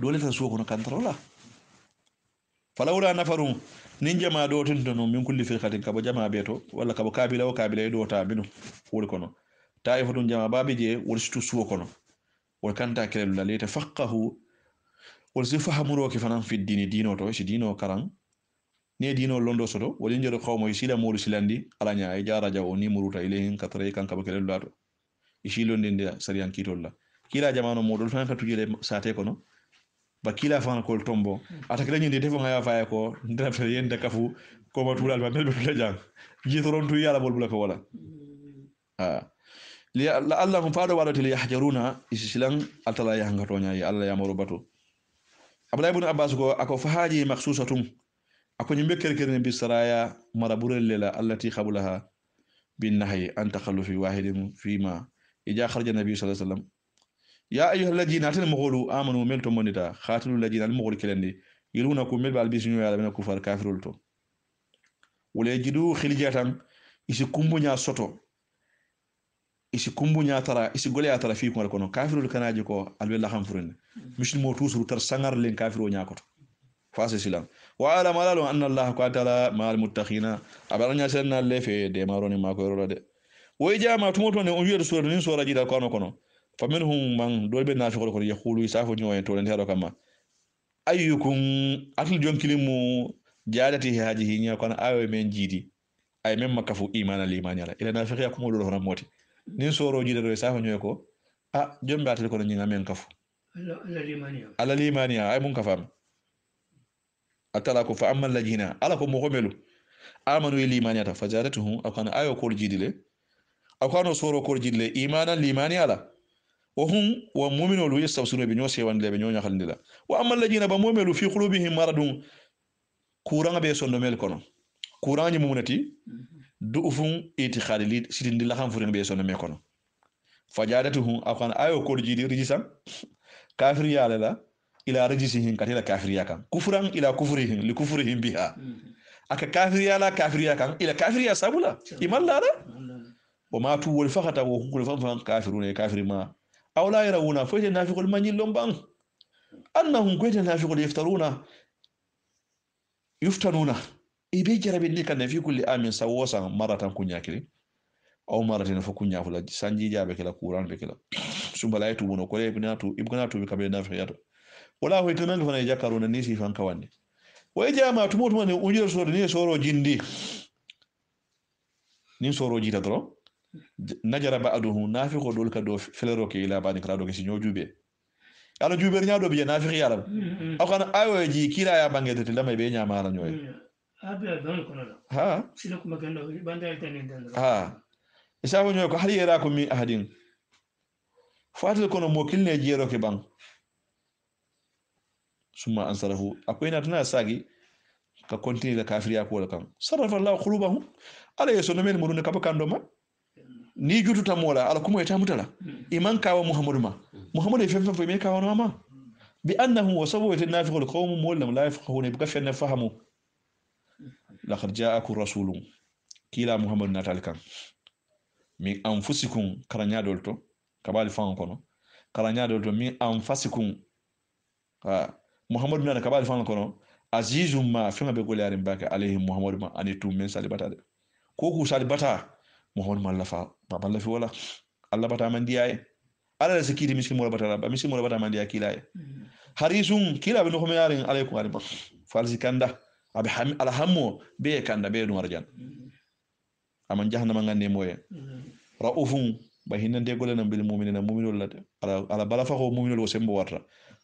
dole ta so ko no kantarola falawla nafaru nin jama do tintono min kulli firqatin kabo jama beto wala kabo kabila o kabila do ta binu wol kono taifatun jama babi je wol stu suwo kono wol kanta kele la leta faqahu wol sifahamuro ke fanan fi dini dino to si dino karan ne dino londo soto wol njero xawmo sila modu silandi alanya ay jaraja o ni muruta ilayhin katray kan kabo kele lato ishi londinde sariyan kitol la kila jamano modol fan ka tujele sate kono ba kila fan ko tombo atakila nyinde defo ngaya faye ko ndafta yende kafu ko matulal ba melbe tula jang jitoron tu yala bol bulaka wala li Allah hum faado wado li yahjaruna islam atala ya ngato nyaay Allah ya maro bato Abdullah ibn Abbas ko ako fahaji makhsusatun ako nyimbe kerkerne bi saraya maraburel lela allati khabulaha bin nahyi an takhallufi wahidin fima ija kharaja nabi sallallahu alaihi wasallam ya ayyuhal ladina atamqulu amanu meltum monita khatilul ladina almughul kelandi yiluna kum mel bal bisnu ya bena kufar kafirul to wala jidu khiljatan isi kumbunya soto isi kumbunya tara isi golya tara fi ko kono kafirul kanaji ko alwala xam furene muslimo tusuru tar sangar len kafiro nyakoto fasi silam wa ala malalu anna allah qatala mal muttaqina abaranya sanna lefe de maroni mako yoro de way jama tumoto ne on wiyedo sura nin sura jida kono faminhum man dolbe nafiqol ko yaqulu isafu nyoy to len hero kama ayyukum atul jonkilimu jadati hajihi nya kono ayo men jidi ay men makafu imana limani ala ila nafiqiya ko do hono moti nin soro jida do isafu nyoy ko jombe atul ko nyinga men kafu ala limani ay mun kafam atala ko fa amma alladhina ala ko mo melu amanu limani ata fazadatuhum akana ayo ko jidile akano soro ko jidile imana limani ala وهم ومؤمنون يستوسون بنيوسي وان لي بنيو نخال دلا واما الذين بمؤمنوا في قلوبهم مرض كوران بي سون ميل كونو كوران ني مونتي دوفون اعتقاد لي سيتين دي لا خام فورين بي سون مي كونو فجادتهم اكون ايو كول جيدي رجسان كافر يالا لا الى رجسهم كاتلا كافر ياكان كفران الى كفرهم لكفرهم بها اكا كافر يالا كافر ياكان الى كافر يا سابولا ايمان لا وما تو والفقط وكل فان كافرون كافر ما أو لا يرون فويت النافق المني لومبان أنهم كويت النافق يفتنون إبيجر باللي كان في كل آمن سواسا مرة كنيا كلي أو مرة فكنيا فلا سانجي جاب كلا قرآن بكلا سبلا يتوبون وكلا يبغنا تو بكبر النافق ياتو ولا هو يتنال فنا يجاكرون الناس فان كواني ويجا ما تموت من أنجر سور ني سورو جندي ني سورو جيتا درو najara ba'duhu nafiqo dol ka do felero ke ila bani kala do ke sinyo jube ala jube nya do be nafiqi yaram akana ayo ji kila ya bangete te lamay be nya mara nyoy abia don kono ha sino kuma kendo banda tenen den ha isa ko nyoy ko hali yera ko mi ahadin fatel kono mo kilne jero ke bang summa ansarahu akoy na tana sagi ka continue la kafiriya ko kan sarafa allah qulubahum ala yeso no men mudun ka bakando ma ni jututa mola ala kuma ita mutala iman kawa muhammadu ma muhammadu fe fe me kawa no ma bi annahu wasabu nafiqul qawm mulam la yafqahuna bi kafna fahamu laqad ja'akum rasulun kila muhammadu natalkan min anfusikum karanya dolto kabali fan kono karanya dolto min anfusikum muhammadu na kabali fan kono azizum ma fema be golarin baka alayhi muhammadu ma anitum min salibata ko ku salibata muhammadu mallafa baballa fi wala Allah bata man diyaye ala sikiti miskin mo bata ba miskin mo bata man diya kilaye harisun kila be no ko yarin alaykum alaykum falsi kanda abi ala hammo be kanda be no marjan aman jahannama ngande moye raufun ba hinande golenam bil mu'minina mu'minul lat ala bala fa ko mu'minul sembo warta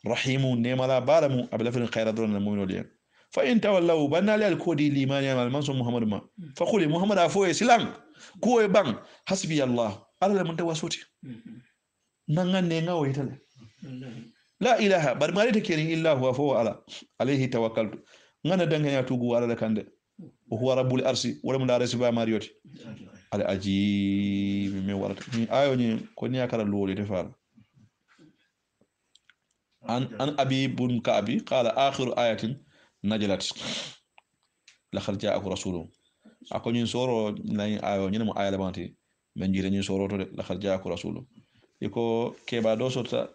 rahimun ne mala balamu abla fi khayra dun mu'minul yen fa in tawallaw banali al kodi limani al mansu muhammad ma fa quli muhammad afo islam ko e bang hasbi allah ala mun tawasuti nangane ngawo hitale la ilaha bar mari take illa huwa fa ala alayhi tawakkaltu ngana danganya tugu ala kande huwa rabbul arsi wala mun dare siba mariyoti al ajib mi warata ni ayo ni ko ni akara loli te fara an abi bun ka'bi qala akhiru ayatin najalat laqad ja'akum rasulun ako ñin soro lay ayo ñina mo ayala banti men jira ñin soro to de laqad ja'akum rasulun iko keba do sota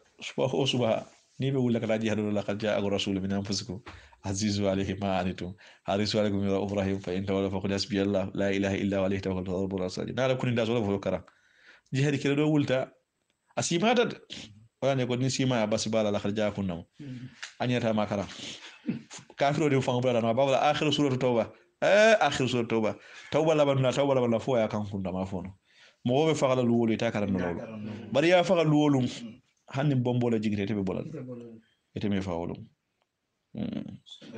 suba ni be wula kala jihadu laqad ja'akum rasulun min anfusikum azizu alayhi ma anitum harisu alaykum ya ibrahim fa in tawalla faqul hasbi allah la ilaha illa huwa alayhi tawakkaltu rabbul arsi nala kuni da solo kara jihadi kala do wulta asimata wala ko ni sima basi bala laqad ja'akum nam anyata makara kafiro de fango bala no babala akhir suratu tauba akhir suratu tauba la fo ya kan kunda ma fono mo be fagala luwolu ta karan no bari ya fagal luwolu hanni bombo la jigite te be bolal ete me fawolu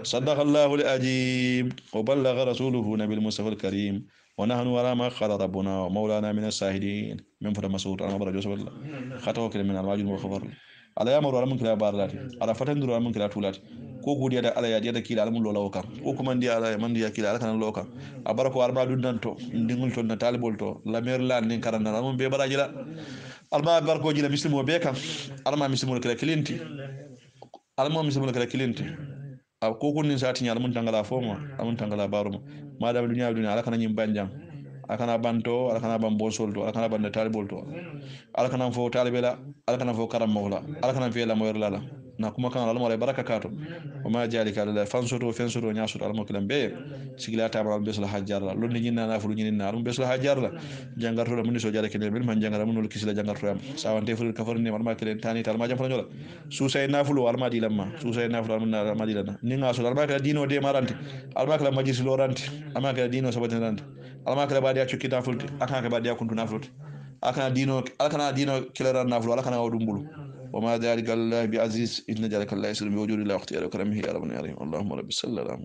صدق الله العظيم وبلغ رسوله نبي المصطفى الكريم ونحن ولا ما قال ربنا ومولانا من الشاهدين من فر مسعود انا برجو سبحان الله خطو كلمه من الواجب وخبر على يامر ولا من كلا بارلات على فتندر ولا من كلا تولات ko godiya da ala ya da kila alamun lola kan ko kuma ndi ala man dia kila ala kan lola kan abarako arba dundan to ndingul to na talibol to la mer la nin karana alamun be baraji la alma barko jila muslimo be kan alma muslimo kala kilinti alma muslimo kala kilinti ko kun nin sati alamun tangala foma alamun tangala baruma madam dunya ala kan nyim banjang ala kana banto ala kana ban bonsol to ala kana ban talibol to ala kana fo talibela ala kana fo karam mawla ala kana fi la moyor la na kuma kan alama la baraka kato o ma jali kala la fansoto fensoto nyasoto alama kilam be sigila tamal besla hajjar la lonni nyina na fulu nyina alama besla hajjar la jangarto la mun so jara kele bil man jangara mun kisila jangarto am sawante fulu kafar ni alama kele tani tal ma jam fanyola su say na fulu alama di lamma su say na fulu alama di lana ni ngaso alama kala dino de marante alama kala majlis lorante alama kala dino sabatanante alama kala badi accu kita fulti akana badi akuntu na fulti akana dino kilera na fulu akana wadumbulu وما ذلك الله بعزيز إن ذلك الله يسر بوجود الله واختياره وكرمه يا رب العالمين اللهم رب السلام